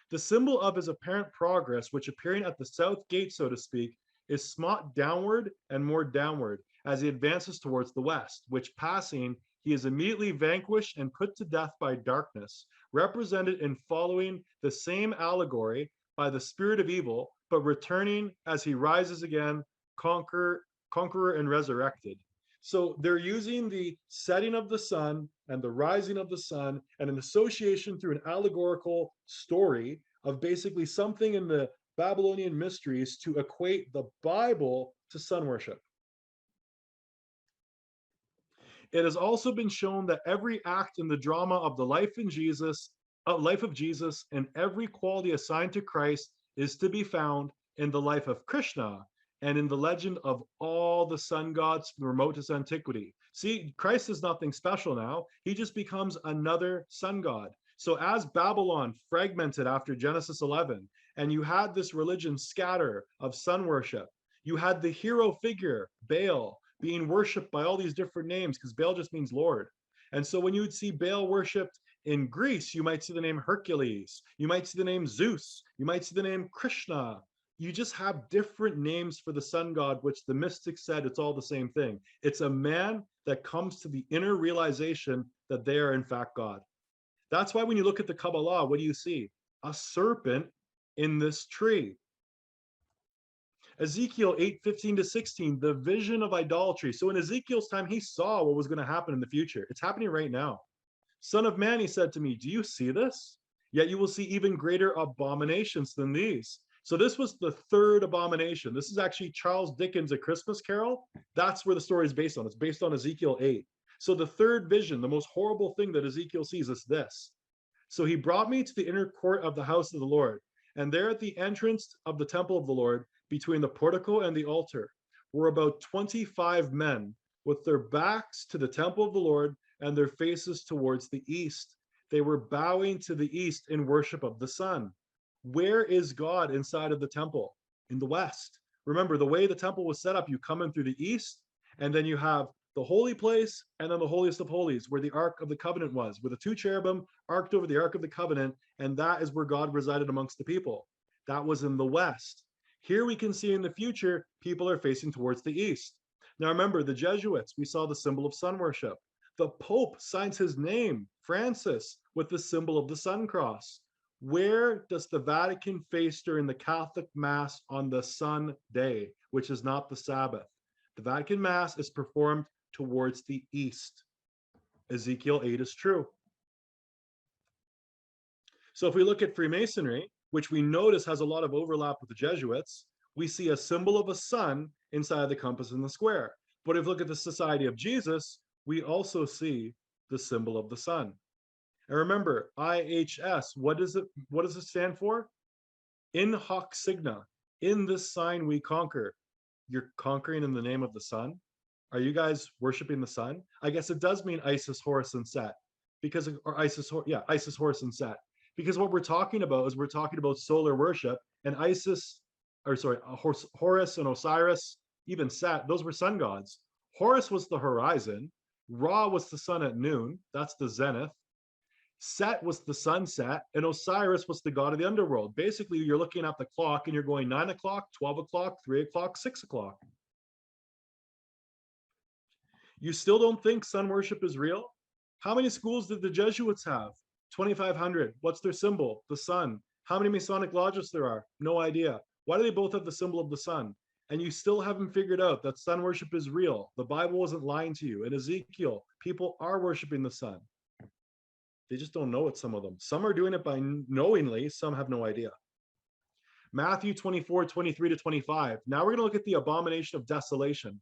The symbol of his apparent progress, which appearing at the south gate, so to speak, is smote downward and more downward as he advances towards the west, which passing, he is immediately vanquished and put to death by darkness, represented in following the same allegory by the spirit of evil, but returning as he rises again, conqueror and resurrected. So they're using the setting of the sun and the rising of the sun and an association through an allegorical story of basically something in the Babylonian mysteries to equate the Bible to sun worship. It has also been shown that every act in the drama of the life of Jesus and every quality assigned to Christ is to be found in the life of Krishna and in the legend of all the sun gods from remotest antiquity. See, Christ is nothing special now. He just becomes another sun god. So as Babylon fragmented after Genesis 11, and you had this religion scatter of sun worship, you had the hero figure, Baal, being worshipped by all these different names, because Baal just means Lord. And so when you would see Baal worshipped In Greece, you might see the name Hercules. You might see the name Zeus. You might see the name Krishna. You just have different names for the sun god, which the mystics said it's all the same thing. It's a man that comes to the inner realization that they are in fact God. That's why when you look at the Kabbalah, what do you see? A serpent in this tree. Ezekiel 8:15-16, the vision of idolatry. So in Ezekiel's time, he saw what was going to happen in the future. It's happening right now. Son of man, he said to me, do you see this? Yet you will see even greater abominations than these. So this was the third abomination. This is actually Charles Dickens' A Christmas Carol. That's where the story is based on. It's based on Ezekiel 8. So the third vision, the most horrible thing that Ezekiel sees is this. So he brought me to the inner court of the house of the Lord. And there at the entrance of the temple of the Lord, between the portico and the altar, were about 25 men with their backs to the temple of the Lord and their faces towards the east. They were bowing to the east in worship of the sun. Where is God inside of the temple? In the west. Remember, the way the temple was set up, you come in through the east, and then you have the holy place, and then the holiest of holies, where the Ark of the Covenant was, with the two cherubim arced over the Ark of the Covenant, and that is where God resided amongst the people. That was in the west. Here we can see in the future, people are facing towards the east. Now remember, the Jesuits, we saw the symbol of sun worship. The Pope signs his name, Francis, with the symbol of the sun cross. Where does the Vatican face during the Catholic Mass on the sun day, which is not the Sabbath? The Vatican Mass is performed towards the east. Ezekiel 8 is true. So if we look at Freemasonry, which we notice has a lot of overlap with the Jesuits, we see a symbol of a sun inside the compass in the square. But if we look at the Society of Jesus, we also see the symbol of the sun. And remember, IHS, what does it stand for? In hoc signa. In this sign we conquer. You're conquering in the name of the sun? Are you guys worshiping the sun? I guess it does mean Isis, Horus, and Set. Isis, Horus, and Set. Because what we're talking about is we're talking about solar worship, and Horus and Osiris, even Set, those were sun gods. Horus was the horizon. Ra was the sun at noon. That's the zenith. Set was the sunset, and Osiris was the god of the underworld. Basically, you're looking at the clock and you're going 9 o'clock, 12 o'clock, 3 o'clock, 6 o'clock. You still don't think sun worship is real? How many schools did the Jesuits have? 2,500. What's their symbol? The sun. How many Masonic lodges there are? No idea. Why do they both have the symbol of the sun? And you still haven't figured out that sun worship is real. The Bible wasn't lying to you. In Ezekiel, people are worshiping the sun. They just don't know it, some of them. Some are doing it by knowingly, some have no idea. Matthew 24:23-25. Now we're going to look at the abomination of desolation.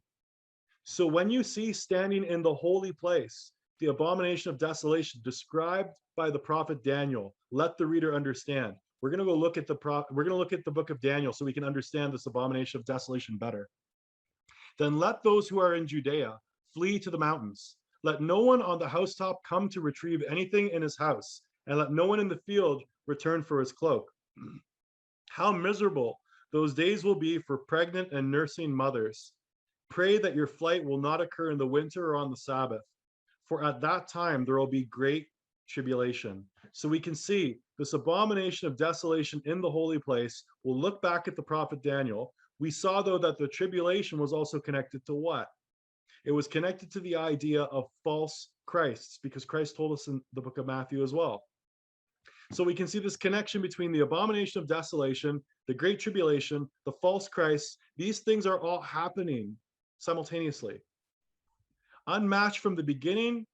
So when you see standing in the holy place, the abomination of desolation described by the prophet Daniel, let the reader understand. We're going to go look at the book of Daniel so we can understand this abomination of desolation better. Then let those who are in Judea flee to the mountains. Let no one on the housetop come to retrieve anything in his house, and let no one in the field return for his cloak. How miserable those days will be for pregnant and nursing mothers. Pray that your flight will not occur in the winter or on the Sabbath, for at that time there will be great tribulation. So we can see this abomination of desolation in the holy place. We'll look back at the prophet Daniel. We saw, though, that the tribulation was also connected to what? It was connected to the idea of false Christs, because Christ told us in the book of Matthew as well. So we can see this connection between the abomination of desolation, the great tribulation, the false Christs. These things are all happening simultaneously. Unmatched from the beginning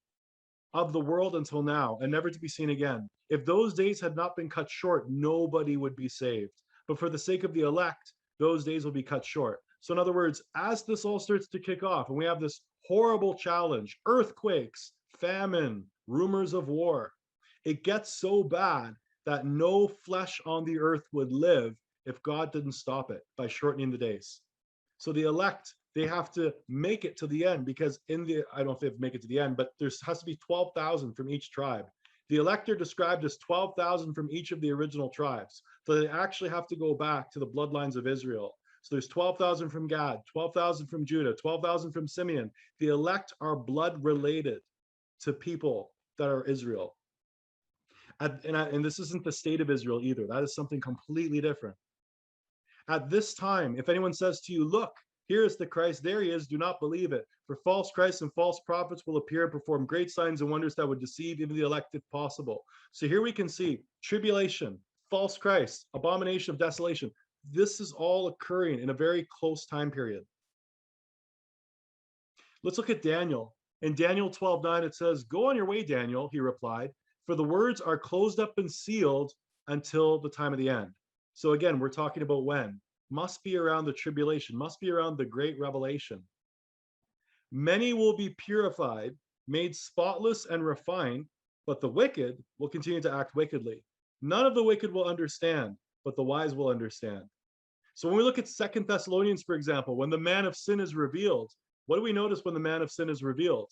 of the world until now, and never to be seen again. If those days had not been cut short, nobody would be saved. But for the sake of the elect, those days will be cut short. So in other words, as this all starts to kick off, and we have this horrible challenge, earthquakes, famine, rumors of war, it gets so bad that no flesh on the earth would live if God didn't stop it by shortening the days. So the elect, they have to make it to the end, because I don't know if they make it to the end, but there has to be 12,000 from each tribe. The elect are described as 12,000 from each of the original tribes. So they actually have to go back to the bloodlines of Israel. So there's 12,000 from Gad, 12,000 from Judah, 12,000 from Simeon. The elect are blood related to people that are Israel. And this isn't the state of Israel either. That is something completely different. At this time, if anyone says to you, look, here is the Christ, there he is, do not believe it. For false Christs and false prophets will appear and perform great signs and wonders that would deceive even the elect if possible. So here we can see tribulation, false Christ, abomination of desolation. This is all occurring in a very close time period. Let's look at Daniel. In Daniel 12:9, it says, go on your way, Daniel, he replied, for the words are closed up and sealed until the time of the end. So again, we're talking about when. Must be around the tribulation, must be around the great revelation. Many will be purified, made spotless and refined, but the wicked will continue to act wickedly. None of the wicked will understand, but the wise will understand. So when we look at 2 Thessalonians, for example, when the man of sin is revealed, what do we notice when the man of sin is revealed?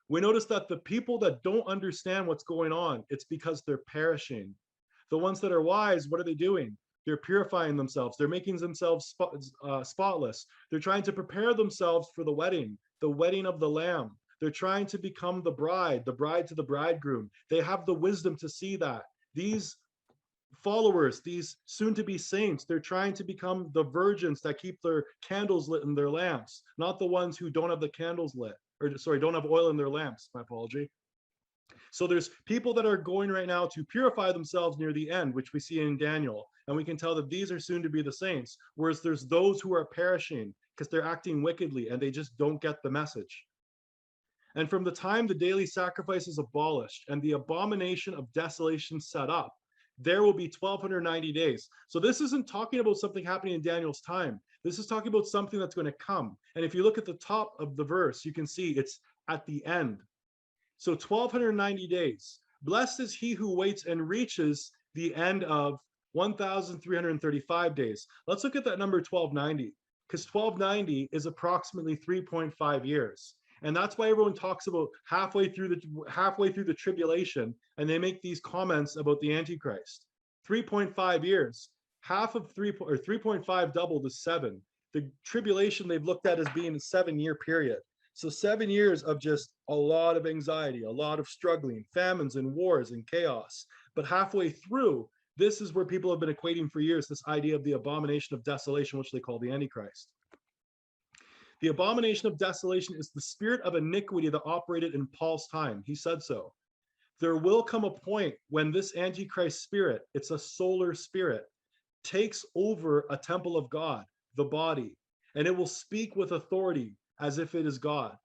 We notice that the people that don't understand what's going on, it's because they're perishing. The ones that are wise, what are they doing? They're purifying themselves. They're making themselves spotless. They're trying to prepare themselves for the wedding of the Lamb. They're trying to become the bride to the bridegroom. They have the wisdom to see that. These followers, these soon-to-be saints, they're trying to become the virgins that keep their candles lit in their lamps, not the ones who don't have the candles lit, or sorry, don't have oil in their lamps, my apology. So there's people that are going right now to purify themselves near the end, which we see in Daniel, and we can tell that these are soon to be the saints, whereas there's those who are perishing because they're acting wickedly and they just don't get the message. And from the time the daily sacrifice is abolished and the abomination of desolation set up, there will be 1290 days. So this isn't talking about something happening in Daniel's time. This is talking about something that's going to come. And if you look at the top of the verse, you can see it's at the end. So 1290 days. Blessed is he who waits and reaches the end of 1335 days. Let's look at that number 1290, because 1290 is approximately 3.5 years. And that's why everyone talks about halfway through the tribulation, and they make these comments about the Antichrist. 3.5 years, half of 3.5 doubled is 7. The tribulation they've looked at as being a 7-year period. So 7 years of just a lot of anxiety, a lot of struggling, famines and wars and chaos. But halfway through, this is where people have been equating for years, this idea of the abomination of desolation, which they call the Antichrist. The abomination of desolation is the spirit of iniquity that operated in Paul's time. He said so. There will come a point when this Antichrist spirit, it's a solar spirit, takes over a temple of God, the body, and it will speak with authority as if it is God.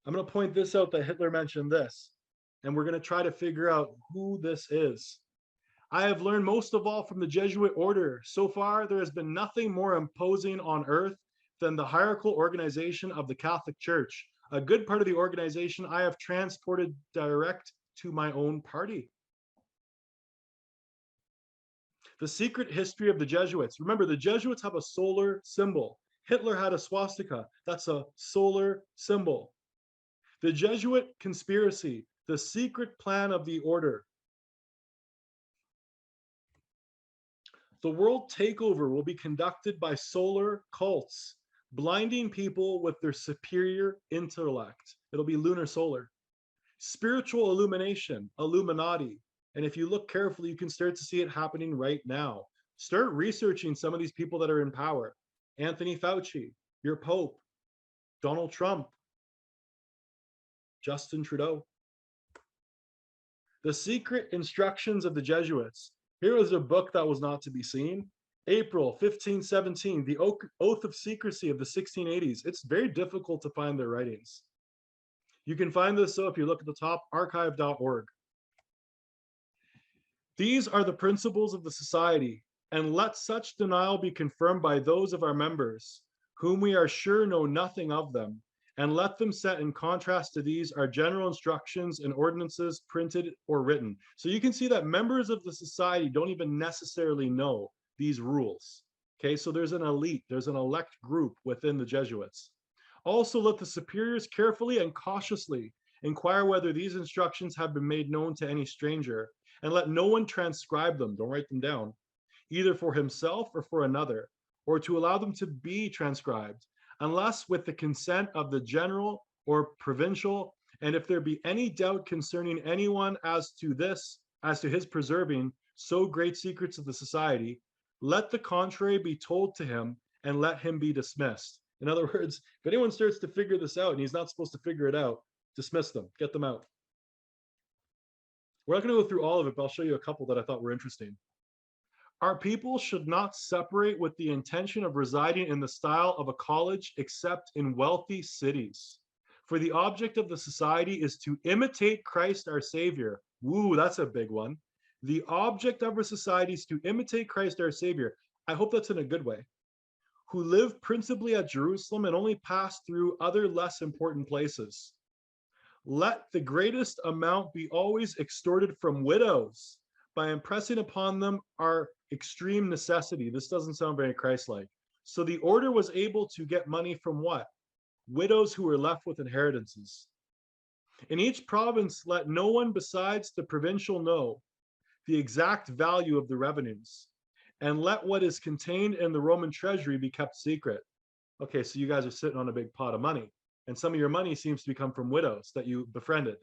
I'm going to point this out that Hitler mentioned this, and we're going to try to figure out who this is. I have learned most of all from the Jesuit order. So far, there has been nothing more imposing on earth than the hierarchical organization of the Catholic Church. A good part of the organization I have transported direct to my own party. The secret history of the Jesuits. Remember, the Jesuits have a solar symbol. Hitler had a swastika. That's a solar symbol. The Jesuit conspiracy, the secret plan of the order. The world takeover will be conducted by solar cults, blinding people with their superior intellect. It'll be lunar solar. Spiritual illumination, Illuminati. And if you look carefully, you can start to see it happening right now. Start researching some of these people that are in power. Anthony Fauci, your Pope, Donald Trump, Justin Trudeau. The Secret Instructions of the Jesuits. Here is a book that was not to be seen. April 1517, the Oath of Secrecy of the 1680s. It's very difficult to find their writings. You can find this, so if you look at the top, archive.org. These are the principles of the society, and let such denial be confirmed by those of our members, whom we are sure know nothing of them, and let them set in contrast to these our general instructions and ordinances printed or written. So you can see that members of the society don't even necessarily know these rules. Okay, so there's an elite, there's an elect group within the Jesuits. Also, let the superiors carefully and cautiously inquire whether these instructions have been made known to any stranger, and let no one transcribe them, don't write them down, either for himself or for another, or to allow them to be transcribed, unless with the consent of the general or provincial And if there be any doubt concerning anyone as to his preserving so great secrets of the society, let the contrary be told to him, and let him be dismissed. In other words, if anyone starts to figure this out and he's not supposed to figure it out, dismiss them, get them out. We're not going to go through all of it, but I'll show you a couple that I thought were interesting. Our people should not separate with the intention of residing in the style of a college except in wealthy cities. For the object of the society is to imitate Christ our Savior. Woo, that's a big one. The object of our society is to imitate Christ our Savior. I hope that's in a good way. Who live principally at Jerusalem and only pass through other less important places. Let the greatest amount be always extorted from widows by impressing upon them our extreme necessity. This doesn't sound very Christ-like. So the order was able to get money from what? Widows who were left with inheritances. In each province, let no one besides the provincial know the exact value of the revenues, and let what is contained in the Roman treasury be kept secret. Okay, so you guys are sitting on a big pot of money, and some of your money seems to come from widows that you befriended.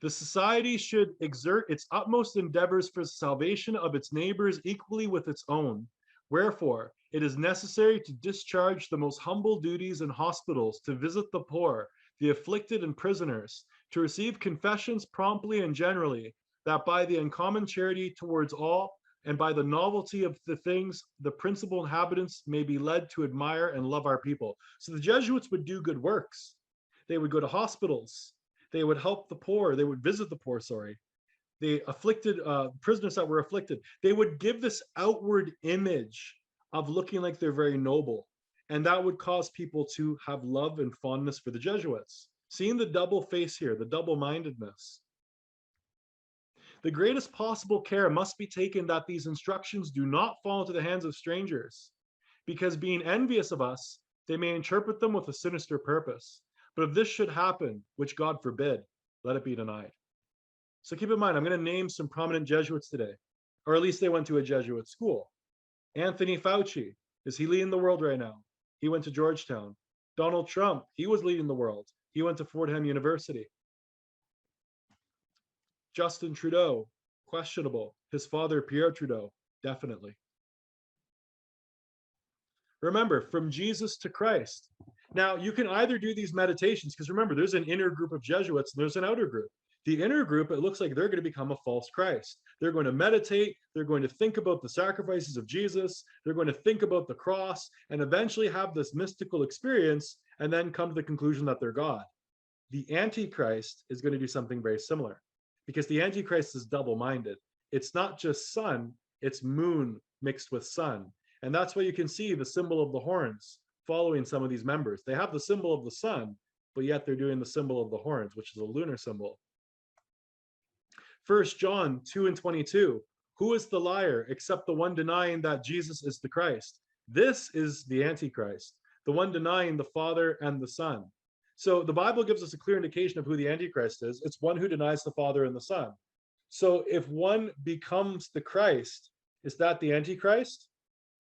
The society should exert its utmost endeavors for the salvation of its neighbors equally with its own. Wherefore, it is necessary to discharge the most humble duties in hospitals, to visit the poor, the afflicted, and prisoners, to receive confessions promptly and generally, that by the uncommon charity towards all, and by the novelty of the things, the principal inhabitants may be led to admire and love our people. So the Jesuits would do good works. They would go to hospitals. They would help the poor. They would visit the poor, They afflicted prisoners that were afflicted. They would give this outward image of looking like they're very noble. And that would cause people to have love and fondness for the Jesuits. Seeing the double face here, the double-mindedness. The greatest possible care must be taken that these instructions do not fall into the hands of strangers, because being envious of us, they may interpret them with a sinister purpose. But if this should happen, which God forbid, let it be denied. So keep in mind, I'm going to name some prominent Jesuits today, or at least they went to a Jesuit school. Anthony Fauci, is he leading the world right now? He went to Georgetown. Donald Trump, he was leading the world. He went to Fordham University. Justin Trudeau, questionable. His father, Pierre Trudeau, definitely. Remember, from Jesus to Christ. Now, you can either do these meditations, because remember, there's an inner group of Jesuits and there's an outer group. The inner group, it looks like they're going to become a false Christ. They're going to meditate. They're going to think about the sacrifices of Jesus. They're going to think about the cross and eventually have this mystical experience and then come to the conclusion that they're God. The Antichrist is going to do something very similar, because the Antichrist is double-minded. It's not just sun, it's moon mixed with sun. And that's why you can see the symbol of the horns following some of these members. They have the symbol of the sun, but yet they're doing the symbol of the horns, which is a lunar symbol. 1 John 2:22, who is the liar except the one denying that Jesus is the Christ? This is the Antichrist, the one denying the Father and the Son. So the Bible gives us a clear indication of who the Antichrist is. It's one who denies the Father and the Son. So if one becomes the Christ, is that the Antichrist?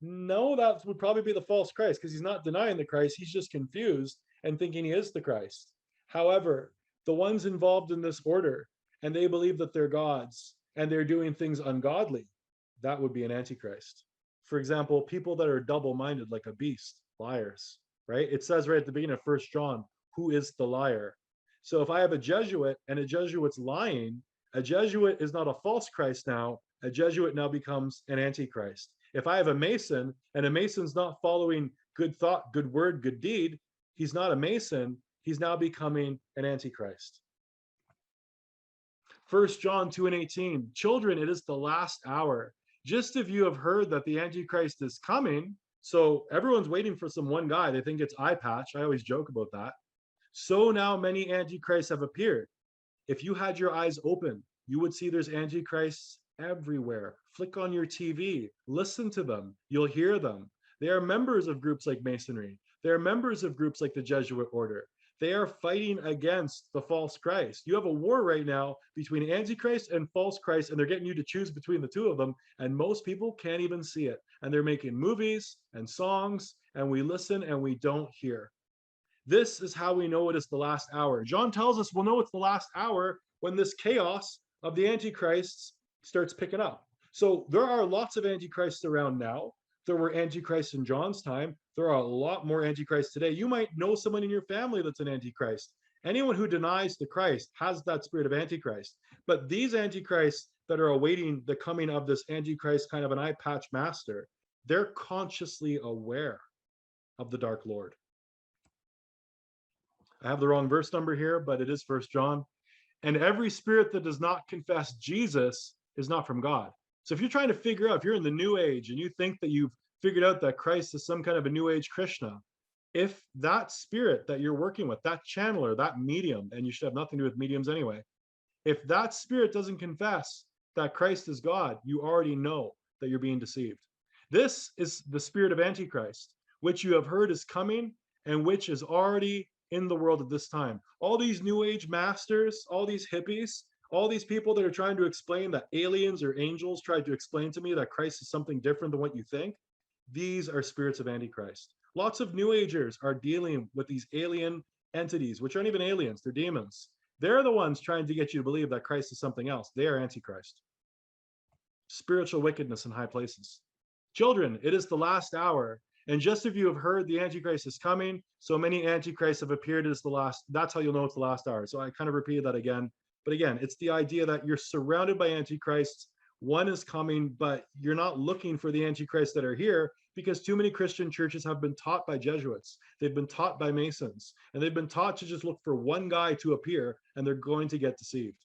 No, that would probably be the false Christ, because he's not denying the Christ. He's just confused and thinking he is the Christ. However, the ones involved in this order, and they believe that they're gods and they're doing things ungodly, that would be an Antichrist. For example, people that are double-minded like a beast, liars, right? It says right at the beginning of 1 John, who is the liar? So if I have a Jesuit and a Jesuit's lying, a Jesuit is not a false Christ now. A Jesuit now becomes an Antichrist. If I have a Mason and a Mason's not following good thought, good word, good deed, he's not a Mason. He's now becoming an Antichrist. 1 John 2:18, children, it is the last hour. Just if you have heard that the Antichrist is coming, so everyone's waiting for some one guy. They think it's eye patch. I always joke about that. So now many Antichrists have appeared. If you had your eyes open, you would see there's Antichrists everywhere. Flick on your TV, listen to them. You'll hear them. They are members of groups like Masonry. They are members of groups like the Jesuit Order. They are fighting against the false Christ. You have a war right now between Antichrist and false Christ, and they're getting you to choose between the two of them, and most people can't even see it. And they're making movies and songs, and we listen and we don't hear. This is how we know it is the last hour. John tells us we'll know it's the last hour when this chaos of the Antichrists starts picking up. So there are lots of Antichrists around now. There were Antichrists in John's time. There are a lot more Antichrists today. You might know someone in your family that's an Antichrist. Anyone who denies the Christ has that spirit of Antichrist. But these Antichrists that are awaiting the coming of this Antichrist, kind of an eye patch master, they're consciously aware of the Dark Lord. I have the wrong verse number here, but it is 1 John. And every spirit that does not confess Jesus is not from God. So if you're trying to figure out, if you're in the New Age and you think that you've figured out that Christ is some kind of a New Age Krishna, if that spirit that you're working with, that channeler, that medium, and you should have nothing to do with mediums anyway, if that spirit doesn't confess that Christ is God, you already know that you're being deceived. This is the spirit of Antichrist, which you have heard is coming and which is already in the world at this time. All these New Age masters, all these hippies, all these people that are trying to explain that aliens or angels tried to explain to me that Christ is something different than what you think, these are spirits of Antichrist. Lots of New Agers are dealing with these alien entities, which aren't even aliens, they're demons. They're the ones trying to get you to believe that Christ is something else. They are Antichrist. Spiritual wickedness in high places. Children, it is the last hour. And just if you have heard the Antichrist is coming, so many Antichrists have appeared as the last, that's how you'll know it's the last hour. So I kind of repeated that again. But again, it's the idea that you're surrounded by Antichrists. One is coming, but you're not looking for the Antichrists that are here because too many Christian churches have been taught by Jesuits. They've been taught by Masons, and they've been taught to just look for one guy to appear, and they're going to get deceived.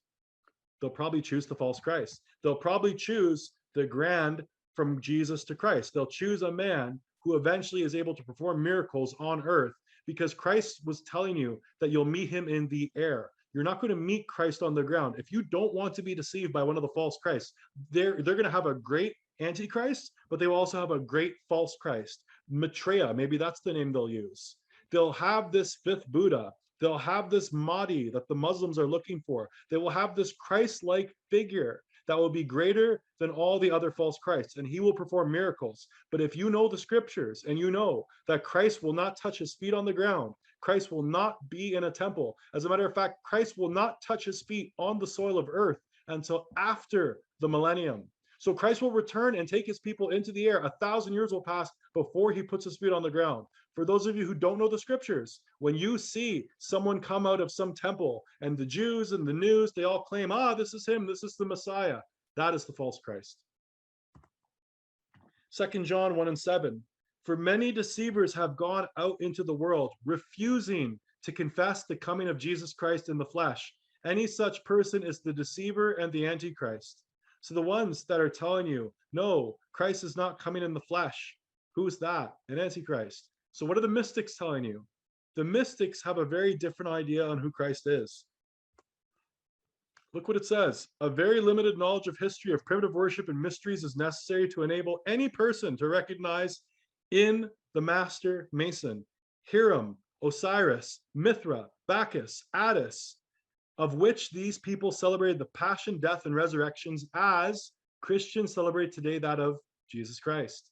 They'll probably choose the false Christ. They'll probably choose the grand from Jesus to Christ. They'll choose a man who eventually is able to perform miracles on earth because Christ was telling you that you'll meet him in the air. You're not going to meet Christ on the ground. If you don't want to be deceived by one of the false Christs, they're going to have a great Antichrist, but they will also have a great false Christ. Maitreya, maybe that's the name they'll use. They'll have this fifth Buddha. They'll have this Mahdi that the Muslims are looking for. They will have this Christ-like figure that will be greater than all the other false Christs, and he will perform miracles. But if you know the scriptures and you know that Christ will not touch his feet on the ground, Christ will not be in a temple. As a matter of fact, Christ will not touch his feet on the soil of earth until after the millennium. So Christ will return and take his people into the air. 1,000 years will pass before he puts his feet on the ground. For those of you who don't know the scriptures, when you see someone come out of some temple and the Jews and the news, they all claim, this is him, this is the Messiah. That is the false Christ. 2 John 1 and 7. For many deceivers have gone out into the world, refusing to confess the coming of Jesus Christ in the flesh. Any such person is the deceiver and the Antichrist. So the ones that are telling you, no, Christ is not coming in the flesh. Who's that? An Antichrist. So what are the mystics telling you? The mystics have a very different idea on who Christ is. Look what it says. A very limited knowledge of history of primitive worship and mysteries is necessary to enable any person to recognize in the master mason, Hiram, Osiris, Mithra, Bacchus, Attis, of which these people celebrated the passion, death, and resurrections as Christians celebrate today that of Jesus Christ.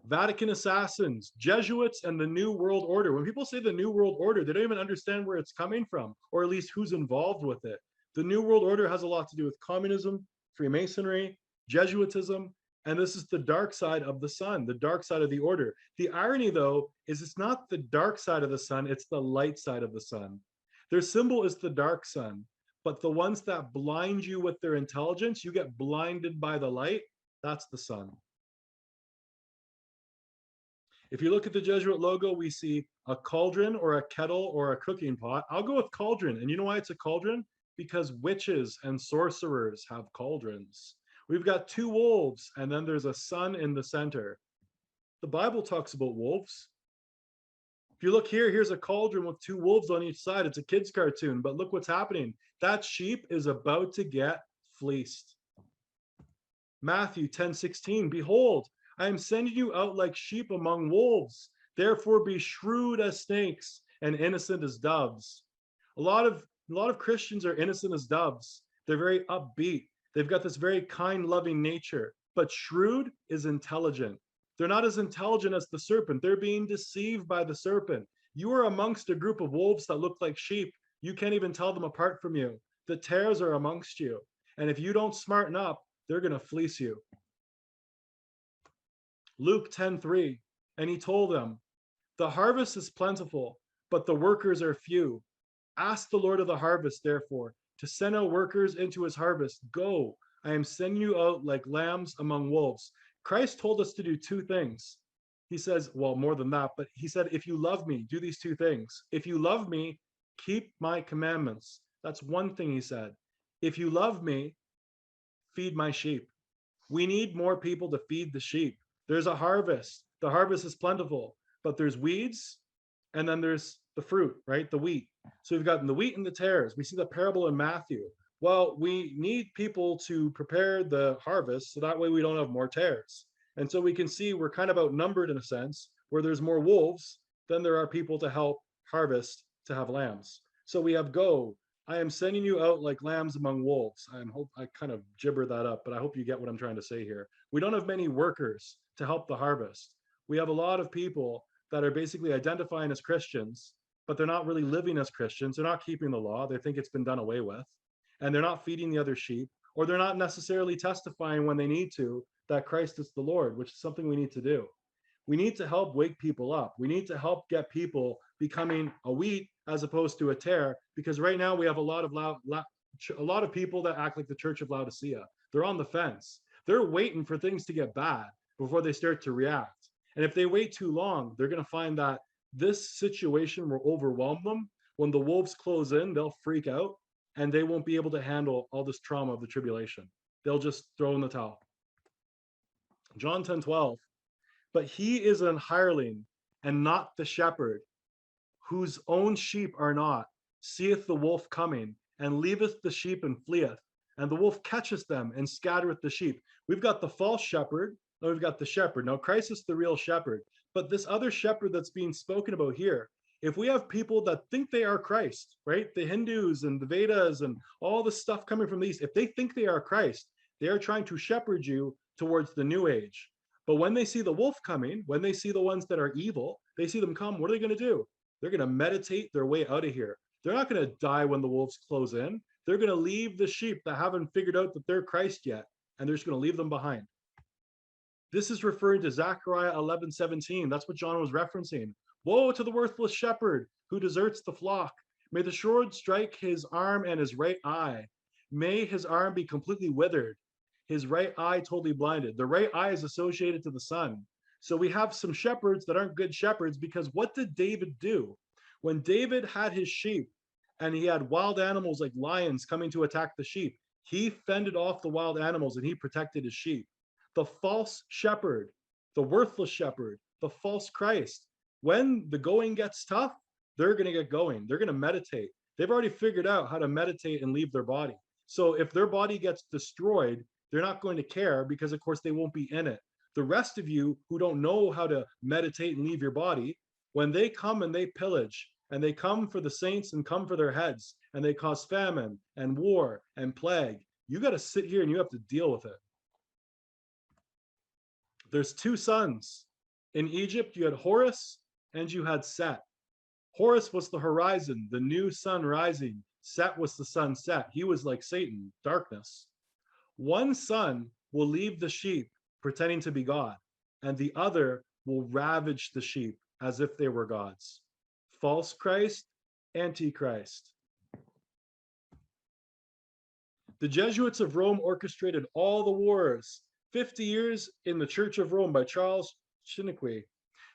Vatican assassins, Jesuits, and the New World Order. When people say the New World Order, they don't even understand where it's coming from, or at least who's involved with it. The New World Order has a lot to do with communism, Freemasonry, Jesuitism, and this is the dark side of the sun, the dark side of the order. The irony, though, is it's not the dark side of the sun, it's the light side of the sun. Their symbol is the dark sun, but the ones that blind you with their intelligence, you get blinded by the light, that's the sun. If you look at the Jesuit logo, we see a cauldron or a kettle or a cooking pot. I'll go with cauldron. And you know why it's a cauldron? Because witches and sorcerers have cauldrons. We've got two wolves, and then there's a sun in the center. The Bible talks about wolves. If you look here, here's a cauldron with two wolves on each side. It's a kid's cartoon, but look what's happening. That sheep is about to get fleeced. Matthew 10:16, behold, I am sending you out like sheep among wolves. Therefore be shrewd as snakes and innocent as doves. A lot of Christians are innocent as doves. They're very upbeat. They've got this very kind, loving nature. But shrewd is intelligent. They're not as intelligent as the serpent. They're being deceived by the serpent. You are amongst a group of wolves that look like sheep. You can't even tell them apart from you. The tares are amongst you. And if you don't smarten up, they're going to fleece you. Luke 10:3, and he told them, the harvest is plentiful, but the workers are few. Ask the Lord of the harvest, therefore, to send out workers into his harvest. Go, I am sending you out like lambs among wolves. Christ told us to do two things. He says, well, more than that, but he said, if you love me, do these two things. If you love me, keep my commandments. That's one thing he said. If you love me, feed my sheep. We need more people to feed the sheep. There's a harvest. The harvest is plentiful, but there's weeds, and then there's the fruit, right? The wheat. So we've got the wheat and the tares. We see the parable in Matthew. Well, we need people to prepare the harvest so that way we don't have more tares. And so we can see we're kind of outnumbered in a sense, where there's more wolves than there are people to help harvest to have lambs. So we have go. I am sending you out like lambs among wolves. I kind of gibber that up, but I hope you get what I'm trying to say here. We don't have many workers to help the harvest. We have a lot of people that are basically identifying as Christians, but they're not really living as Christians. They're not keeping the law. They think it's been done away with. And they're not feeding the other sheep, or they're not necessarily testifying when they need to that Christ is the Lord, which is something we need to do. We need to help wake people up. We need to help get people becoming a wheat as opposed to a tare, because right now we have a lot of people that act like the Church of Laodicea. They're on the fence. They're waiting for things to get bad before they start to react. And if they wait too long, they're going to find that this situation will overwhelm them. When the wolves close in, they'll freak out and they won't be able to handle all this trauma of the tribulation. They'll just throw in the towel. John 10:12, but he is an hireling and not the shepherd, whose own sheep are not, seeth the wolf coming, and leaveth the sheep and fleeth. And the wolf catcheth them and scattereth the sheep. We've got the false shepherd, and we've got the shepherd. Now, Christ is the real shepherd, but this other shepherd that's being spoken about here, if we have people that think they are Christ, right? The Hindus and the Vedas and all the stuff coming from these, if they think they are Christ, they are trying to shepherd you towards the new age. But when they see the wolf coming, when they see the ones that are evil, they see them come, what are they going to do? They're going to meditate their way out of here. They're not going to die when the wolves close in. They're going to leave the sheep that haven't figured out that they're Christ yet, and they're just going to leave them behind. This is referring to Zechariah 11:17. That's what John was referencing. Woe to the worthless shepherd who deserts the flock. May the sword strike his arm and his right eye. May his arm be completely withered, his right eye totally blinded. The right eye is associated to the sun. So we have some shepherds that aren't good shepherds, because what did David do? When David had his sheep and he had wild animals like lions coming to attack the sheep, he fended off the wild animals and he protected his sheep. The false shepherd, the worthless shepherd, the false Christ, when the going gets tough, they're going to get going. They're going to meditate. They've already figured out how to meditate and leave their body. So if their body gets destroyed, they're not going to care, because of course they won't be in it. The rest of you who don't know how to meditate and leave your body, when they come and they pillage, and they come for the saints and come for their heads, and they cause famine and war and plague, you got to sit here and you have to deal with it. There's two sons. In Egypt, you had Horus and you had Set. Horus was the horizon, the new sun rising. Set was the sunset. He was like Satan, darkness. One son will leave the sheep pretending to be God, and the other will ravage the sheep as if they were gods. False Christ, Antichrist. The Jesuits of Rome orchestrated all the wars. 50 years in the Church of Rome by Charles Chiniquy.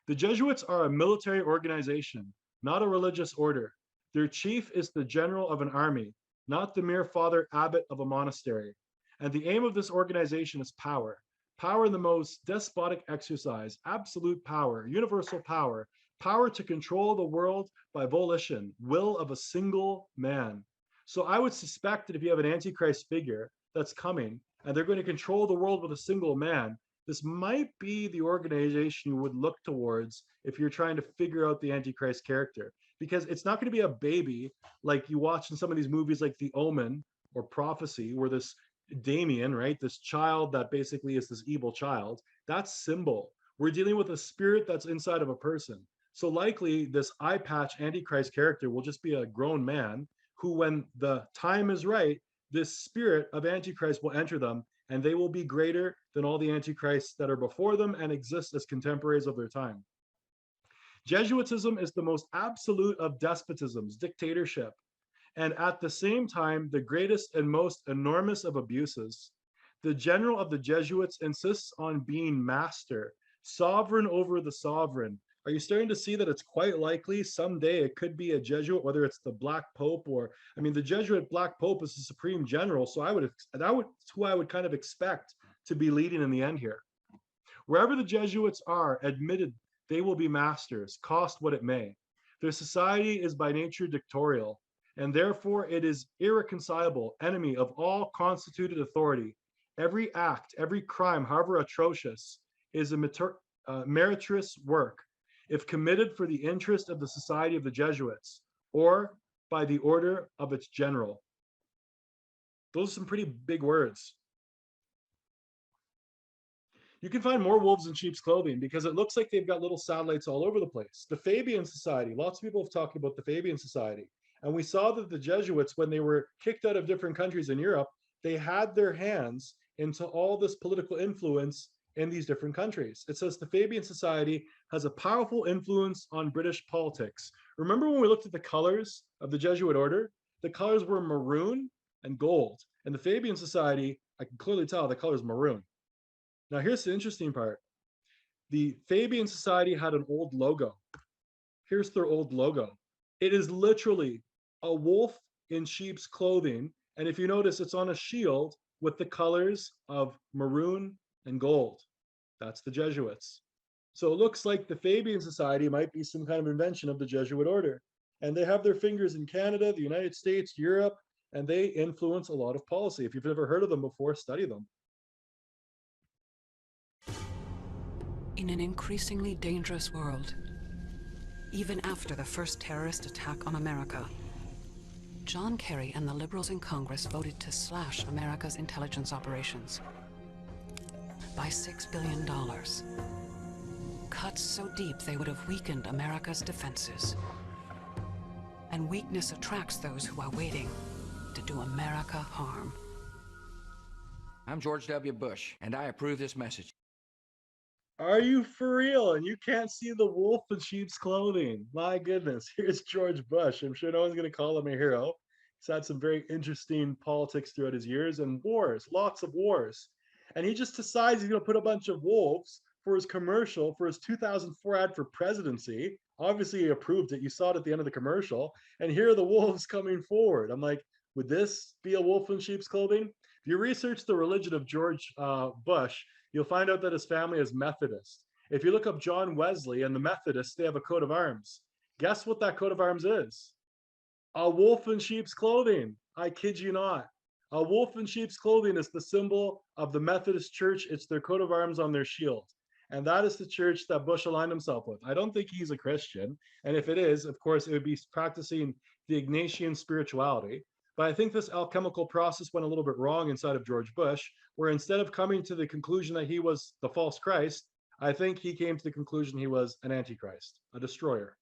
The Jesuits are a military organization, not a religious order. Their chief is the general of an army, not the mere father abbot of a monastery. And the aim of this organization is power. Power in the most despotic exercise, absolute power, universal power, power to control the world by volition, will of a single man. So I would suspect that if you have an Antichrist figure that's coming, and they're going to control the world with a single man, this might be the organization you would look towards if you're trying to figure out the Antichrist character. Because it's not going to be a baby like you watch in some of these movies like The Omen or Prophecy, where this Damien, right, this child that basically is this evil child, that's symbol. We're dealing with a spirit that's inside of a person. So likely this eye patch Antichrist character will just be a grown man who, when the time is right, this spirit of Antichrist will enter them, and they will be greater than all the Antichrists that are before them and exist as contemporaries of their time. Jesuitism is the most absolute of despotisms, dictatorship, and at the same time, the greatest and most enormous of abuses. The general of the Jesuits insists on being master, sovereign over the sovereign. Are you starting to see that it's quite likely someday it could be a Jesuit, whether it's the Black Pope or, I mean, the Jesuit Black Pope is the supreme general, so that's who I would kind of expect to be leading in the end here. Wherever the Jesuits are, admitted they will be masters, cost what it may. Their society is by nature dictatorial, and therefore it is irreconcilable, enemy of all constituted authority. Every act, every crime, however atrocious, is a meritorious work, if committed for the interest of the Society of the Jesuits, or by the order of its general. Those are some pretty big words. You can find more wolves in sheep's clothing because it looks like they've got little satellites all over the place. The Fabian Society, lots of people have talked about the Fabian Society. And we saw that the Jesuits, when they were kicked out of different countries in Europe, they had their hands into all this political influence in these different countries. It says the Fabian Society has a powerful influence on British politics. Remember when we looked at the colors of the Jesuit order? The colors were maroon and gold. And the Fabian Society, I can clearly tell the color is maroon. Now, here's the interesting part. The Fabian Society had an old logo. Here's their old logo. It is literally a wolf in sheep's clothing. And if you notice, it's on a shield with the colors of maroon and gold. That's the Jesuits. So it looks like the Fabian Society might be some kind of invention of the Jesuit order. And they have their fingers in Canada, the United States, Europe, and they influence a lot of policy. If you've never heard of them before, study them. In an increasingly dangerous world, even after the first terrorist attack on America, John Kerry and the liberals in Congress voted to slash America's intelligence operations by $6 billion. Cuts so deep they would have weakened America's defenses. And weakness attracts those who are waiting to do America harm. I'm George W. Bush, and I approve this message. Are you for real? And you can't see the wolf in sheep's clothing. My goodness, here's George Bush. I'm sure no one's going to call him a hero. He's had some very interesting politics throughout his years and wars, lots of wars. And he just decides he's going to put a bunch of wolves for his commercial, for his 2004 ad for presidency. Obviously, he approved it. You saw it at the end of the commercial. And here are the wolves coming forward. I'm like, would this be a wolf in sheep's clothing? If you research the religion of George Bush, you'll find out that his family is Methodist. If you look up John Wesley and the Methodists, they have a coat of arms. Guess what that coat of arms is? A wolf in sheep's clothing. I kid you not. A wolf in sheep's clothing is the symbol of the Methodist Church. It's their coat of arms on their shield. And that is the church that Bush aligned himself with. I don't think he's a Christian. And if it is, of course, it would be practicing the Ignatian spirituality. But I think this alchemical process went a little bit wrong inside of George Bush, where instead of coming to the conclusion that he was the false Christ, I think he came to the conclusion he was an antichrist, a destroyer.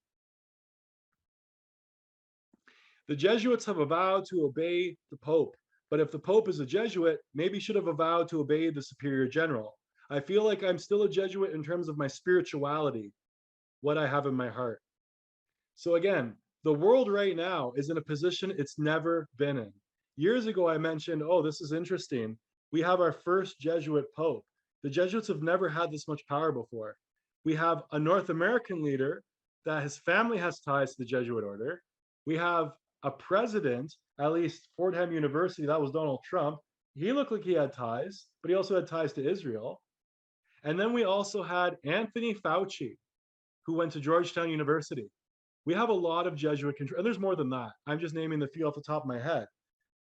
The Jesuits have vowed to obey the Pope, but if the Pope is a Jesuit, maybe should have vowed to obey the superior general. I feel like I'm still a Jesuit in terms of my spirituality, what I have in my heart. So again, the world right now is in a position it's never been in. Years ago, I mentioned, oh, this is interesting. We have our first Jesuit Pope. The Jesuits have never had this much power before. We have a North American leader that his family has ties to the Jesuit order. We have a president, at least Fordham University, that was Donald Trump. He looked like he had ties, but he also had ties to Israel. And then we also had Anthony Fauci, who went to Georgetown University. We have a lot of Jesuit control, and there's more than that. I'm just naming the few off the top of my head.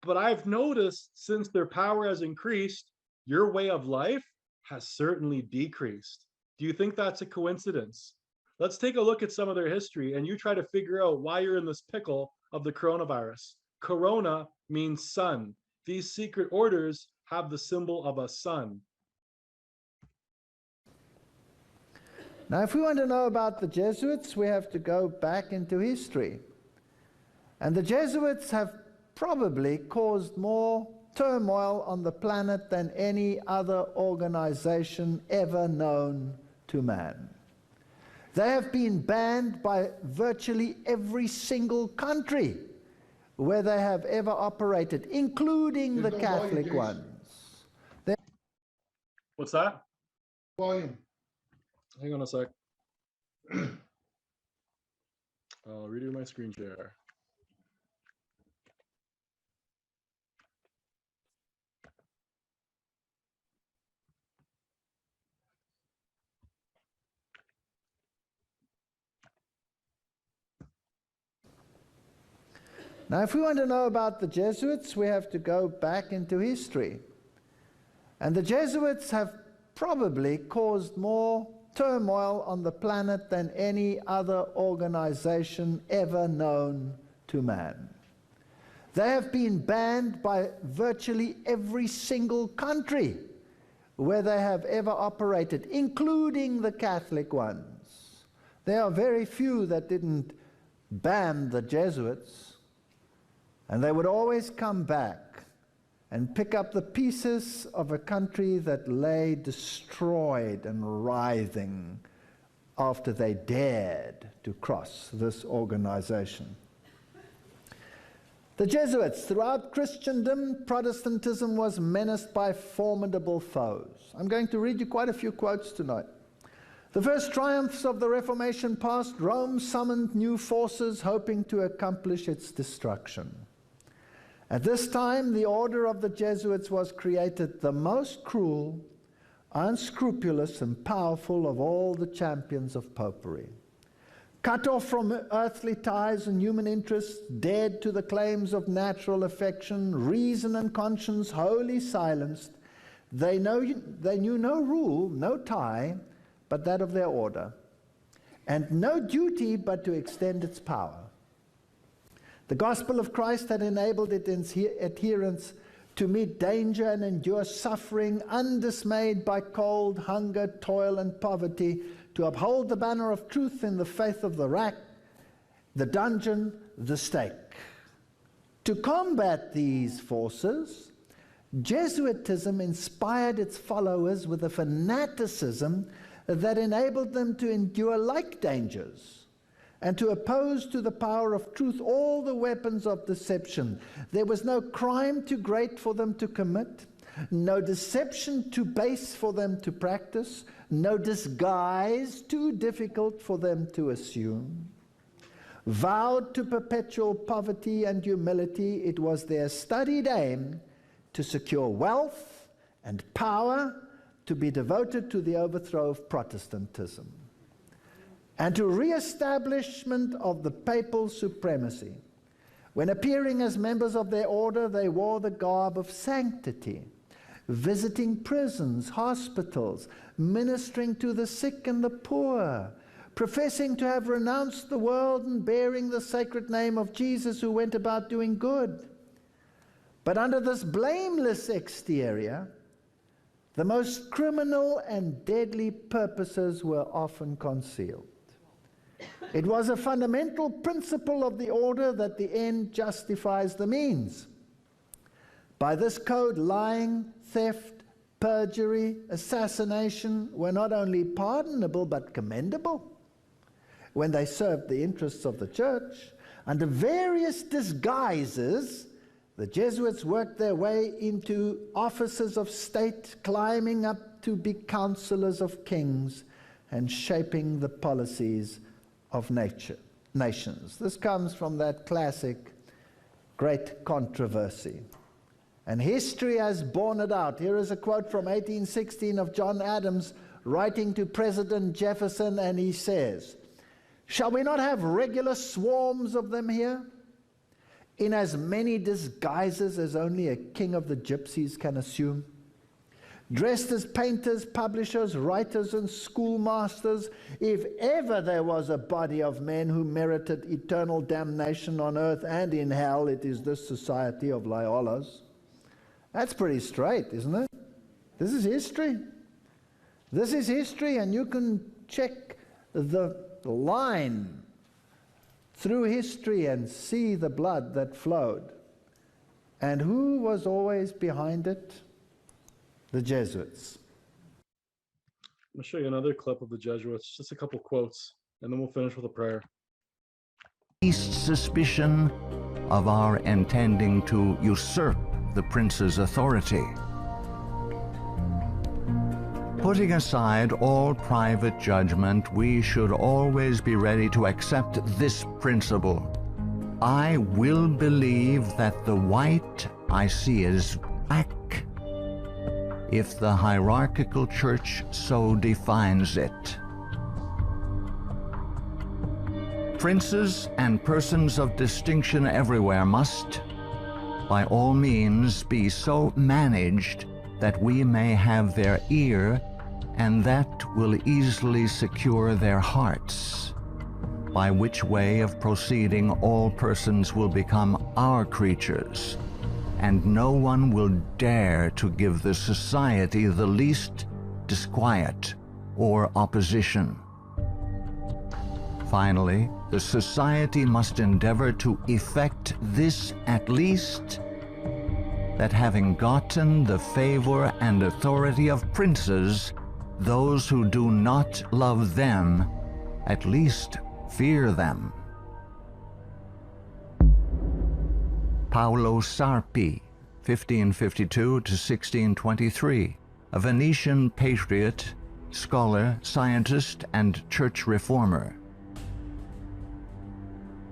But I've noticed since their power has increased, your way of life has certainly decreased. Do you think that's a coincidence? Let's take a look at some of their history, and you try to figure out why you're in this pickle of the coronavirus. Corona means sun. These secret orders have the symbol of a sun. Now, if we want to know about the Jesuits, we have to go back into history. And the Jesuits have probably caused more turmoil on the planet than any other organization ever known to man. They have been banned by virtually every single country where they have ever operated, including the Catholic ones. What's that? Volume. Hang on a sec. I'll redo my screen share. Now, if we want to know about the Jesuits, we have to go back into history. And the Jesuits have probably caused more turmoil on the planet than any other organization ever known to man. They have been banned by virtually every single country where they have ever operated, including the Catholic ones. There are very few that didn't ban the Jesuits. And they would always come back and pick up the pieces of a country that lay destroyed and writhing after they dared to cross this organization. The Jesuits, throughout Christendom, Protestantism was menaced by formidable foes. I'm going to read you quite a few quotes tonight. The first triumphs of the Reformation past, Rome summoned new forces hoping to accomplish its destruction. At this time, the order of the Jesuits was created the most cruel, unscrupulous, and powerful of all the champions of popery. Cut off from earthly ties and human interests, dead to the claims of natural affection, reason and conscience wholly silenced, they knew no rule, no tie, but that of their order, and no duty but to extend its power. The gospel of Christ had enabled its adherents to meet danger and endure suffering, undismayed by cold, hunger, toil, and poverty, to uphold the banner of truth in the faith of the rack, the dungeon, the stake. To combat these forces, Jesuitism inspired its followers with a fanaticism that enabled them to endure like dangers and to oppose to the power of truth all the weapons of deception. There was no crime too great for them to commit, no deception too base for them to practice, no disguise too difficult for them to assume. Vowed to perpetual poverty and humility, it was their studied aim to secure wealth and power to be devoted to the overthrow of Protestantism and to re-establishment of the papal supremacy. When appearing as members of their order, they wore the garb of sanctity, visiting prisons, hospitals, ministering to the sick and the poor, professing to have renounced the world and bearing the sacred name of Jesus, who went about doing good. But under this blameless exterior, the most criminal and deadly purposes were often concealed. It was a fundamental principle of the order that the end justifies the means. By this code, lying, theft, perjury, assassination were not only pardonable but commendable. When they served the interests of the church, under various disguises, the Jesuits worked their way into offices of state, climbing up to be counselors of kings and shaping the policies of nations. This comes from that classic great controversy. And history has borne it out. Here is a quote from 1816 of John Adams writing to President Jefferson, and he says, "Shall we not have regular swarms of them here, in as many disguises as only a king of the gypsies can assume? Dressed as painters, publishers, writers, and schoolmasters, if ever there was a body of men who merited eternal damnation on earth and in hell, it is this society of Loyolas." That's pretty straight, isn't it? This is history. This is history, and you can check the line through history and see the blood that flowed. And who was always behind it? The Jesuits. I'm going to show you another clip of the Jesuits, just a couple quotes, and then we'll finish with a prayer. Least suspicion of our intending to usurp the prince's authority. Putting aside all private judgment, we should always be ready to accept this principle. I will believe that the white I see is black, if the hierarchical church so defines it. Princes and persons of distinction everywhere must, by all means, be so managed that we may have their ear, and that will easily secure their hearts, by which way of proceeding all persons will become our creatures, and no one will dare to give the society the least disquiet or opposition. Finally, the society must endeavor to effect this at least, that having gotten the favor and authority of princes, those who do not love them at least fear them. Paolo Sarpi, 1552 to 1623, a Venetian patriot, scholar, scientist, and church reformer.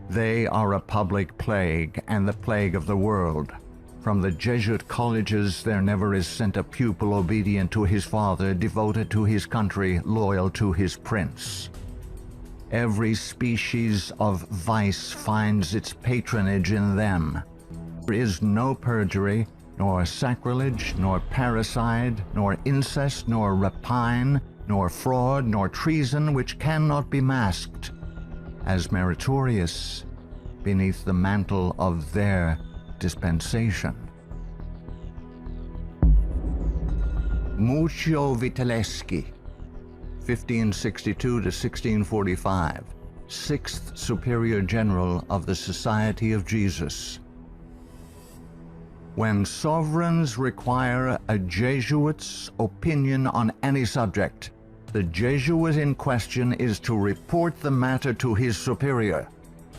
They are a public plague, and the plague of the world. From the Jesuit colleges there never is sent a pupil obedient to his father, devoted to his country, loyal to his prince. Every species of vice finds its patronage in them. There is no perjury, nor sacrilege, nor parricide, nor incest, nor rapine, nor fraud, nor treason, which cannot be masked as meritorious beneath the mantle of their dispensation. Muccio Vitelleschi, 1562 to 1645, 6th Superior General of the Society of Jesus. When sovereigns require a Jesuit's opinion on any subject, the Jesuit in question is to report the matter to his superior,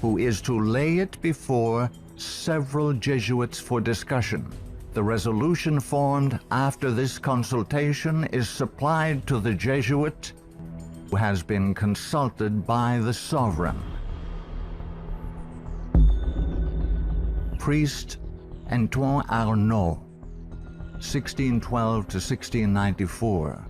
who is to lay it before several Jesuits for discussion. The resolution formed after this consultation is supplied to the Jesuit, who has been consulted by the sovereign. Priest Antoine Arnaud, 1612 to 1694.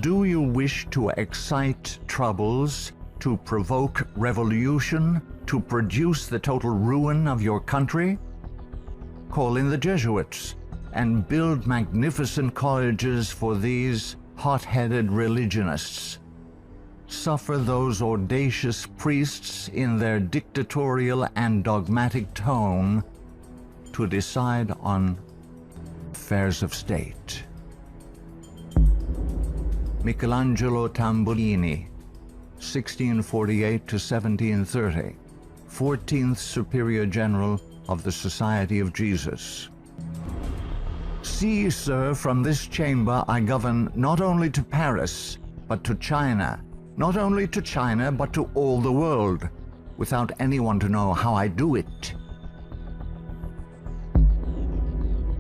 Do you wish to excite troubles, to provoke revolution, to produce the total ruin of your country? Call in the Jesuits and build magnificent colleges for these hot-headed religionists. Suffer those audacious priests in their dictatorial and dogmatic tone to decide on affairs of state. Michelangelo Tamburini, 1648 to 1730, 14th Superior General of the Society of Jesus. See, sir, from this chamber I govern not only to Paris, but to China, not only to China, but to all the world, without anyone to know how I do it.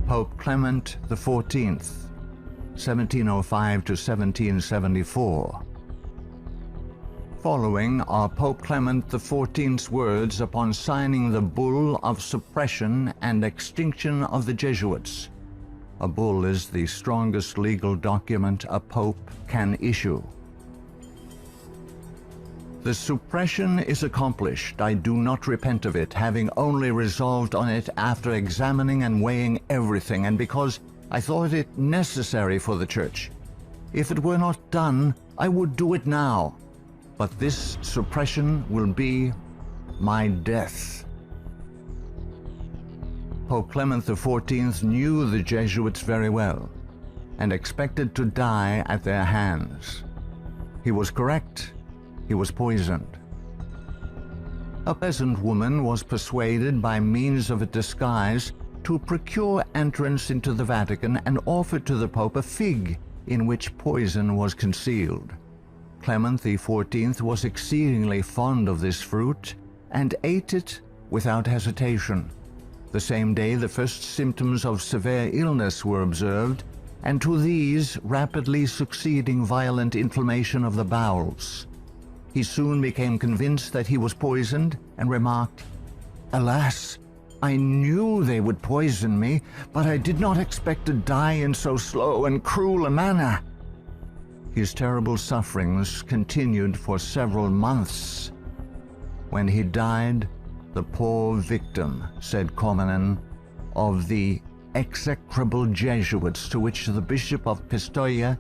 Pope Clement XIV, 1705 to 1774. Following are Pope Clement XIV's words upon signing the bull of suppression and extinction of the Jesuits. A bull is the strongest legal document a pope can issue. The suppression is accomplished. I do not repent of it, having only resolved on it after examining and weighing everything, and because I thought it necessary for the Church. If it were not done, I would do it now. But this suppression will be my death. Pope Clement XIV knew the Jesuits very well and expected to die at their hands. He was correct. He was poisoned. A peasant woman was persuaded by means of a disguise to procure entrance into the Vatican and offered to the Pope a fig in which poison was concealed. Clement XIV was exceedingly fond of this fruit and ate it without hesitation. The same day the first symptoms of severe illness were observed, and to these rapidly succeeding violent inflammation of the bowels. He soon became convinced that he was poisoned and remarked, "Alas, I knew they would poison me, but I did not expect to die in so slow and cruel a manner." His terrible sufferings continued for several months. When he died, the poor victim, said Comenin, of the execrable Jesuits to which the Bishop of Pistoia,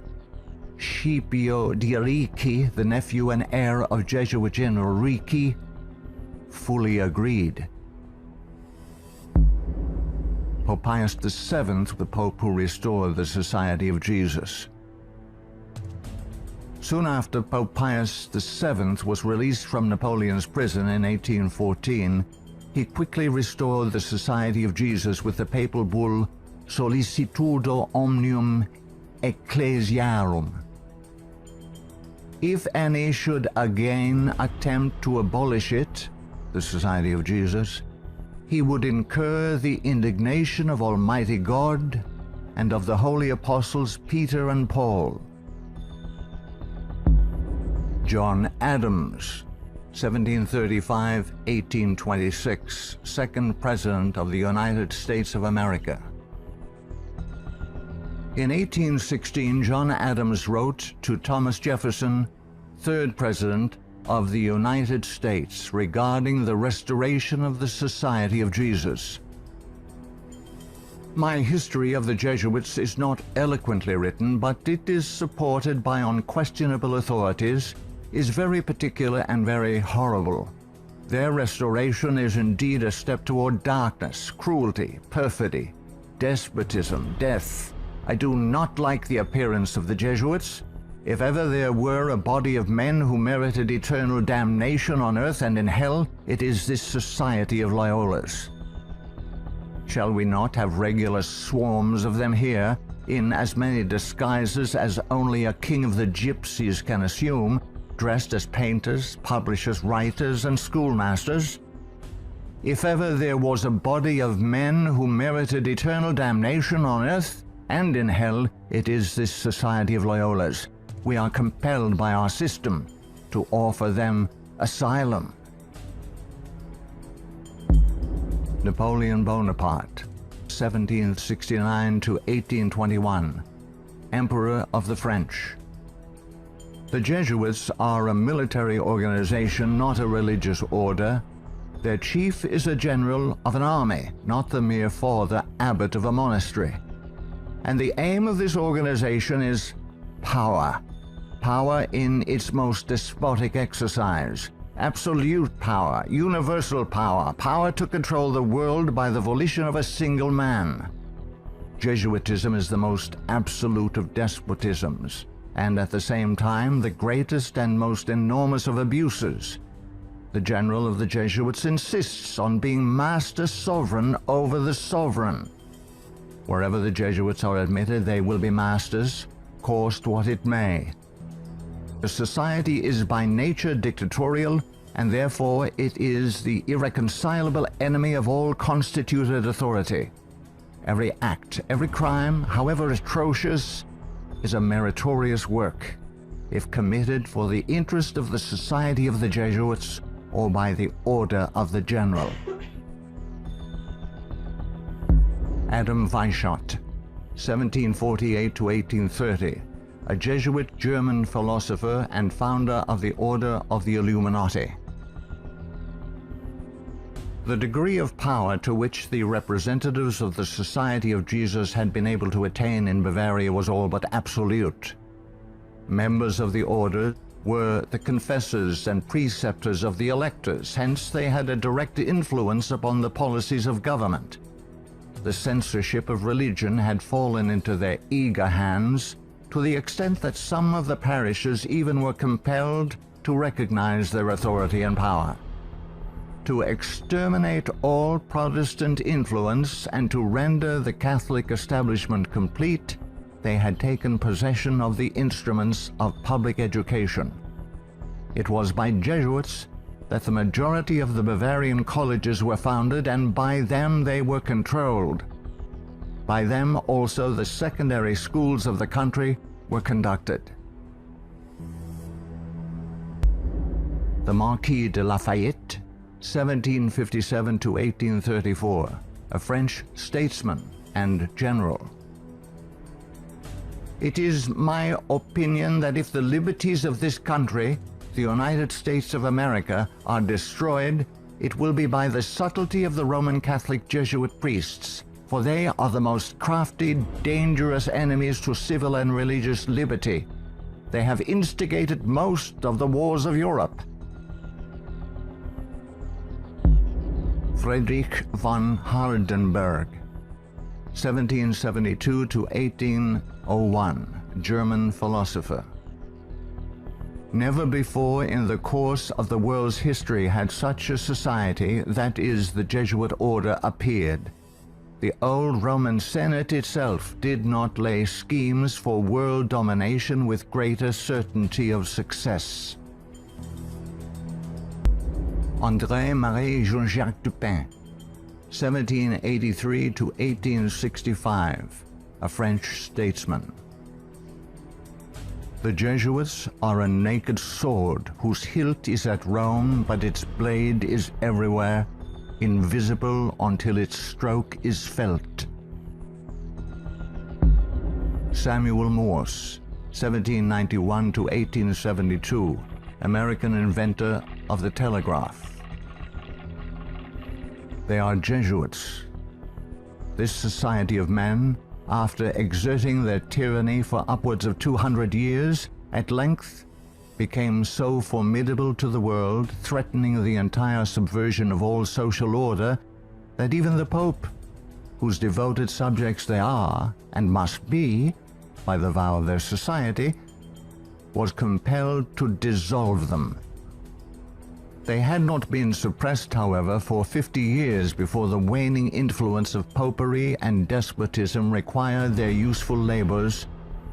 Scipio di Ricci, the nephew and heir of Jesuit General Ricci, fully agreed. Pope Pius VII, the Pope who restored the Society of Jesus. Soon after Pope Pius VII was released from Napoleon's prison in 1814, he quickly restored the Society of Jesus with the papal bull Sollicitudo Omnium Ecclesiarum. If any should again attempt to abolish it, the Society of Jesus, he would incur the indignation of Almighty God and of the holy apostles Peter and Paul. John Adams, 1735-1826, second President of the United States of America. In 1816, John Adams wrote to Thomas Jefferson, third President of the United States, regarding the restoration of the Society of Jesus. My history of the Jesuits is not eloquently written, but it is supported by unquestionable authorities, is very particular and very horrible. Their restoration is indeed a step toward darkness, cruelty, perfidy, despotism, death. I do not like the appearance of the Jesuits. If ever there were a body of men who merited eternal damnation on earth and in hell, it is this Society of Loyola's. Shall we not have regular swarms of them here, in as many disguises as only a king of the gypsies can assume, dressed as painters, publishers, writers, and schoolmasters? If ever there was a body of men who merited eternal damnation on earth and in hell, it is this Society of Loyola's. We are compelled by our system to offer them asylum. Napoleon Bonaparte, 1769 to 1821, Emperor of the French. The Jesuits are a military organization, not a religious order. Their chief is a general of an army, not the mere father abbot of a monastery. And the aim of this organization is power. Power in its most despotic exercise. Absolute power, universal power, power to control the world by the volition of a single man. Jesuitism is the most absolute of despotisms, and at the same time the greatest and most enormous of abuses. The general of the Jesuits insists on being master sovereign over the sovereign. Wherever the Jesuits are admitted, they will be masters, cost what it may. The society is by nature dictatorial, and therefore it is the irreconcilable enemy of all constituted authority. Every act, every crime, however atrocious, is a meritorious work, if committed for the interest of the Society of the Jesuits or by the order of the general. Adam Weishaupt, 1748 to 1830, a Jesuit German philosopher and founder of the Order of the Illuminati. The degree of power to which the representatives of the Society of Jesus had been able to attain in Bavaria was all but absolute. Members of the order were the confessors and preceptors of the electors, hence they had a direct influence upon the policies of government. The censorship of religion had fallen into their eager hands, to the extent that some of the parishes even were compelled to recognize their authority and power. To exterminate all Protestant influence and to render the Catholic establishment complete, they had taken possession of the instruments of public education. It was by Jesuits that the majority of the Bavarian colleges were founded, and by them they were controlled. By them also the secondary schools of the country were conducted. The Marquis de Lafayette, 1757 to 1834, a French statesman and general. It is my opinion that if the liberties of this country, the United States of America, are destroyed, it will be by the subtlety of the Roman Catholic Jesuit priests, for they are the most crafty, dangerous enemies to civil and religious liberty. They have instigated most of the wars of Europe. Friedrich von Hardenberg, 1772 to 1801, German philosopher. Never before in the course of the world's history had such a society, that is, the Jesuit order, appeared. The old Roman Senate itself did not lay schemes for world domination with greater certainty of success. André-Marie Jean-Jacques Dupin, 1783 to 1865, a French statesman. The Jesuits are a naked sword whose hilt is at Rome, but its blade is everywhere, invisible until its stroke is felt. Samuel Morse, 1791 to 1872, American inventor of the telegraph. They are Jesuits. This society of men, after exerting their tyranny for upwards of 200 years, at length became so formidable to the world, threatening the entire subversion of all social order, that even the Pope, whose devoted subjects they are, and must be, by the vow of their society, was compelled to dissolve them. They had not been suppressed, however, for 50 years before the waning influence of popery and despotism required their useful labors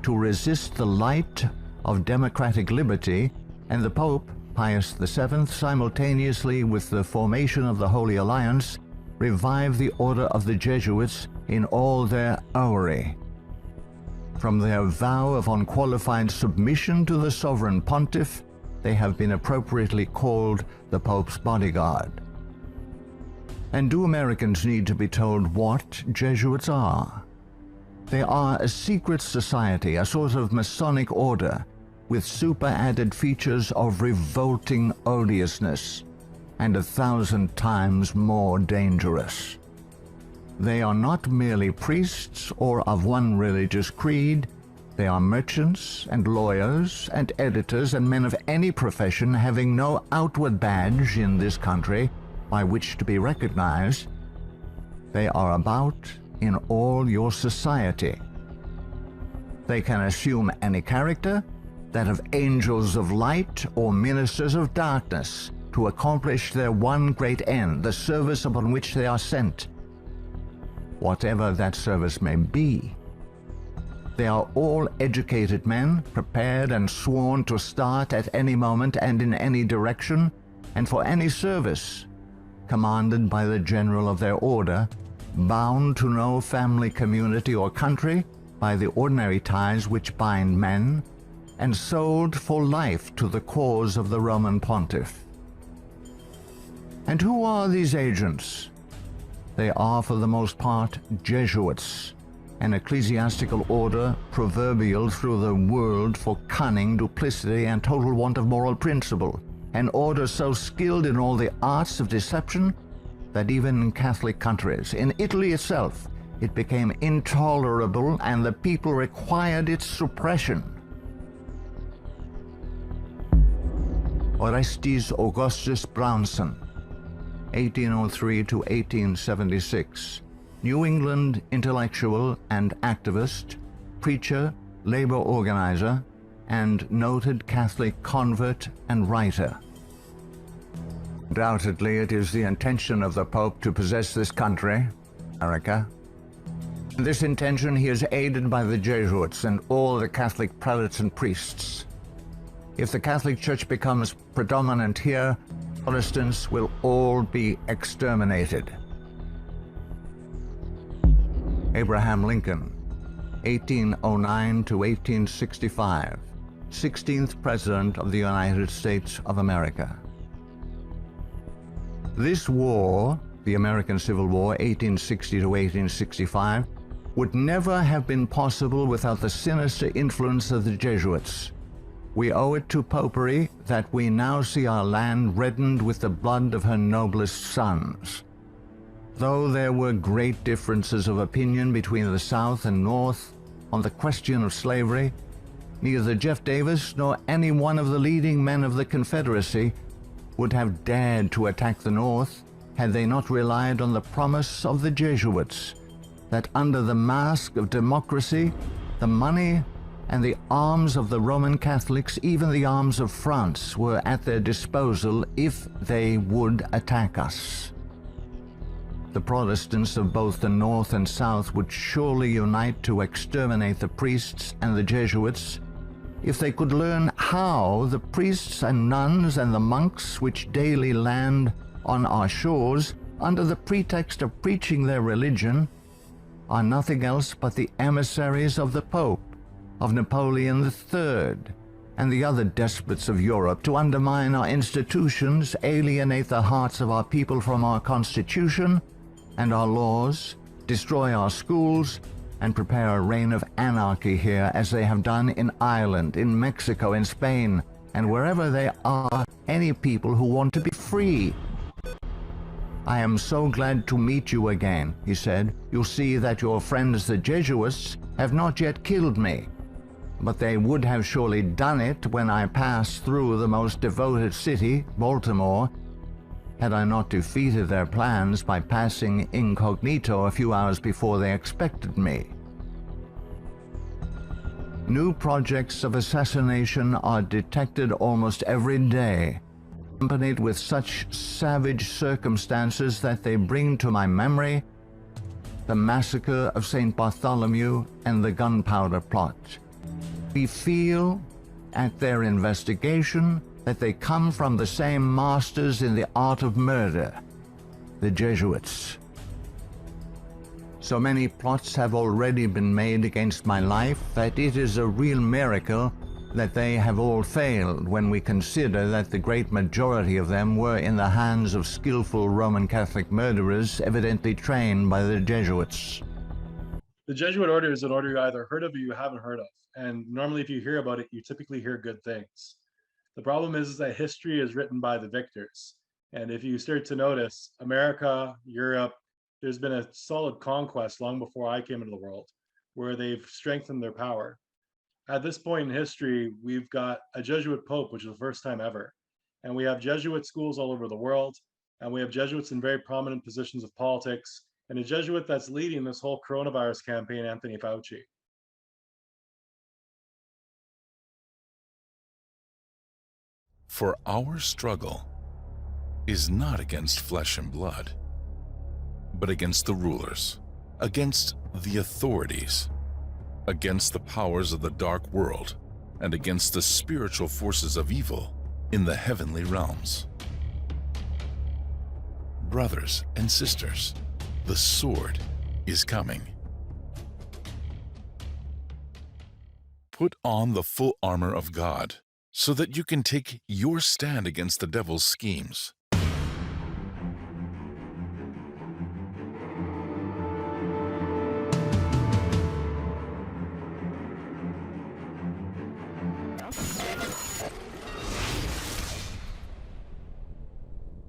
to resist the light of democratic liberty, and the Pope, Pius VII, simultaneously with the formation of the Holy Alliance, revived the order of the Jesuits in all their aureory. From their vow of unqualified submission to the sovereign pontiff, they have been appropriately called the Pope's bodyguard. And do Americans need to be told what Jesuits are? They are a secret society, a sort of Masonic order, with super-added features of revolting odiousness, and 1,000 times more dangerous. They are not merely priests or of one religious creed. They are merchants and lawyers and editors and men of any profession having no outward badge in this country by which to be recognized. They are about in all your society. They can assume any character, that of angels of light or ministers of darkness, to accomplish their one great end, the service upon which they are sent, whatever that service may be. They are all educated men, prepared and sworn to start at any moment and in any direction, and for any service, commanded by the general of their order, bound to no family, community, or country by the ordinary ties which bind men, and sold for life to the cause of the Roman pontiff. And who are these agents? They are for the most part Jesuits, an ecclesiastical order proverbial through the world for cunning, duplicity, and total want of moral principle, an order so skilled in all the arts of deception that even in Catholic countries, in Italy itself, it became intolerable and the people required its suppression. Orestes Augustus Brownson, 1803 to 1876, New England intellectual and activist, preacher, labor organizer, and noted Catholic convert and writer. Undoubtedly, it is the intention of the Pope to possess this country, America. In this intention, he is aided by the Jesuits and all the Catholic prelates and priests. If the Catholic Church becomes predominant here, Protestants will all be exterminated. Abraham Lincoln, 1809 to 1865, 16th President of the United States of America. This war, the American Civil War, 1860 to 1865, would never have been possible without the sinister influence of the Jesuits. We owe it to Popery that we now see our land reddened with the blood of her noblest sons. Though there were great differences of opinion between the South and North on the question of slavery, neither Jeff Davis nor any one of the leading men of the Confederacy would have dared to attack the North had they not relied on the promise of the Jesuits that under the mask of democracy, the money and the arms of the Roman Catholics, even the arms of France, were at their disposal if they would attack us. The Protestants of both the North and South would surely unite to exterminate the priests and the Jesuits if they could learn how the priests and nuns and the monks which daily land on our shores under the pretext of preaching their religion are nothing else but the emissaries of the Pope, of Napoleon III, and the other despots of Europe to undermine our institutions, alienate the hearts of our people from our Constitution and our laws, destroy our schools, and prepare a reign of anarchy here as they have done in Ireland, in Mexico, in Spain, and wherever there are any people who want to be free. I am so glad to meet you again, he said. You'll see that your friends the Jesuits have not yet killed me, but they would have surely done it when I passed through the most devoted city, Baltimore, had I not defeated their plans by passing incognito a few hours before they expected me. New projects of assassination are detected almost every day, accompanied with such savage circumstances that they bring to my memory the massacre of St. Bartholomew and the gunpowder plot. We feel, at their investigation, that they come from the same masters in the art of murder, the Jesuits. So many plots have already been made against my life that it is a real miracle that they have all failed when we consider that the great majority of them were in the hands of skillful Roman Catholic murderers evidently trained by the Jesuits. The Jesuit order is an order you either heard of or you haven't heard of. And normally if you hear about it, you typically hear good things. The problem is that history is written by the victors. And if you start to notice, America, Europe, there's been a solid conquest long before I came into the world, where they've strengthened their power. At this point in history, we've got a Jesuit Pope, which is the first time ever. And we have Jesuit schools all over the world. And we have Jesuits in very prominent positions of politics. And a Jesuit that's leading this whole coronavirus campaign, Anthony Fauci. For our struggle is not against flesh and blood, but against the rulers, against the authorities, against the powers of the dark world, and against the spiritual forces of evil in the heavenly realms. Brothers and sisters, the sword is coming. Put on the full armor of God, so that you can take your stand against the devil's schemes.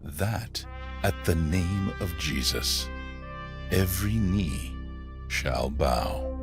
That at the name of Jesus, every knee shall bow.